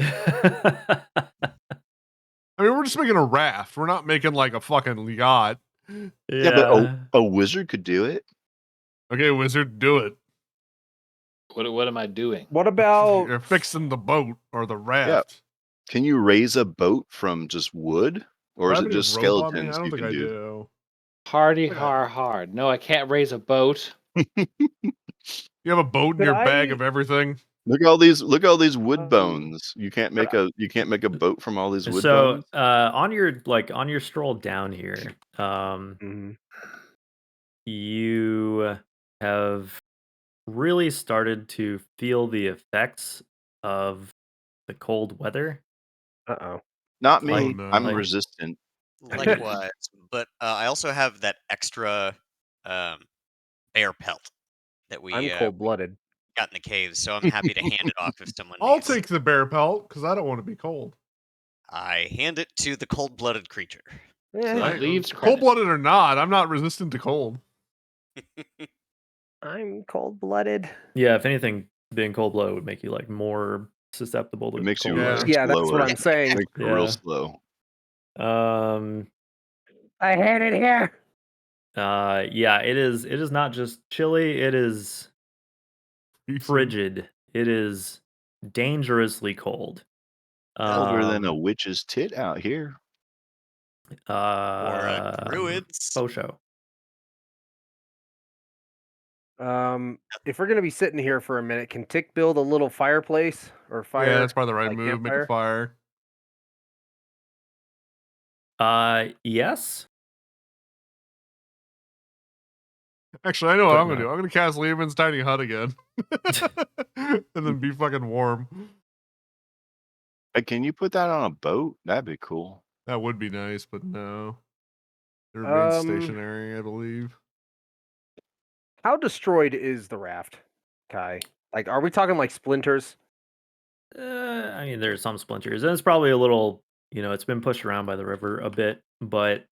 I mean, we're just making a raft. We're not making like a fucking yacht. Yeah, but a wizard could do it. Okay, wizard, do it. What am I doing? What about You're fixing the boat or the raft. Can you raise a boat from just wood, or Do I is have it any just rope on me? skeletons I don't you think can I do? do. Hardy Okay. har hard. No, I can't raise a boat. You have a boat in Could your bag I- of everything. Look at all these wood Um, bones. You can't make a boat from all these wood So bones. on your stroll down here, Mhm. you have really started to feel the effects of the cold weather. Uh-oh. Not like- me. no. I'm like- resistant. Likewise, but I also have that extra bear pelt that we I'm cold-blooded. got in the caves, so I'm happy to hand it off if someone I'll needs. take the bear pelt because I don't want to be cold. I hand it to the cold-blooded creature. Eh, He leaves Cold credit. blooded or not, I'm not resistant to cold. I'm cold-blooded. Yeah, if anything, being cold blooded would make you like more susceptible to It makes you cold Yeah. weather. Yeah, that's what slower. I'm saying. Makes you real Yeah. slow. Um, I hate it here. Yeah, it is. It is not just chilly. It is frigid. It is dangerously cold. Colder than a Um, witch's tit out here. Or a um, druid's. faux show. If we're gonna be sitting here for a minute, can Tick build a little fireplace or fire? Yeah, that's probably the right like move. Make a campfire? fire. Yes, Actually, I know what but I'm gonna no. do. I'm gonna cast Lehman's tiny hut again, and then be fucking warm. Can you put that on a boat? That'd be cool. That would be nice, but no. It remains Um, stationary, I believe. How destroyed is the raft, Kai? Like, are we talking like splinters? I mean, there's some splinters, and it's probably a little. It's been pushed around by the river a bit, but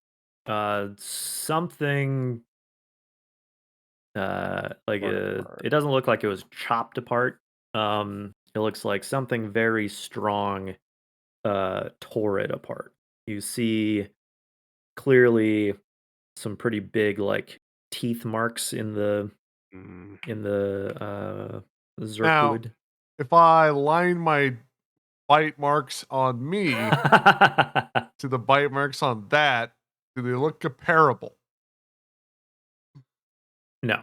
something like Torn apart. it doesn't look like it was chopped apart. It looks like something very strong tore it apart. You see clearly some pretty big like teeth marks in the Mm. Now, Zerkwood. if I line my bite marks on me to the bite marks on that, do they look comparable? No.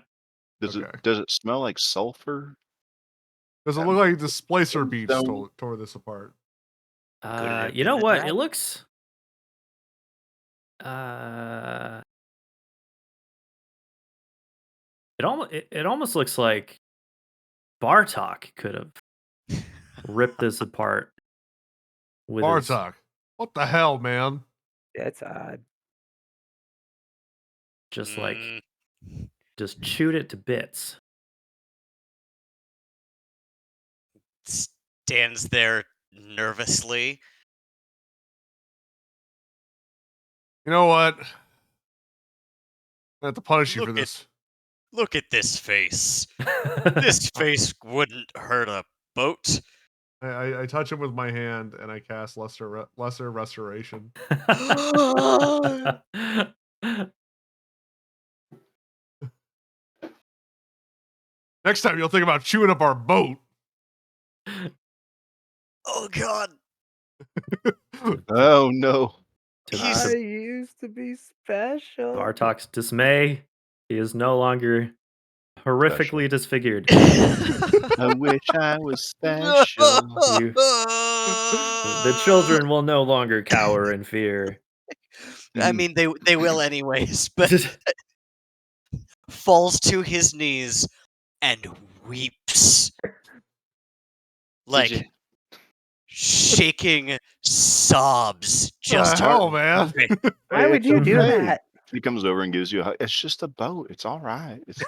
Does Okay. it smell like sulfur? Does it look like the Splicer Beach Brimstone? tore this apart? Could it have You been know the what? dragon? It looks uh it almost looks like Bartok could have ripped this apart with his Bartok, what the hell, man? That's odd. just like Mm, just chewed it to bits. stands there nervously. You know what? I have to punish you for Look at this. look at this face. This face wouldn't hurt a boat. I touch him with my hand and I cast lesser restoration. Next time you'll think about chewing up our boat. Oh God, Oh no. To He's- I used to be special. Bartok's dismay, he is no longer horrifically disfigured. I wish I was special. The children will no longer cower in fear. I mean, they will anyways, but falls to his knees and weeps, like you- shaking sobs. Just the hell, man? Why would you do okay. that? He comes over and gives you a hug. It's just a boat. It's all right. It's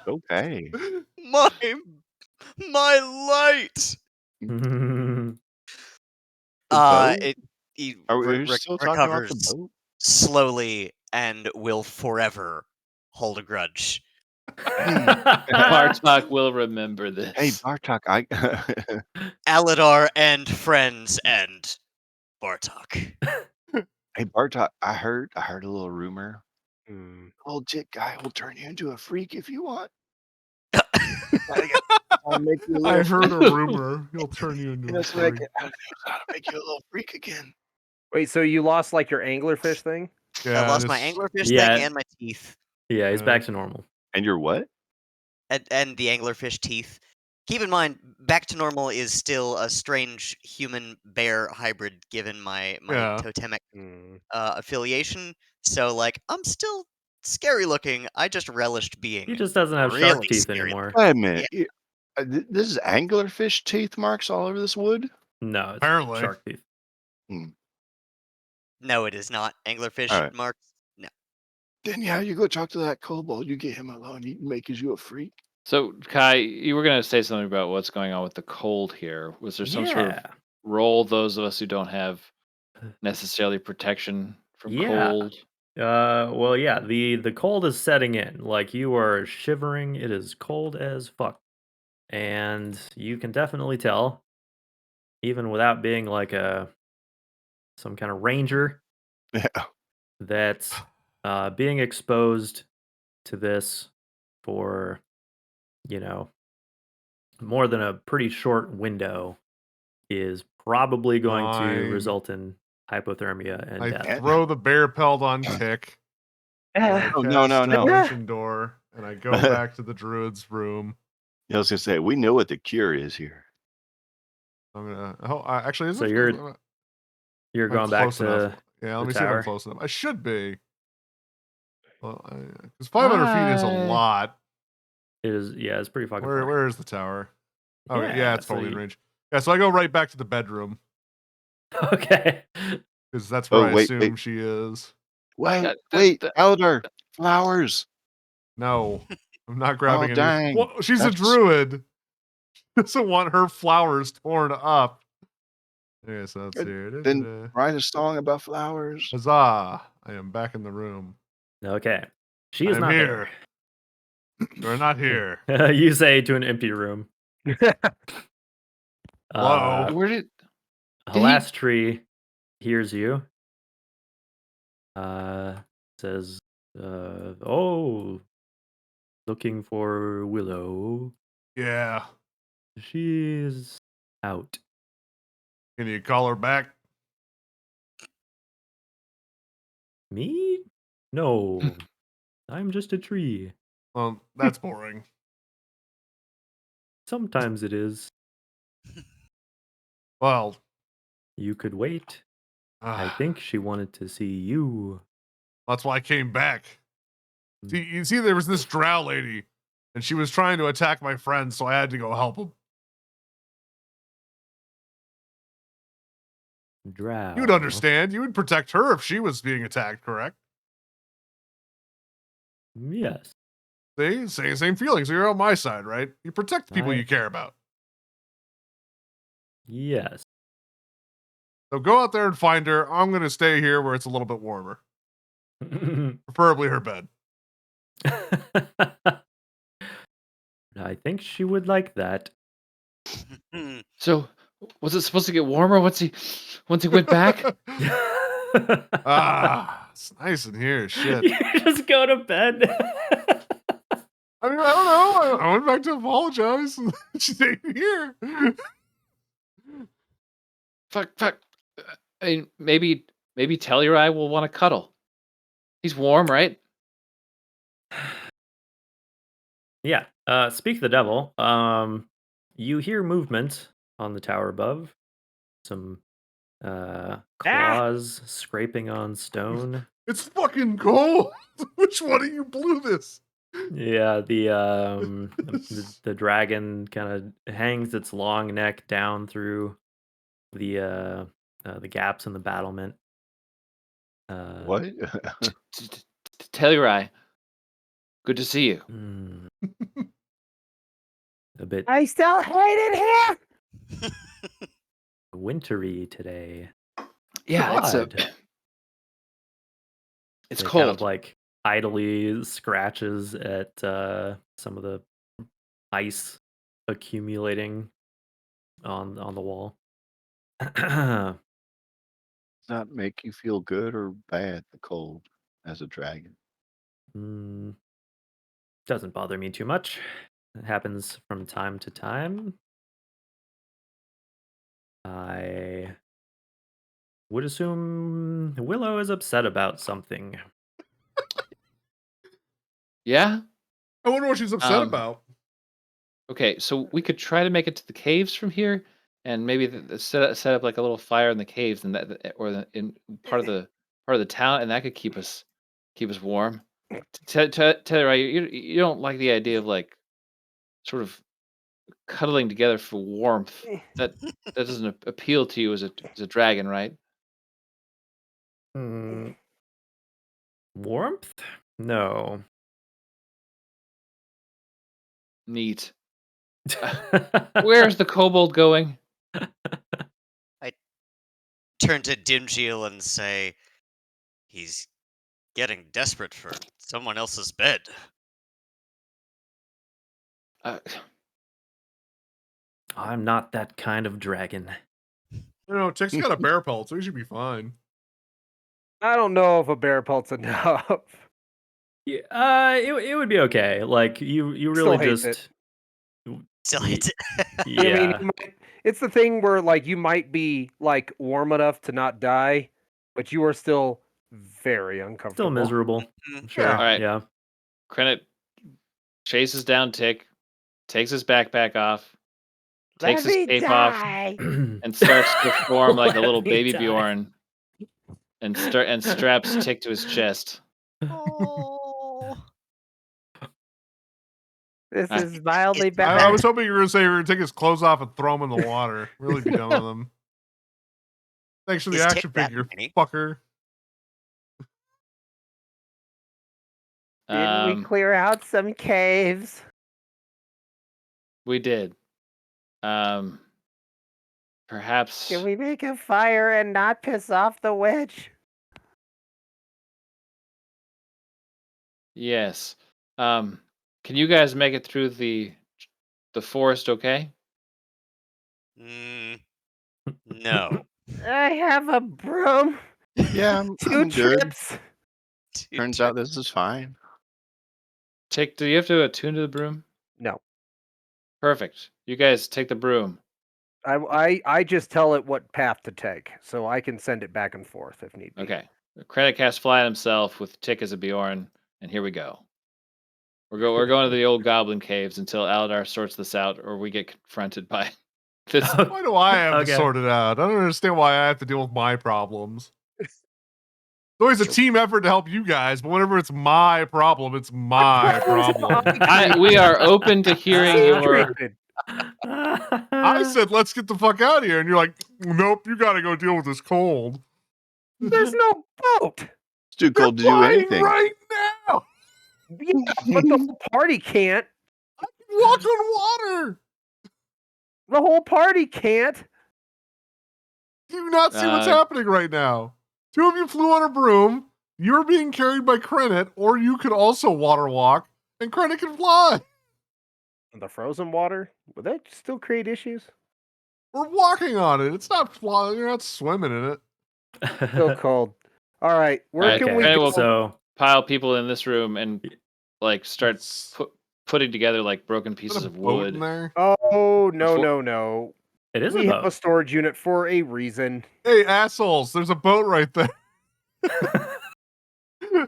okay. my light. The boat? He Are we still talking about the recovers boat? slowly and will forever hold a grudge. Bartok will remember this. Hey, Bartok, Aladar and friends and Bartok. hey Bartok, I heard a little rumor. Hmm. Old jit guy will turn you into a freak if you want. I heard a rumor. He'll turn you into a freak. How to make you a little freak again. Wait, so you lost like your anglerfish thing? Yeah, I lost my just- anglerfish Yeah. thing and my teeth. Yeah, he's back to normal. And you're what? And the anglerfish teeth. Keep in mind, back to normal is still a strange human bear hybrid given my Yeah. totemic Hmm. affiliation. So like I'm still scary looking. I just relished being He just doesn't have shark really teeth scary anymore. Wait a minute. This is anglerfish teeth marks all over this wood? No, it's Apparently. shark teeth. No, it is not anglerfish Alright. marks. No. Then yeah, you go talk to that kobold. You get him alone. He makes you a freak. So, Kai, you were going to say something about what's going on with the cold here. Was there some sort of Yeah. role, those of us who don't have necessarily protection from Yeah. cold? Well, yeah, the cold is setting in. Like you are shivering. It is cold as fuck. And you can definitely tell, even without being like some kind of ranger, Yeah. that being exposed to this for, you know, more than a pretty short window is probably going to Fine. result in hypothermia and I death. throw the bear pelt on Tick. And I Oh, no, cast no. Dimension Door, and I go back to the druid's room. Yeah, I was gonna say we know what the cure is here. I'm gonna. Oh, actually, is So it? you're I'm going back close enough. to Yeah, let the me see if I'm tower? close enough. I should be. Well, because 500 feet is a Hi. lot. It is, yeah, it's pretty fucking far. Where is the tower? Okay, yeah, it's so totally in range. Yeah, so I go right back to the bedroom okay. because that's where Oh, I wait. assume she is. Wait, That- Elder, flowers. No, I'm not Oh, grabbing any. dang. Well, she's a That's- druid. Doesn't want her flowers torn up. Okay, so let's Good. see. Then write a song about flowers. Huzzah! I am back in the room. Okay. She I is am not here. You're not here. there. You say to an empty room. Hello? Where did he- Last tree hears you. Says, oh, looking for Willow. Yeah. She's out. Can you call her back? Me? No. I'm just a tree. Well, that's boring. Sometimes it is. Well, You could wait. I ah, think she wanted to see you. that's why I came back. Hmm. See, you see, there was this drow lady, and she was trying to attack my friend, so I had to go help him. Drow. You would understand. You would protect her if she was being attacked, correct? Yes. See, same feelings. You're on my side, right? You protect the people I- you care about. Yes. So go out there and find her. I'm going to stay here where it's a little bit warmer, preferably her bed. I think she would like that. So was it supposed to get warmer once he went back? Ah, it's nice in here. Shit. You just go to bed. I mean, I don't know. I went back to apologize, and she stayed here. Fuck. I mean, maybe Telluride will want to cuddle. He's warm, right? Yeah. Speak the devil. You hear movement on the tower above. Some claws scraping on stone. It's fucking cold. Which one of you blew this? Yeah, the dragon kind of hangs its long neck down through the gaps in the battlement. What? Telluride, good to see you. A bit I still hate it here. wintry today. Yeah, Odd. it's It cold. kind of like idly scratches at some of the ice accumulating on the wall. Does that make you feel good or bad, the cold, as a dragon? Doesn't bother me too much. It happens from time to time. I would assume Willow is upset about something. Yeah. I wonder what she's upset Um, about. Okay, so we could try to make it to the caves from here, and maybe set up like a little fire in the caves, and in part of the town, and that could keep us warm. Telluride, you don't like the idea of like sort of cuddling together for warmth. That doesn't appeal to you as a dragon, right? Warmth? No. Neat. Where's the kobold going? I turn to Dimgil and say, he's getting desperate for someone else's bed. I'm not that kind of dragon. You know, Tick's got a bear pelt, so he should be fine. I don't know if a bear pelt's enough. Yeah, it would be okay. Like you Still really hates it. just Still y- hits it. I mean, yeah. it's the thing where like you might be like warm enough to not die, but you are still very uncomfortable. Still miserable. Mhm. Sure. Yeah. All right. Yeah. Krennet chases down Tick, takes his backpack off, takes Let his me cape off, die. and starts to form like a little Let me baby die. Bjorn, and straps Tick to his chest. Oh. This I- is mildly I I bad. was hoping you were going to say you were going to take his clothes off and throw him in the water. Really be done with him. Thanks for the Is Tick action that figure, tiny? fucker. Didn't we clear out some caves? We did. Perhaps. Can we make a fire and not piss off the witch? Yes. Can you guys make it through the forest? Okay. No. I have a broom. Yeah, Two I'm good. trips. Turns out this is fine. Tick, do you have to attune to the broom? No. Perfect. You guys take the broom. I just tell it what path to take, so I can send it back and forth if need be. Okay. Krennic casts fly on himself with Tick as a Bjorn, and here we go. We're going to the old goblin caves until Aladar sorts this out, or we get confronted by this. Why do I have to Okay. sort it out? I don't understand why I have to deal with my problems. It's always a team effort to help you guys, but whenever it's my problem, it's my problem. We are open to hearing your. I said, let's get the fuck out of here. And you're like, nope, you got to go deal with this cold. There's no boat. It's too cold to do Flying anything. right now. Yeah, but the whole party can't. I can walk on water. The whole party can't. Do you not see what's happening right now? Two of you flew on a broom. You're being carried by Krennet, or you could also water walk, and Krennet can fly. The frozen water, would that still create issues? We're walking on it. It's not flying. You're not swimming in it. Still cold. All right, where Okay. can we Krennic go? will So pile people in this room and like start putting together like broken Is pieces that a of boat wood. in there? Oh, no, Before- no. it is We a have a boat. storage unit for a reason. Hey, assholes, there's a boat right there.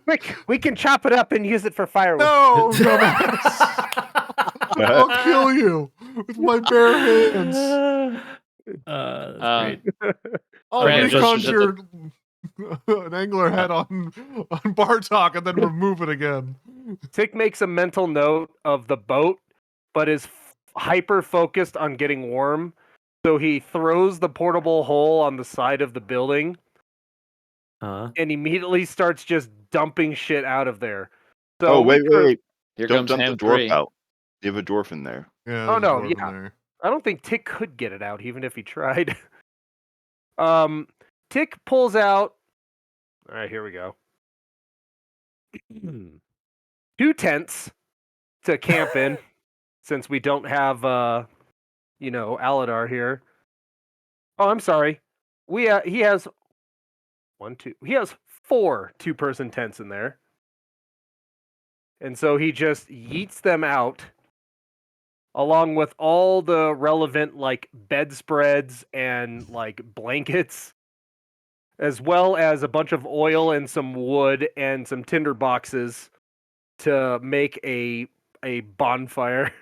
Quick, we can chop it up and use it for firewood. No, dumbass. I'll kill you with my bare hands. That's Um, great. I'll Brandon, just- reconjure an angler head on Bartok and then remove it again. Tick makes a mental note of the boat, but is hyper focused on getting warm. So he throws the portable hole on the side of the building and immediately starts just dumping shit out of there. So wait. Here Don't comes dump the hand dwarf 3. out. You have a dwarf in there. Yeah, Oh, there's a no, dwarf in yeah. there. I don't think Tick could get it out, even if he tried. Tick pulls out. All right, here we go. 2 tents to camp in, since we don't have, Aladar here. Oh, I'm sorry. He has 1, 2. He has 4 two-person tents in there, and so he just yeets them out, along with all the relevant like bedspreads and like blankets, as well as a bunch of oil and some wood and some tinder boxes to make a bonfire.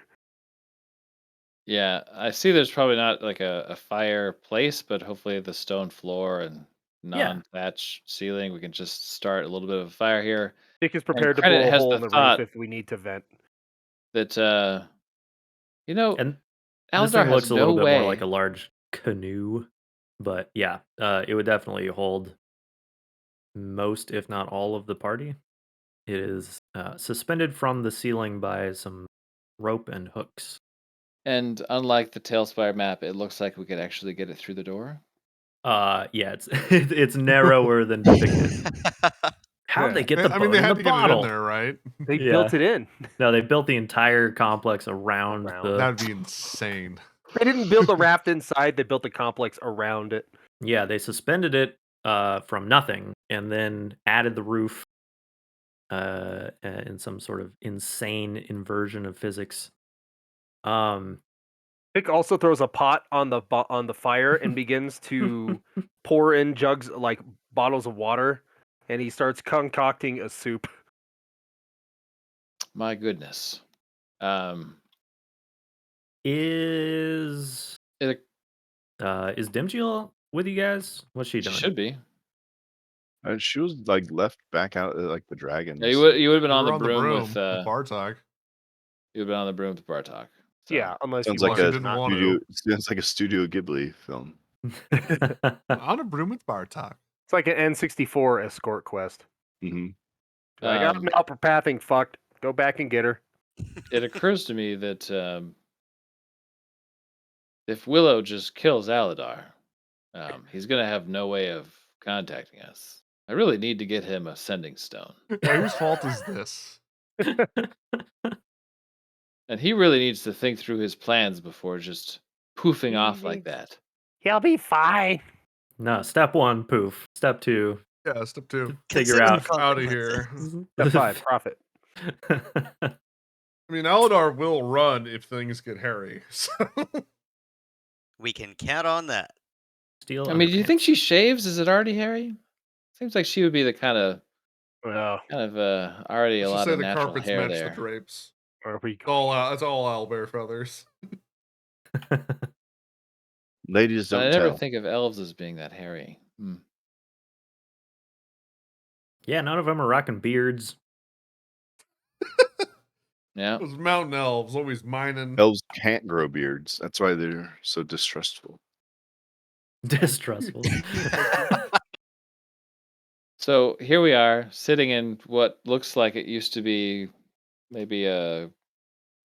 Yeah, I see there's probably not like a fireplace, but hopefully the stone floor and non-thatch ceiling, we can just start a little bit of a fire here. Dick is prepared to Credit blow a has hole the in the thought roof if we need to vent. That, And this Aldar thing looks has a no little bit way. more like a large canoe, but yeah, it would definitely hold most, if not all, of the party. It is suspended from the ceiling by some rope and hooks. And unlike the Tailspire map, it looks like we could actually get it through the door. Yeah, it's it's narrower than depicted. How'd they get the I boat mean, they in had the to get it in bottle? there, right? They Yeah. built it in. No, they built the entire complex around the. That'd be insane. They didn't build the raft inside. They built the complex around it. Yeah, they suspended it from nothing and then added the roof in some sort of insane inversion of physics. Pick also throws a pot on the fire and begins to pour in jugs like bottles of water, and he starts concocting a soup. My goodness. Is It Dimjiel with you guys? What's she doing? should be. She was like left back out like the dragons. Yeah, you would have been We on were the broom with Bartok. you would have been on the broom with Bartok. So. Yeah, unless Sounds you like wanted a to didn't not. want studio. Sounds like a Studio Ghibli film. On a broom with Bartok. It's like an N64 escort quest. Hmm Like, I'm upper pathing fucked. Go back and get her. It occurs to me that if Willow just kills Aladar, he's gonna have no way of contacting us. I really need to get him a sending stone, Yeah, whose fault is this? and he really needs to think through his plans before just poofing off like that. He'll be fine. No, step 1, poof. Step 2, Yeah, step 2. figure Consider out. the Out of here. consequences. Step 5, profit. I mean, Aladar will run if things get hairy. So. We can count on that. Steal I mean, do you underpants. think she shaves? Is it already hairy? Seems like she would be the kind of Well, already a Let's just lot say of the natural carpets hair match there. the drapes. where are we It's going? all out. It's all owlbear feathers. Ladies But I don't never tell. think of elves as being that hairy. Yeah, none of them are rocking beards. Yeah. Those mountain elves always mining. Elves can't grow beards. That's why they're so distrustful. Distrustful. So here we are, sitting in what looks like it used to be maybe a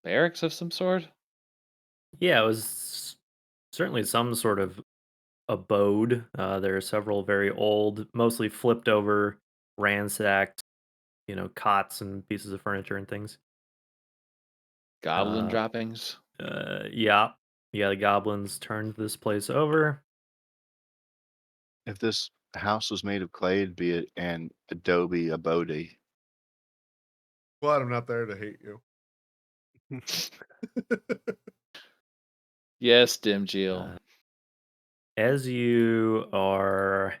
barracks of some sort. Yeah, it was certainly some sort of abode. There are several very old, mostly flipped over, ransacked, cots and pieces of furniture and things. Goblin Uh, droppings. Yeah, the goblins turned this place over. If this house was made of clay, it'd be an adobe abode. Glad I'm not there to hate you. Yes, Dimjiel. As you are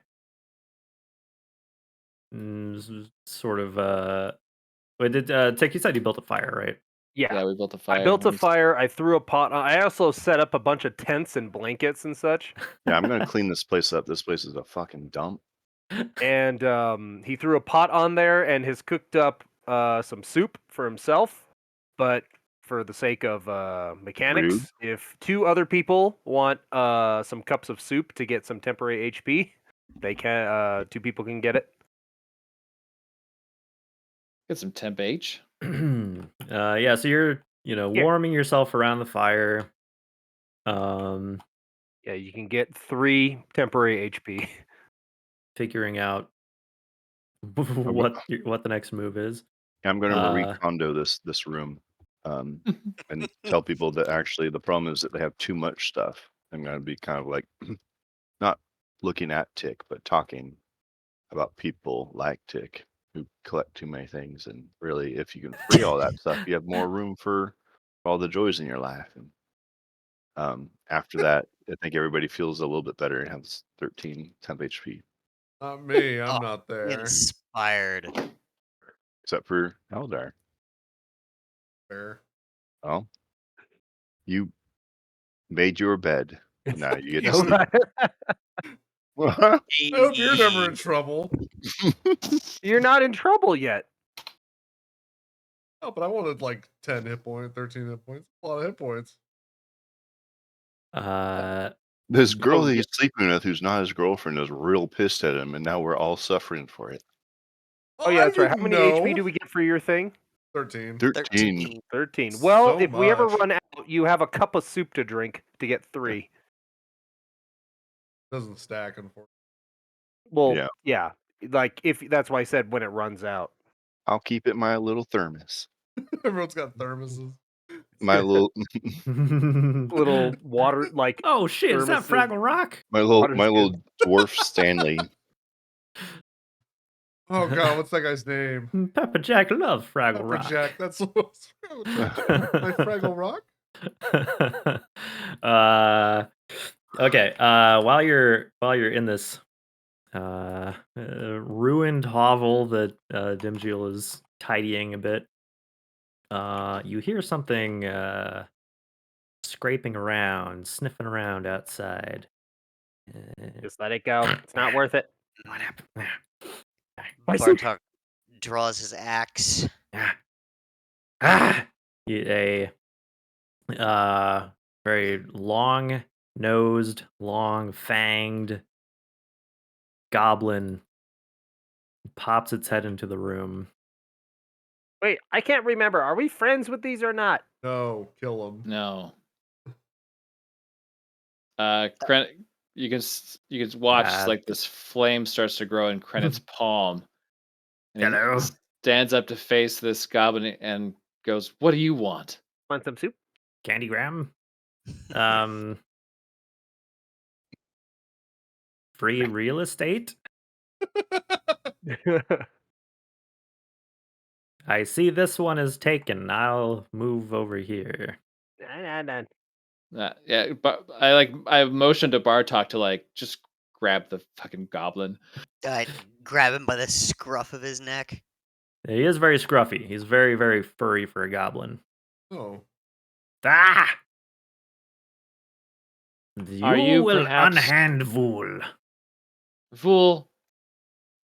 sort of wait, Tick, you said you built a fire, right? Yeah, we built a fire. I built a fire. I threw a pot. I also set up a bunch of tents and blankets and such. Yeah, I'm gonna clean this place up. This place is a fucking dump. And he threw a pot on there and has cooked up some soup for himself. But for the sake of mechanics, Rude. if 2 other people want some cups of soup to get some temporary HP, they can. 2 people can get it. Get some temp H. Yeah, so you're warming yourself around the fire. Yeah, you can get 3 temporary HP. Figuring out what the next move is. I'm gonna recondo this room, and tell people that actually the problem is that they have too much stuff. I'm gonna be kind of like not looking at Tick, but talking about people like Tick who collect too many things. And really, if you can free all that stuff, you have more room for all the joys in your life. And after that, I think everybody feels a little bit better and has 13 temp HP, Not me. I'm Oh, not there. Inspired. except for Eldar. Fair. Well, you made your bed. Now you get to Yeah, sleep. I hope you're never in trouble. You're not in trouble yet. Oh, but I wanted like 10 hit points, 13 hit points. A lot of hit points. This girl Oh, that yeah. he's sleeping with, who's not his girlfriend, is real pissed at him, and now we're all suffering for it. Oh yeah, I that's right. How didn't many know. HP do we get for your thing? 13. 13. 13. Well, So if we ever much. run out, you have a cup of soup to drink to get 3. Doesn't stack, unfortunately. Well, yeah. Like if that's why I said when it runs out. I'll keep it in my little thermos. Everyone's got thermoses. My little Little water like Oh shit, is that thermoses. Fraggle Rock? my little dwarf Stanley. Oh god, what's that guy's name? Pepper Jack loves Fraggle Pepper Rock. Jack. That's what's my Fraggle Rock. Okay. While you're in this ruined hovel that Dimjil is tidying a bit, you hear something scraping around, sniffing around outside. Just let it go. It's not worth it. What happened? Bartok draws his axe. A very long-nosed, long-fanged goblin pops its head into the room. Wait, I can't remember. Are we friends with these or not? No, kill him. No. Krennic, you can watch Uh, like this flame starts to grow in Krennic's palm, and Hello? he stands up to face this goblin and goes, "What do you want?" Want some soup? Candygram? Free real estate? I see this one is taken. I'll move over here. Nah. Yeah, but I motioned to Bartok to like just grab the fucking goblin. Grab him by the scruff of his neck. He is very scruffy. He's very, very furry for a goblin. Oh. Ah! Are You you will perhaps unhand fool. Fool?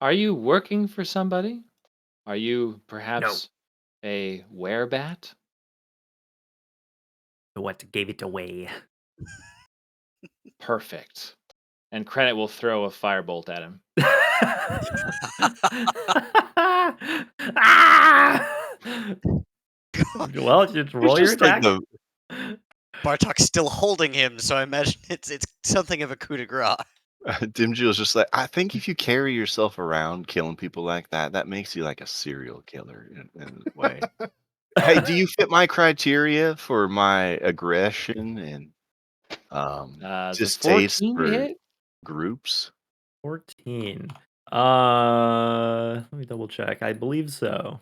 Are you working for somebody? Are you perhaps a werebat? What gave it away? Perfect. And Krennic will throw a firebolt at him. Ah! Well, just roll your just like attack. Bartok's still holding him, so I imagine it's something of a coup de grace. Dimjil's just like, I think if you carry yourself around killing people like that, that makes you like a serial killer in a way. Hey, do you fit my criteria for my aggression and The distaste 14 to for hit? groups? 14. Let me double check. I believe so.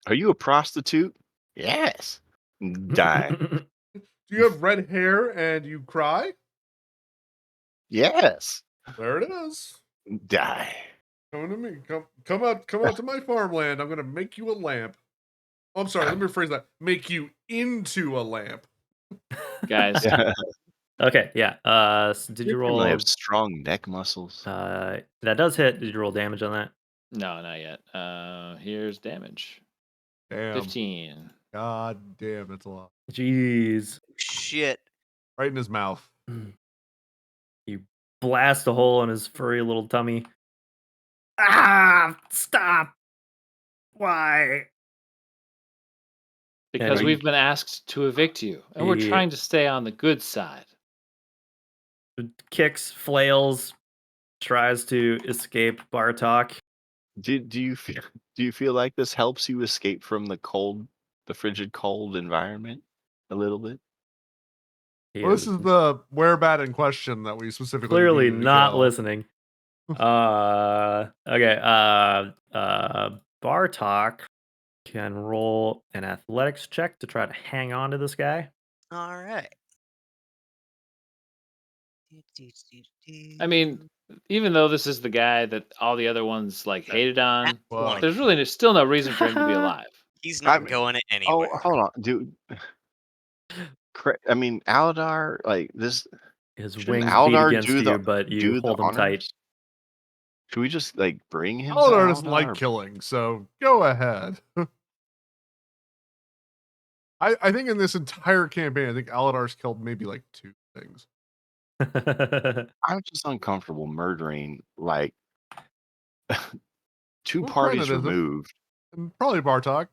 Are you a prostitute? Yes. Die. Do you have red hair and you cry? Yes. There it is. Die. Come to me. Come out to my farmland. I'm gonna make you a lamp. Oh, I'm sorry, let me rephrase that. Make you into a lamp. Guys, Okay, yeah. So did you I roll? have strong neck muscles. That does hit. Did you roll damage on that? no, not yet. Here's damage. Damn. 15. God damn, that's a lot. Jeez. Shit. Right in his mouth. You blast a hole in his furry little tummy. Ah! Stop! Why? Because he- we've been asked to evict you, and we're he- trying to stay on the good side. Kicks, flails, tries to escape Bartok. Do you feel like this helps you escape from the frigid cold environment a little bit? He Well, this is is the werebat in question that we specifically clearly needed to not kill. listening. Okay. Bartok can roll an athletics check to try to hang on to this guy. All right. I mean, even though this is the guy that all the other ones like hated on, Wow. there's really still no reason for him to be alive. He's I not mean- going Oh, anywhere. hold on, dude. I mean, Aladar, like this. His Shouldn't wings beat Aladar against do you, but you hold him tight. honors? Should we just like bring him? Aladar to doesn't like Aladar? killing, so go ahead. I think in this entire campaign, I think Aladar's killed maybe like 2 things. I'm just uncomfortable murdering like 2 Well, parties Krennic isn't. removed. And probably Bartok.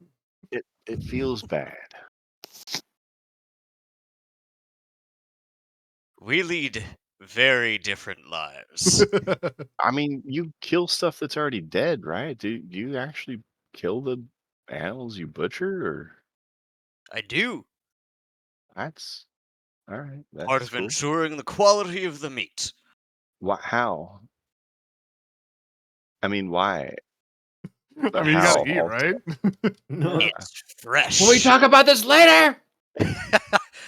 It feels bad. We lead very different lives. I mean, you kill stuff that's already dead, right? Do you actually kill the animals you butcher, or I do. that's all right? Part That's of cool. ensuring the quality of the meat. How? I mean, why? I But mean, you how gotta eat, also? right? No. Yeah. It's fresh. Will we talk about this later?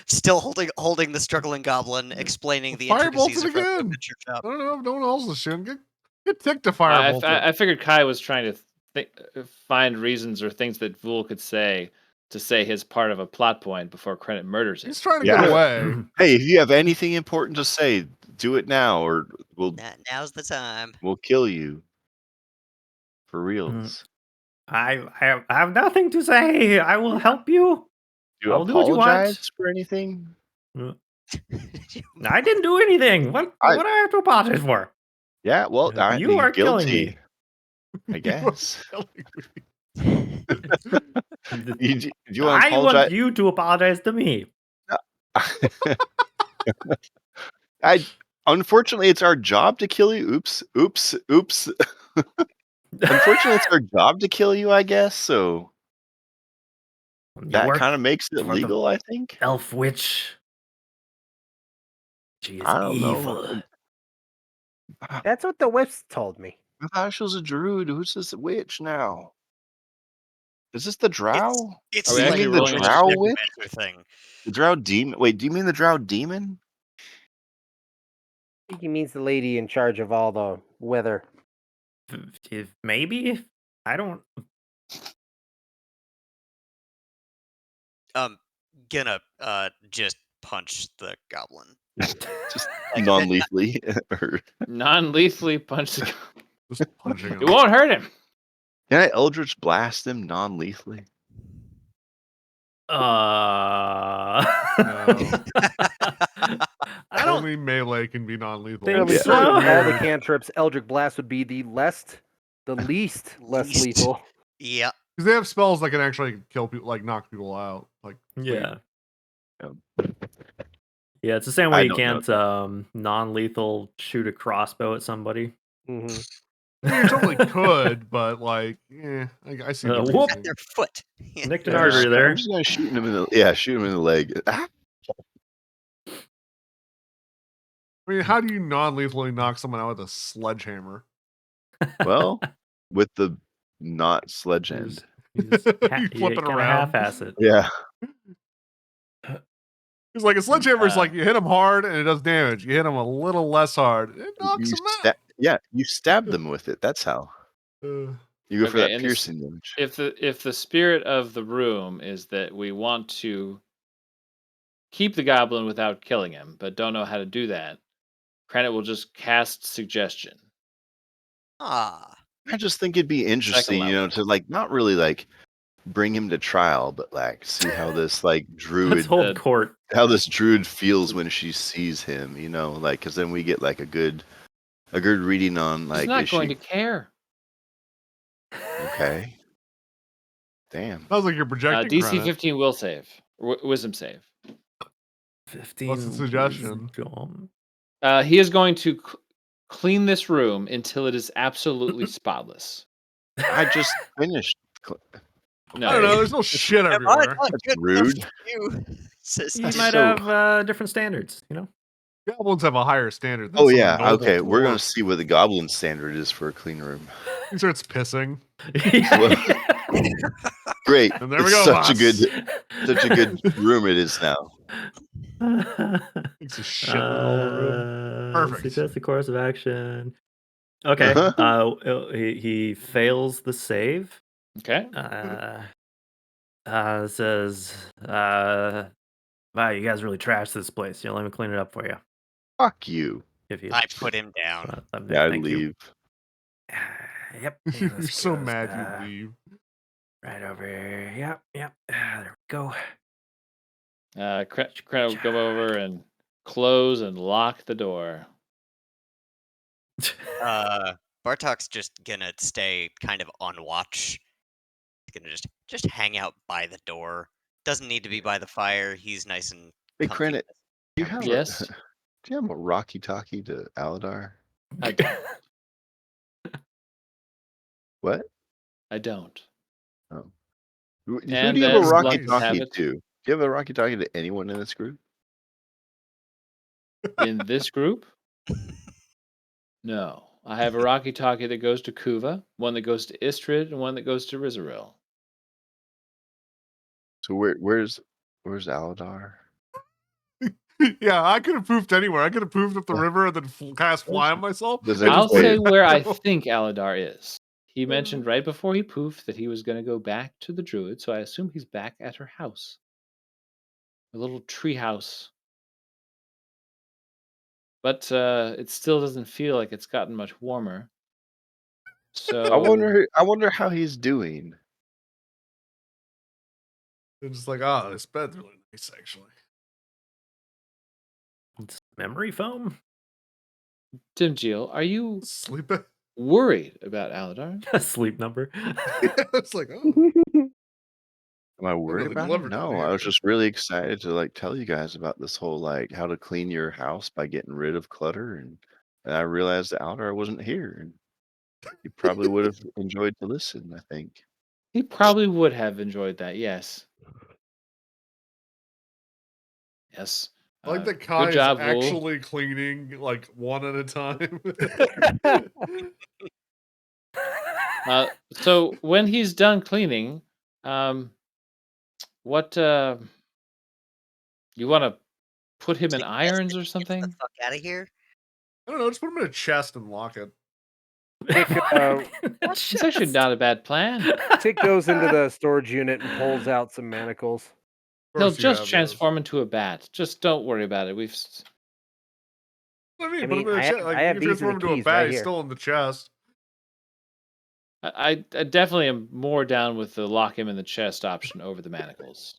Still holding the struggling goblin, explaining the Firebolt intricacies it of Retro again. Adventure I Shop. don't know if no one else is shooting. Get Tick to I, firebolt it. I figured Kai was trying to find reasons or things that Vul could say to say his part of a plot point before Credit murders He's it. trying to Yeah. get away. Hey, if you have anything important to say, do it now, or Now's the time. we'll kill you. For reals. I have nothing to say. I will help you. Do you I'll do what you want. apologize for anything? I didn't do anything. What do I have to apologize for? Yeah, well, You are killing guilty, me. I guess. The- Do you want to I apologize? want you to apologize to me. Unfortunately, it's our job to kill you. Oops. Unfortunately, it's our job to kill you, I guess. So You that work kind of makes it for the legal, I think. elf witch. She is I don't evil. know. That's what the wisps told me. I thought she was a druid. Who's this witch now? Is this the drow? It's Are we Do you actually mean the rolling a drow initiative? witch? necromancer thing. The drow demon? Wait, do you mean the drow demon? I think he means the lady in charge of all the weather. Maybe. I don't. Gonna just punch the goblin. Just Like, non-lethally. Or Non-lethally punch the. Just punching It him. won't hurt him. can I Eldritch blast him non-lethally? I don't Only melee can be non-lethal. think Really, so. all the Weird. cantrips, Eldritch Blast would be the least less Least. lethal. Yeah. Because they have spells that can actually kill people, like knock people out. Like Yeah. Yeah. Yeah, it's the same I way you don't know. can't non-lethal shoot a crossbow at somebody. Mm-hmm. I mean, you totally could, but like, I see the Whoop. reasoning. Their foot. Nicked an Yeah, artery I'm there. just gonna shoot him in the shoot him in the leg. Ah! I mean, how do you non-lethally knock someone out with a sledgehammer? Well, with the not sledge You end. just You kind flip it of around. half-ass it. Yeah. It's like a sledgehammer is like you hit him hard and it does damage. You hit him a little less hard, it knocks You him out. you stab them with it. That's how. You go for Okay, that and piercing damage. If the spirit of the room is that we want to keep the goblin without killing him, but don't know how to do that, Credit will just cast suggestion. Ah. I just think it'd be interesting, level. to like not really like bring him to trial, but like see how this like Let's druid hold court. how this druid feels when she sees him, like because then we get like a good reading on like He's not is going she to care. okay? Damn. Sounds like you're projecting. DC Credit. 15 will save. Wisdom save. 15. What's the suggestion? wisdom. He is going to clean this room until it is absolutely spotless. I just finished. No, I don't know. There's no shit everywhere. That's rude. You That's might so- have different standards, Goblins have a higher standard. Than Oh some yeah, noble okay. We're gonna dwarf. see what the goblin standard is for a clean room. He starts pissing. Great. And there we It's go, such a boss. good room it is now. Makes a shit all over the room. Perfect. Suggest the course of action. Okay. He fails the save. Okay. Says, wow, you guys really trashed this place. Let me clean it up for you. Fuck you. If you I put him down. Yeah, I thank you. leave. Yep. You're so mad you leave. Right over here. Yep. There we go. Credit will go over and close and lock the door. Bartok's just gonna stay kind of on watch. He's gonna just hang out by the door. Doesn't need to be by the fire. He's nice and Hey, comfy. Credit, do you have Yes. do you have a walkie-talkie to Aladar? I don't. What? I don't. Oh. Who And do you have a as luck would walkie-talkie have to? Do you have a walkie-talkie to anyone in this group? In this group? No. I have a walkie-talkie that goes to Kuva, one that goes to Istrid, and one that goes to Rizaril. So where's Aladar? Yeah, I could have poofed anywhere. I could have poofed up the river and then cast fly on myself. Does and it I'll just say say- put where I down. think Aladar is. He mentioned right before he poofed that he was going to go back to the druid, so I assume he's back at her house. A little tree house. But it still doesn't feel like it's gotten much warmer. So I wonder how he's doing. They're just like, this bed's really nice, actually. It's memory foam. Dimjil, are you Sleep. worried about Aladar? A sleep number. It's like, oh, Am I worried really about him? delivered down No, I was here. just really excited to tell you guys about this whole how to clean your house by getting rid of clutter, and I realized that Aladar wasn't here, and he probably would have enjoyed to listen. I think. He probably would have enjoyed that, yes. Yes. I like that Kai good is job, Vul. actually cleaning like one at a time. So when he's done cleaning, what you want to put him in irons or something? Get the fuck out of here. I don't know, just put him in a chest and lock it. It's actually not a bad plan. Tick goes into the storage unit and pulls out some manacles. Of He'll course you just have transform into a bat. Just don't worry about it. those. What do you I mean? Put mean, him in a I chest. have- Like, I you have can these in transform the into a keys bat. right He's here. still in the chest. I definitely am more down with the lock him in the chest option over the manacles.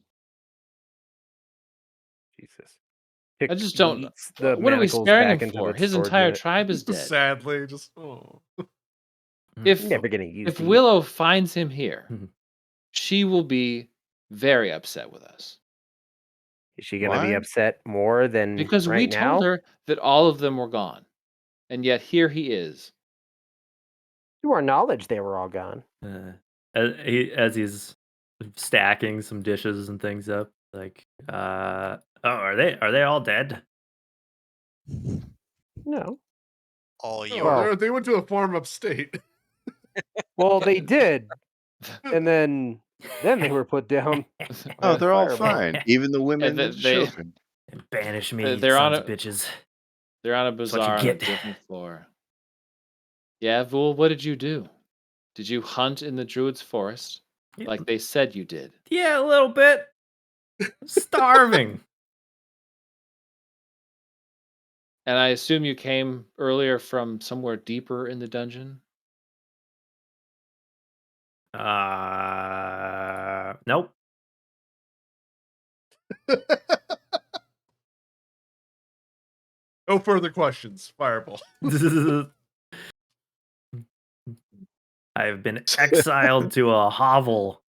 Jesus. I Tick just don't. yeets the What are we manacles sparing him back into for? the His storage entire unit. tribe is dead. Sadly, just If Never gonna use if these. Willow finds him here, Mhm. she will be very upset with us Is she gonna be Why? upset more than because right we now? told her that all of them were gone, and yet here he is. To our knowledge, they were all gone. As he's stacking some dishes and things up, like, oh, are they all dead? No. All no, your they went to a farm upstate. Well, they did, and then they were put down. Oh, by they're all fireball. fine. Even the women and the they- children. Banish me, They're on sons of a- bitches. They're on a That's what you bazaar on a get. different floor. Yeah, Vul, what did you do? Did you hunt in the Druid's forest Yeah, like they said you did? yeah, a little bit. Starving. And I assume you came earlier from somewhere deeper in the dungeon? Nope. No further questions. Fireball. I have been exiled to a hovel.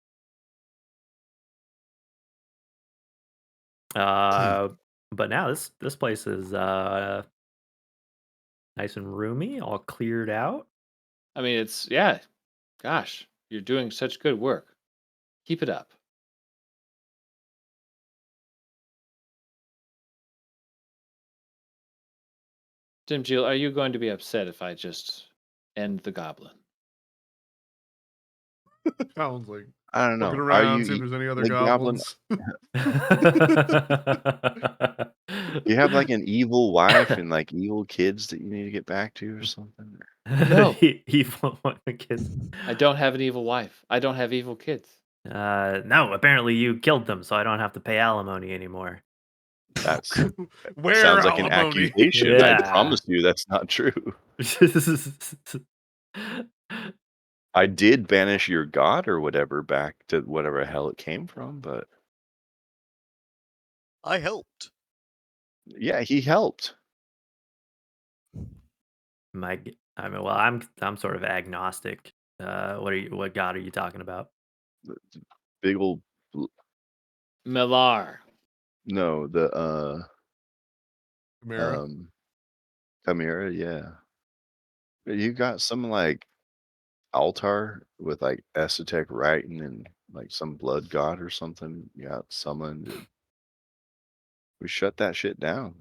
But now this place is nice and roomy, all cleared out. I mean, gosh, you're doing such good work. Keep it up. Dimjil, are you going to be upset if I just end the goblin? Sounds like I don't looking know. Are around, you see if there's any other the goblin? goblins. You have an evil wife and evil kids that you need to get back to or something? No. Evil kids. I don't have an evil wife. I don't have evil kids. No, apparently you killed them, so I don't have to pay alimony anymore. That's Where sounds like an alimony? accusation. Yeah. I promise you that's not true. I did banish your god or whatever back to whatever hell it came from, but I helped. yeah, he helped. I mean, well, I'm sort of agnostic. What god are you talking about? Big old Melar. no, the Chimera. Chimera, yeah. You got some altar with esoteric writing and some blood god or something. You got summoned and we shut that shit down.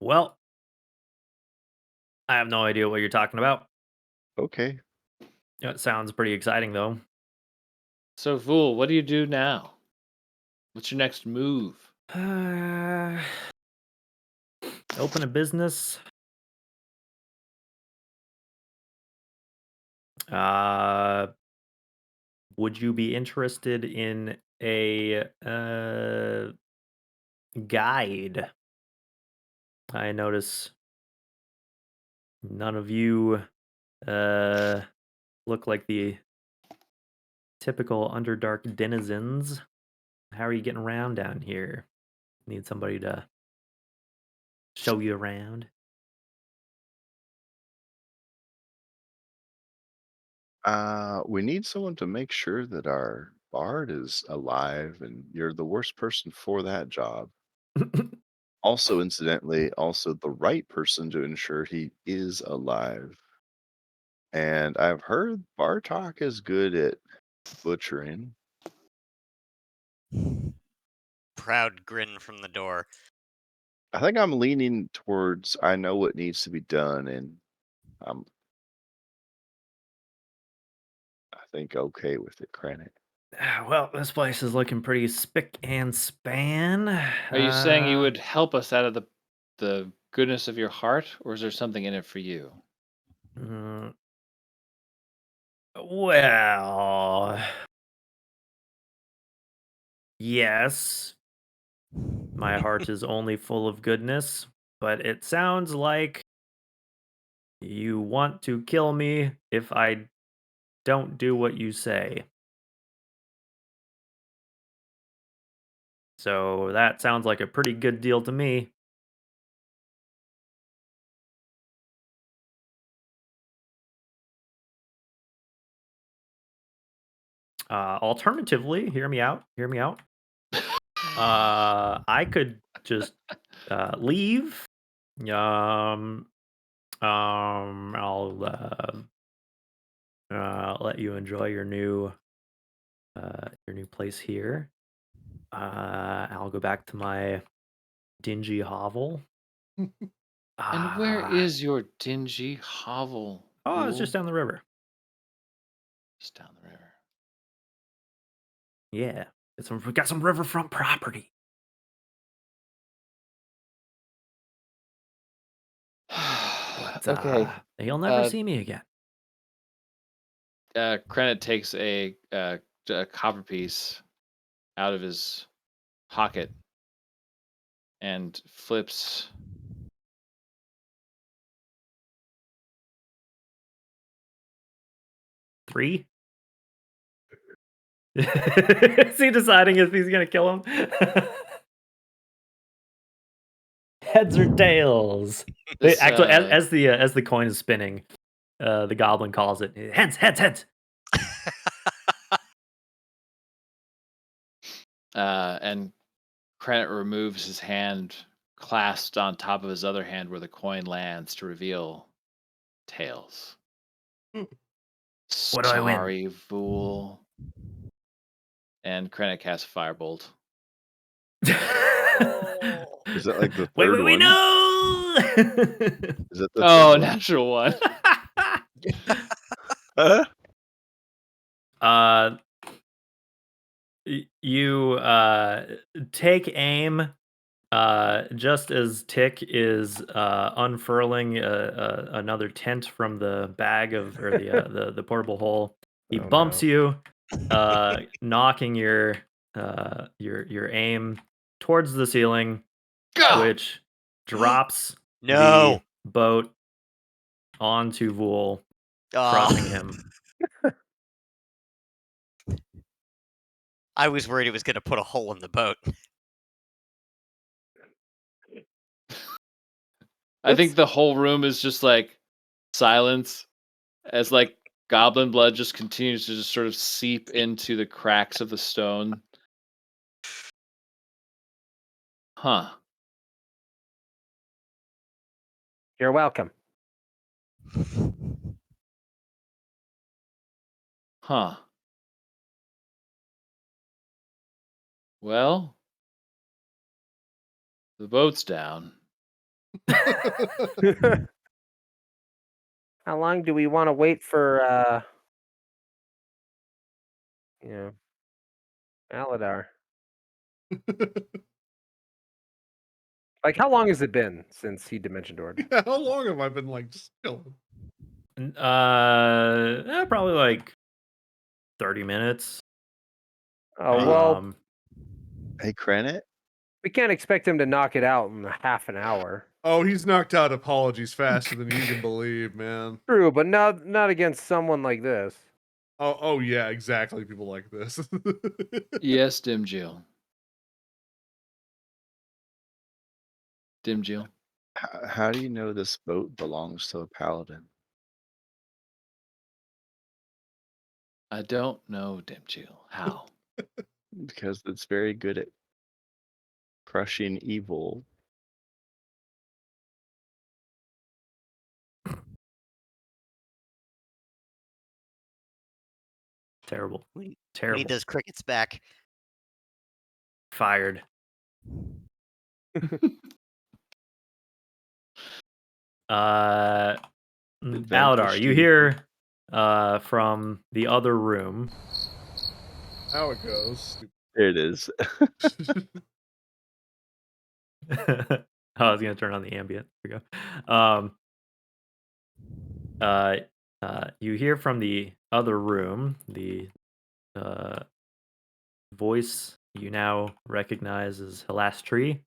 Well, I have no idea what you're talking about. Okay. It sounds pretty exciting, though. So, Fool, what do you do now? What's your next move? Open a business. Would you be interested in a guide? I notice none of you uh, look like the typical Underdark denizens. How are you getting around down here? Need somebody to show you around? We need someone to make sure that our bard is alive, and you're the worst person for that job. Also, incidentally, also the right person to ensure he is alive. And I've heard Bartok is good at butchering. Proud grin from the door. I think I'm leaning towards I know what needs to be done, and I'm I think okay with it, Krennic. Well, this place is looking pretty spick and span. Are you saying you would help us out of the goodness of your heart, or is there something in it for you? Mm, well, yes, my heart is only full of goodness, but it sounds like you want to kill me if I don't do what you say. So that sounds like a pretty good deal to me. Alternatively, hear me out. Hear me out. I could just leave. Um, I'll let you enjoy your new place here. I'll go back to my dingy hovel. And where Ah, is your dingy hovel? oh, it's just Fool? down the river. Just down the river. Yeah, we got some riverfront property. But Okay. he'll never see me again. Krennet takes a copper piece out of his pocket and flips. 3? Is he deciding if he's gonna kill him? Heads or tails? This, Actually, as the coin is spinning, the goblin calls it heads, heads, heads. and Krennet removes his hand clasped on top of his other hand where the coin lands to reveal tails. What do I win? Sorry, fool. And Krennet casts Firebolt. Is that like the Wait, third wait, wait, one? no! Is that the Oh, third one? natural one. Huh? uh, you take aim just as Tick is unfurling another tent from the bag of or the portable hole. He Oh, bumps no. you, knocking your aim towards the ceiling, Gah! which drops No. the boat onto Vool, crushing Oh, him. I was worried it was going to put a hole in the boat. I think the whole room is just like silence as like goblin blood just continues to just sort of seep into the cracks of the stone. Huh. You're welcome. Huh. Well, the boat's down. How long do we want to wait for you know, Aladar? Like, how long has it been since he dimension doored? Yeah, how long have I been like just chilling? Probably like 30 minutes. Oh well, Um, Hey, Credit. we can't expect him to knock it out in half an hour. Oh, he's knocked out apologies faster than you can believe, man. True, but not against someone like this. Oh yeah, exactly. People like this. Yes, Dim Jill. Dim Jill. How do you know this boat belongs to a paladin? I don't know, Dim Jill. How? Because it's very good at crushing evil. terrible. We Terrible. need those crickets back. Fired. Aladar, you hear from the other room. How it goes. There it is. I was gonna turn on the ambient. There we go. You hear from the other room the voice you now recognize as Halastri.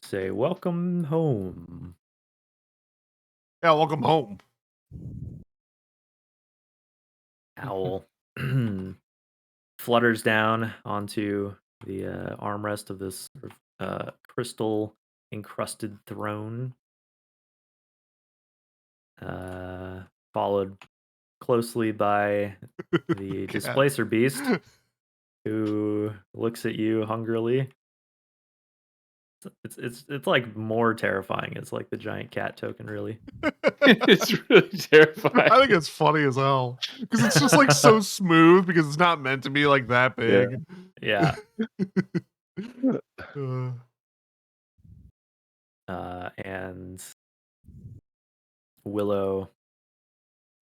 Say welcome home. Yeah, welcome home. Owl flutters down onto the armrest of this crystal encrusted throne, followed closely by the displacer beast, who looks at you hungrily. It's like more terrifying. It's like the giant cat token, really. It's really terrifying. I think it's funny as hell because it's just like so smooth because it's not meant to be like that big. Yeah. Uh, And Willow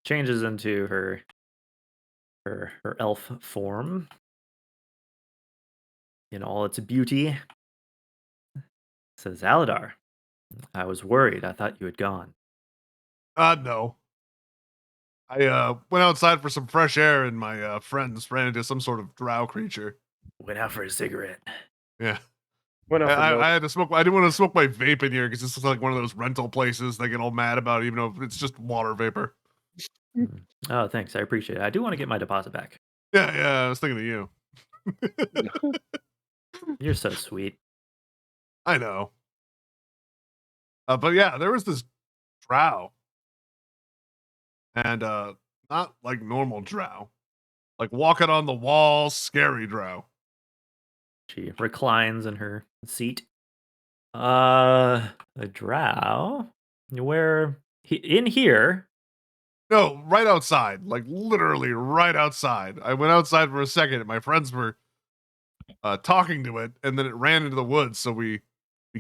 changes into her elf form in all its beauty. Says Aladar, I was worried. I thought you had gone. no. I went outside for some fresh air and my friends ran into some sort of drow creature. Went out for a cigarette. Yeah. Went off I had to smoke. I didn't want to smoke my vape in here because this is like one of those rental places they get all mad about, even though it's just water vapor. Oh, thanks. I appreciate it. I do want to get my deposit back. Yeah, I was thinking of you. You're so sweet. I know. But yeah, there was this drow. And not like normal drow. Like walking on the wall, scary drow. She reclines in her seat. A drow? In here? No, right outside. Like literally right outside. I went outside for a second and my friends were talking to it, and then it ran into the woods, so we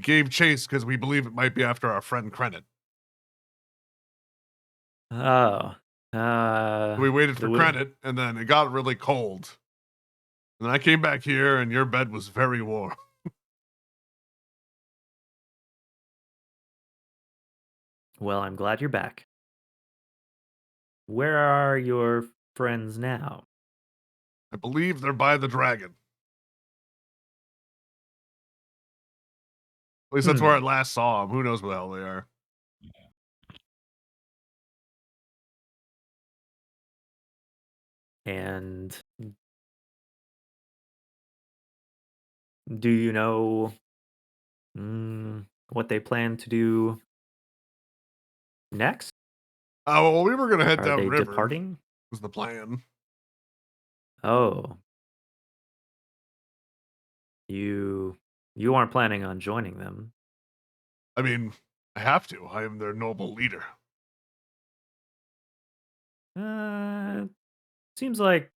gave chase because we believe it might be after our friend Krennet. Oh. We waited for the wi- Krennet, and then it got really cold. And then I came back here, and your bed was very warm. Well, I'm glad you're back. Where are your friends now? I believe they're by the dragon. At least that's where I last saw them. Who knows where the hell they are? And do you know what they plan to do next? Well, we were gonna head Are they downriver. departing? Was the plan. Oh. You aren't planning on joining them. I mean, I have to. I am their noble leader. Seems like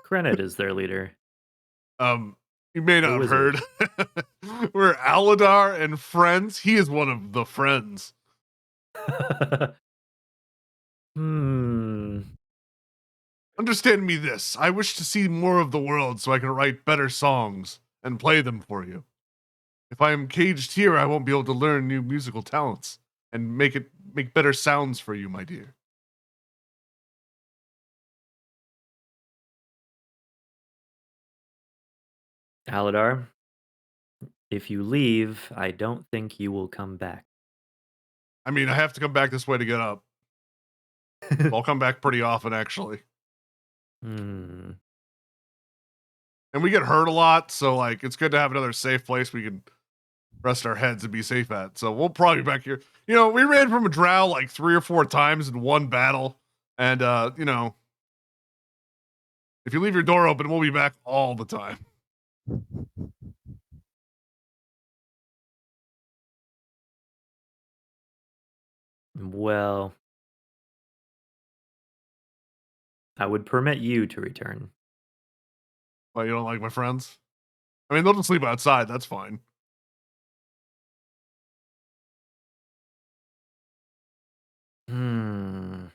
Krennet is their leader. You may The not have wizard. heard. We're Aladar and friends. He is one of the friends. Hmm. Understand me this. I wish to see more of the world so I can write better songs and play them for you. If I am caged here, I won't be able to learn new musical talents and make better sounds for you, my dear. Aladar, if you leave, I don't think you will come back. I mean, I have to come back this way to get up. I'll come back pretty often, actually. Hmm. And we get hurt a lot, so like it's good to have another safe place we can rest our heads and be safe at. So we'll probably be back here. You know, we ran from a drow like 3 or 4 times in one battle. And you know, if you leave your door open, we'll be back all the time. Well, I would permit you to return. Well, you don't like my friends? I mean, they'll just sleep outside. That's fine. Hmm.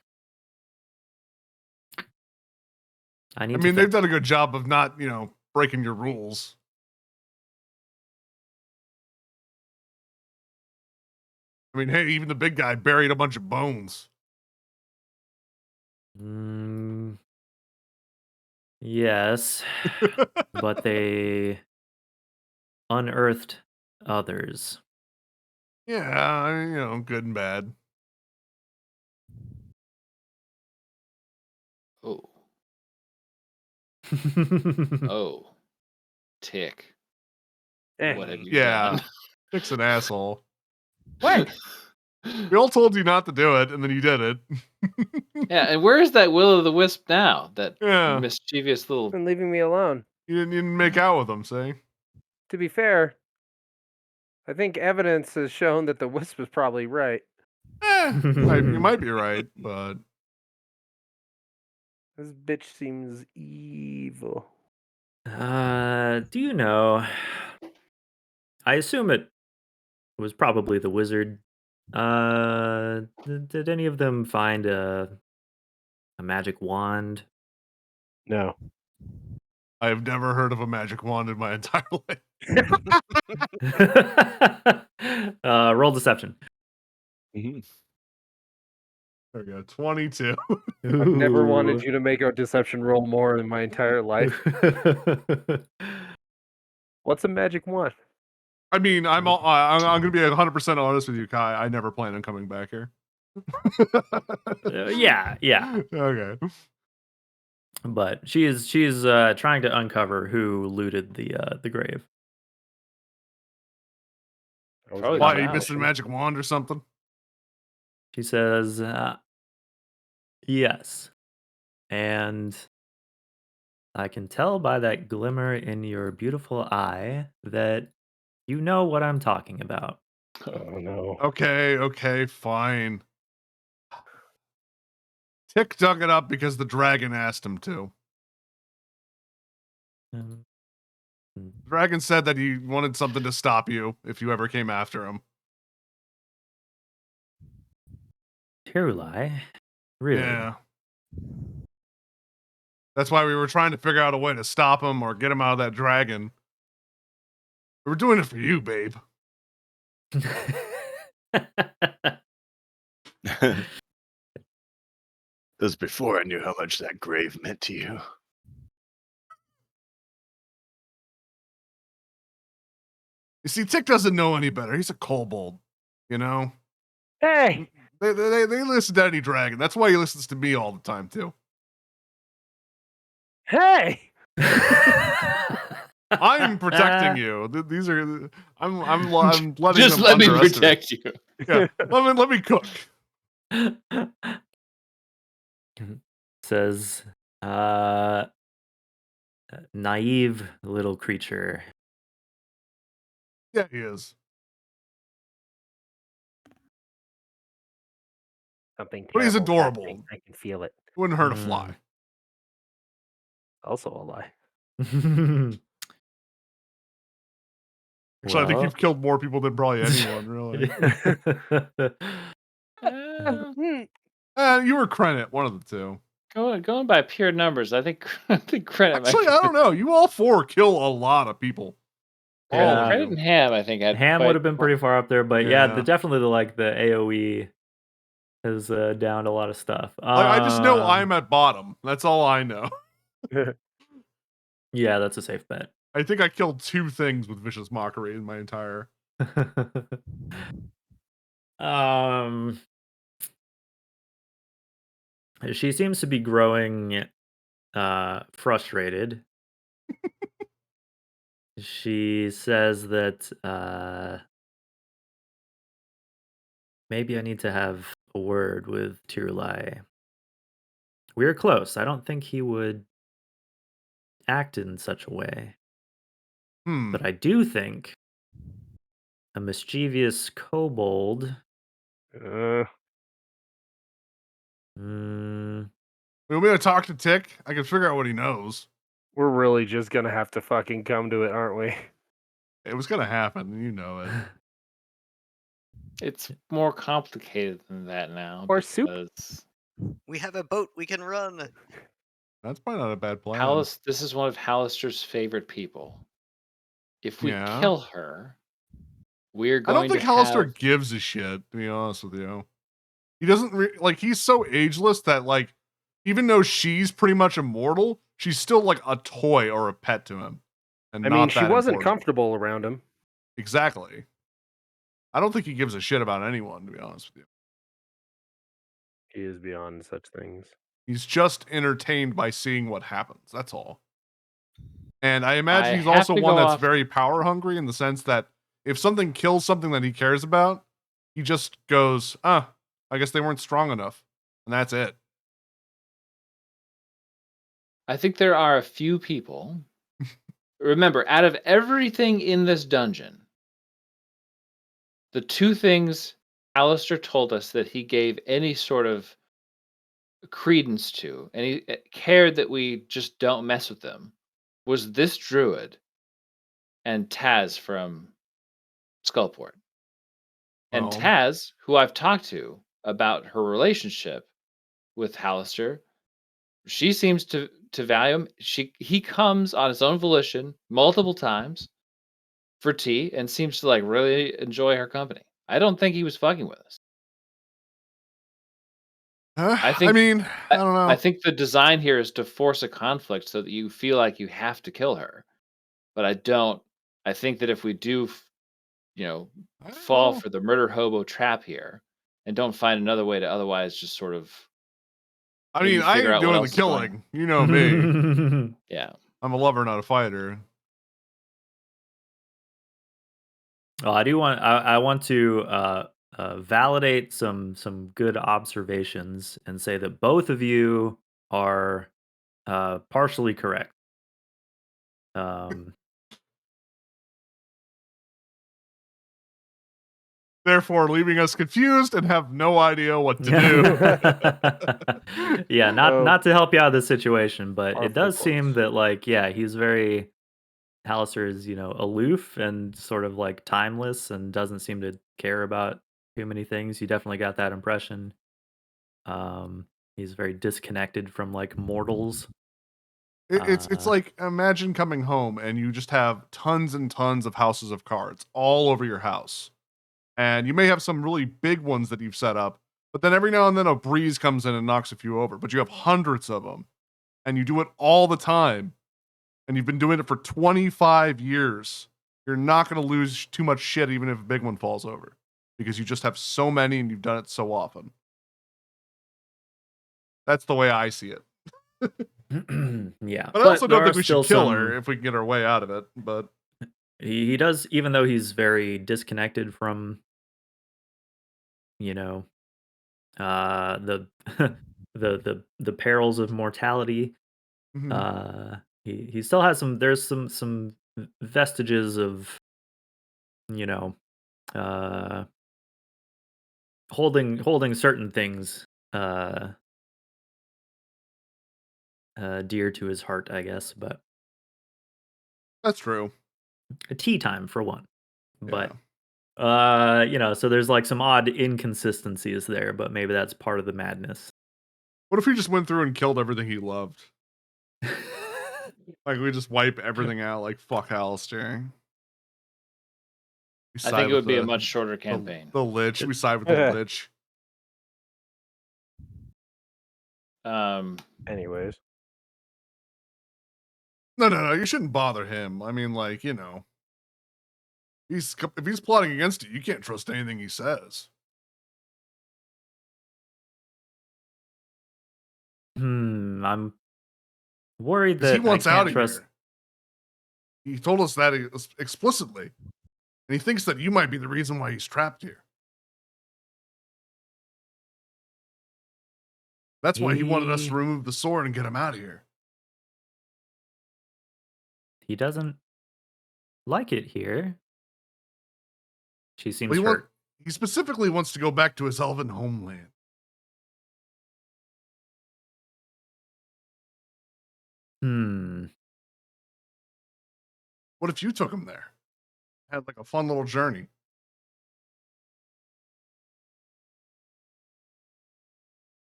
I I need mean, to they've done a good job of not, you know, breaking your rules. I mean, hey, even the big guy buried a bunch of bones. Yes, but they unearthed others. Yeah, I mean, you know, good and bad. Oh. Oh. Tick. What have you Yeah, done? Tick's an asshole. What? We all told you not to do it, and then you did it. Yeah, and where is that will o' the wisp now? That Yeah, mischievous little. And leaving me alone. you didn't make out with them, see? To be fair, I think evidence has shown that the wisp is probably right. You might be right, but This bitch seems evil. Do you know? I assume it was probably the wizard. Did any of them find a magic wand? No. I have never heard of a magic wand in my entire life. Roll deception. There we go, 22. I've never wanted Ooh. you to make a deception roll more in my entire life. What's a magic wand? I mean, I'm going to be 100% honest with you, Kai. I never plan on coming back here. Yeah. Okay. But she's trying to uncover who looted the grave. Probably Why, the are you Drow. missing a magic wand or something? She says, yes. And I can tell by that glimmer in your beautiful eye that you know what I'm talking about. Oh no. Okay, fine. Tick dug it up because the dragon asked him to. Um, The dragon said that he wanted something to stop you if you ever came after him. Tirulai? Really? Yeah. That's why we were trying to figure out a way to stop him or get him out of that dragon. We were doing it for you, babe. That was before I knew how much that grave meant to you. You see, Tick doesn't know any better. He's a kobold, you know? Hey! They listen to any dragon. That's why he listens to me all the time, too. Hey! I'm protecting you. These are I'm letting Just them let me underestimate. protect you. Yeah, let me cook. Says, naive little creature. Yeah, he is. Something But he's terrible's adorable. happening. I can feel it. Wouldn't hurt a fly. Also a lie. Actually, I think Well. you've killed more people than probably anyone, really. You were Krennet, one of the two. Going by pure numbers, I think credit might Actually, I don't know. You all four kill a lot of people. All Yeah. of Credit you. and Ham, I think had Ham quite would have been pretty far up there, but Yeah. definitely the AOE has downed a lot of stuff. Like, I just know I'm at bottom. That's all I know. Yeah, that's a safe bet. I think I killed 2 things with Vicious Mockery in my entire. She seems to be growing frustrated. She says that maybe I need to have a word with Tirulai. We're close. I don't think he would act in such a way. But I do think a mischievous kobold. You want me to talk to Tick? I can figure out what he knows. We're really just gonna have to fucking come to it, aren't we? It was gonna happen, you know it. It's more complicated than that now. Or soup. Because We have a boat we can run. That's probably not a bad plan. This is one of Hallister's favorite people. If we Yeah. kill her, we're I don't going think to Hallister have. gives a shit, to be honest with you. He doesn't like. He's so ageless that like, even though she's pretty much immortal, she's still like a toy or a pet to him. And I not mean, she that wasn't important. comfortable around him. Exactly. I don't think he gives a shit about anyone, to be honest with you. He is beyond such things. He's just entertained by seeing what happens. That's all. And I I imagine he's have also to one go that's off- very power hungry in the sense that if something kills something that he cares about, he just goes, I guess they weren't strong enough. And that's it. I think there are a few people. Remember, out of everything in this dungeon, the 2 things Alistair told us that he gave any sort of credence to, and he cared that we just don't mess with them, was this druid and Taz from Skullport. And Well, Taz, who I've talked to about her relationship with Hallister, she seems to value him. He comes on his own volition multiple times for tea and seems to like really enjoy her company. I don't think he was fucking with us. I think I don't know. I think the design here is to force a conflict so that you feel like you have to kill her. But I think that if we do, fall for the murder hobo trap here and don't find another way to otherwise just sort of I maybe mean, I figure ain't out what doing the else is going killing. You know me. Yeah. I'm a lover, not a fighter. Well, I want to validate some good observations and say that both of you are partially correct. Therefore, leaving us confused and have no idea what to do. Yeah, not to help you out of this situation, but it does Awfully seem close. that like he's very Hallister is aloof and sort of like timeless and doesn't seem to care about too many things. You definitely got that impression. He's very disconnected from like mortals. It's like imagine coming home and you just have tons and tons of houses of cards all over your house. And you may have some really big ones that you've set up, but then every now and then a breeze comes in and knocks a few over. But you have hundreds of them, and you do it all the time, and you've been doing it for 25 years. You're not going to lose too much shit even if a big one falls over, because you just have so many and you've done it so often. That's the way I see it. Yeah, But I also there don't think are we should still kill some- her if we can get our way out of it. But he does, even though he's very disconnected from, the the perils of mortality. He still has there's some vestiges of, holding certain things dear to his heart, I guess. But that's true. a tea time for one. But Yeah. so there's like some odd inconsistencies there, but maybe that's part of the madness. What if he just went through and killed everything he loved? Like we just wipe everything out, like fuck Alistair. We I side think it with would be a much shorter campaign. the Lich. We side with the Lich. Anyways. No. You shouldn't bother him. I mean, like, if he's plotting against you, you can't trust anything he says. I'm worried 'Cause he that I wants out can't of trust. here. He told us that explicitly. And he thinks that you might be the reason why he's trapped here. That's why he wanted us to remove the sword and get him out of here. He doesn't like it here. She seems Well, hurt. he specifically wants to go back to his elven homeland. What if you took him there? Had like a fun little journey.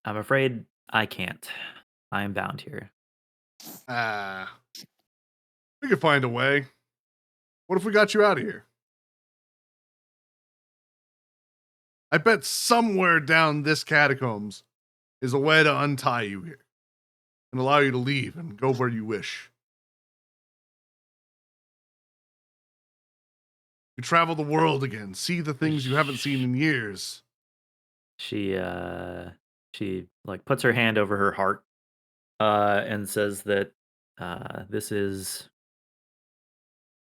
I'm afraid I can't. I am bound here. We could find a way. What if we got you out of here? I bet somewhere down this catacombs is a way to untie you here and allow you to leave and go where you wish. You travel the world again, see the things you haven't seen in years. She like puts her hand over her heart and says that this is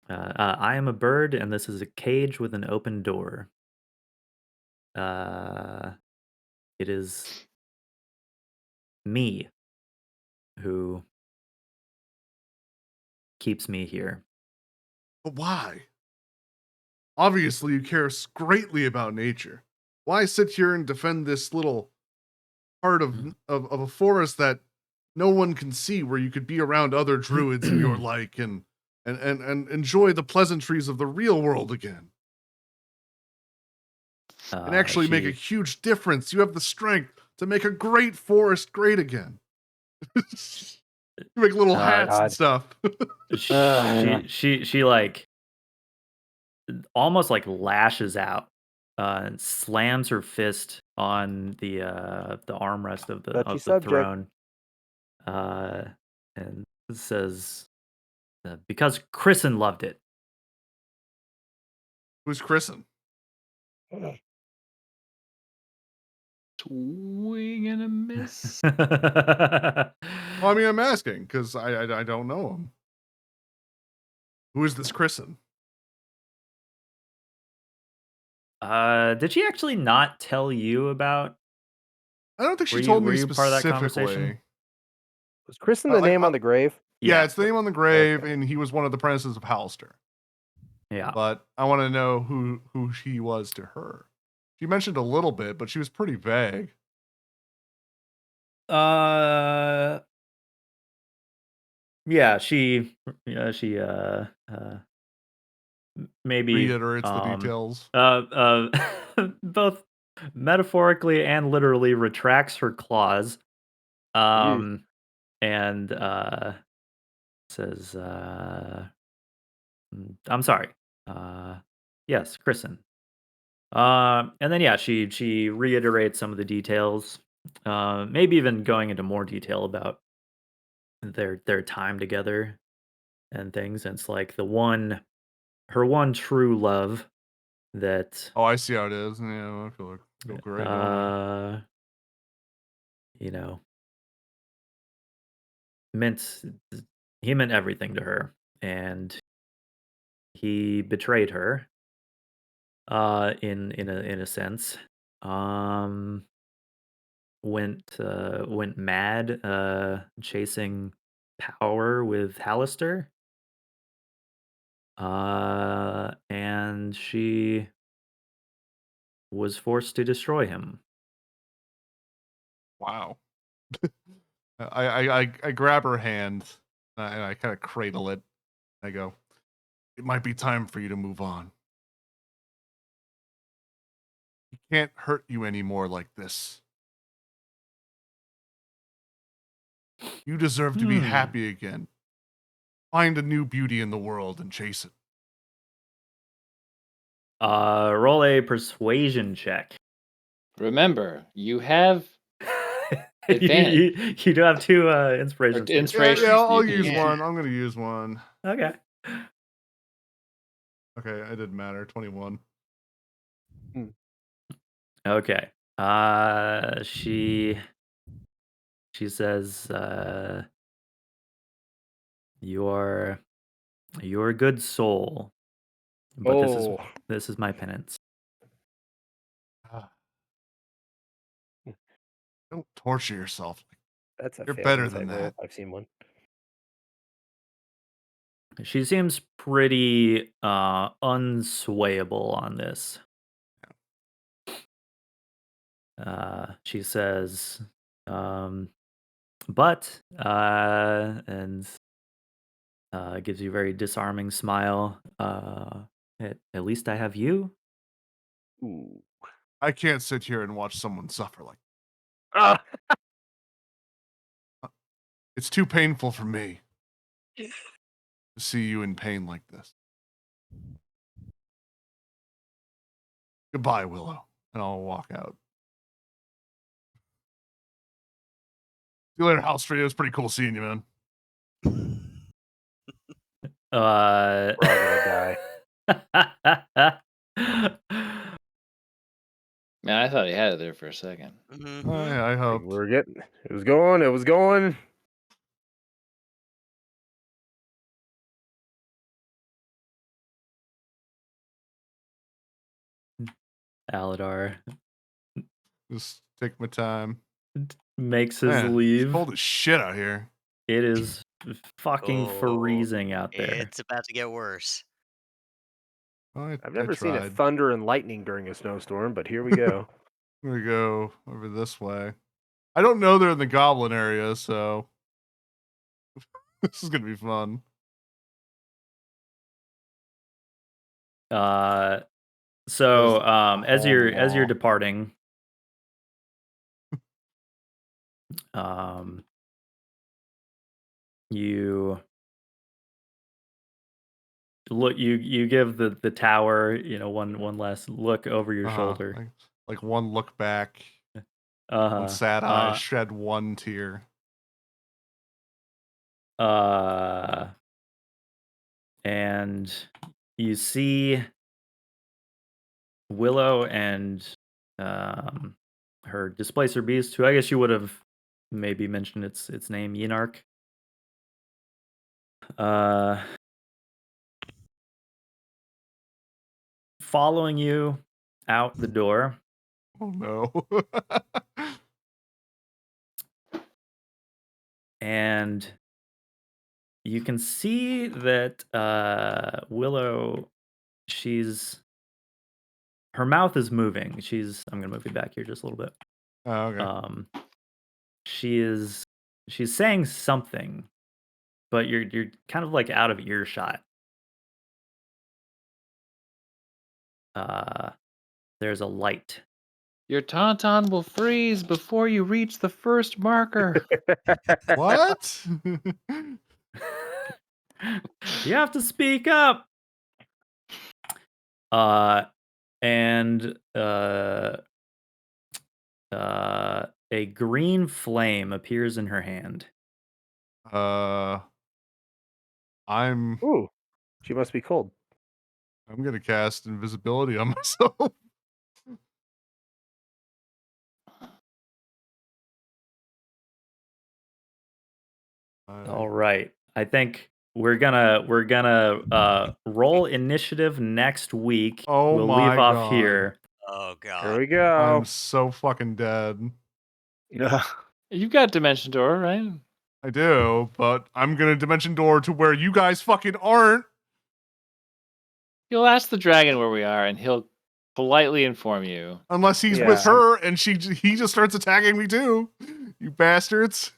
I am a bird and this is a cage with an open door. It is me who keeps me here. But why? Obviously, you care greatly about nature. Why sit here and defend this little part of a forest that no one can see, where you could be around other druids and your like and enjoy the pleasantries of the real world again? And actually make a huge difference. You have the strength to make a great forest great again. You make little hats and stuff. she like almost like lashes out and slams her fist on the armrest of the Touchy subject. throne and says because Chrisen loved it. Who's Chrisen? Swing and a miss. Well, I mean, I'm asking because I don't know him. Who is this Chrisen? Did she actually not tell you about? I don't think she Were told me you part of that specifically. conversation? Was Kristen the name on the grave? Yeah, it's the name on the grave, and he was one of the apprentices of Hallister. Yeah. But I want to know who she was to her. She mentioned a little bit, but she was pretty vague. Yeah, she maybe reiterates the details. Both metaphorically and literally retracts her claws. And says I'm sorry. Yes, Chrisen. And then yeah, she reiterates some of the details. Maybe even going into more detail about their time together and things. And it's like her one true love that Oh, I see how it is. Yeah, I feel great. Don't he meant everything to her, and he betrayed her in a sense. Went mad chasing power with Hallister. And she was forced to destroy him. Wow. I grab her hand and I kind of cradle it. I go, it might be time for you to move on. can't hurt you anymore like this. You deserve to be happy again. Find a new beauty in the world and chase it. Roll a persuasion check. Remember, you have you, advantage. you do have 2 inspirations. Or inspiration. Yeah, I'll you can use use. one. I'm going to use one. Okay. Okay, it didn't matter. 21. Okay. She says, you're a good soul, but this is my penance. Don't torture yourself. That's a You're failed better insight than roll. that. I've seen one. She seems pretty unswayable on this. She says, but and gives you a very disarming smile. At least I have you. Ooh. I can't sit here and watch someone suffer like Ah! it's too painful for me to see you in pain like this. Goodbye, Willow. And I'll walk out. See you later, Halstria. It was pretty cool seeing you, man. We're all gonna die. Man, I thought he had it there for a second. Mm-hmm. Oh, yeah, I hope. We're getting. It was going. It was going. Aladar Just take my time. makes his Man, leave. It's cold as shit out here. It is fucking freezing out there. It's about to get worse. Well, I've never seen tried. it thunder and lightning during a snowstorm, but here we go. I'm gonna go over this way. I don't know they're in the goblin area, so this is gonna be fun. So as you're wall. departing, you look, you give the tower, one last look over your shoulder. Like one look back, Uh-huh. one sad eye, shed one tear. And you see Willow and her displacer beast, who I guess you would have maybe mentioned its name, Yinark. Following you out the door. Oh no. And you can see that Willow, her mouth is moving. I'm gonna move you back here just a little bit. Oh, okay. She's saying something, but you're kind of like out of earshot. There's a light. Your tauntaun will freeze before you reach the first marker. What? You have to speak up. And a green flame appears in her hand. I'm Ooh, she must be cold. I'm gonna cast invisibility on myself. All right. I think we're gonna roll initiative next week. Oh we'll my leave off God. here. Oh Here god. we go. I'm so fucking dead. Yeah. You've got Dimension Door, right? I do, but I'm gonna dimension door to where you guys fucking aren't. You'll ask the dragon where we are, and he'll politely inform you. Unless he's Yeah. with her and he just starts attacking me too. You bastards.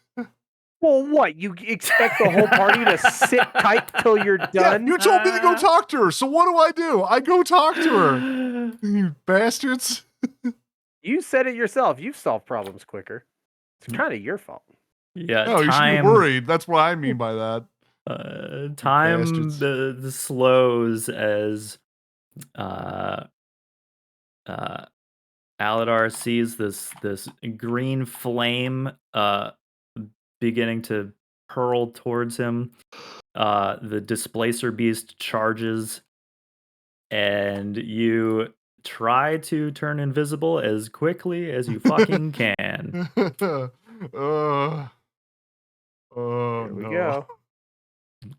Well, what? You expect the whole party to sit tight till you're Yeah, done? you told me to go talk to her, so what do? I go talk to her. You bastards. You said it yourself. You've solved problems quicker. It's kind of your fault. Yeah, No, you should be worried. That's what I mean by that. Time bastards. the slows as Aladar sees this green flame beginning to hurl towards him. The displacer beast charges, and you try to turn invisible as quickly as you fucking can. Oh Here we no. go.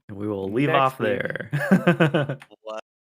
And we will leave Next off week. there.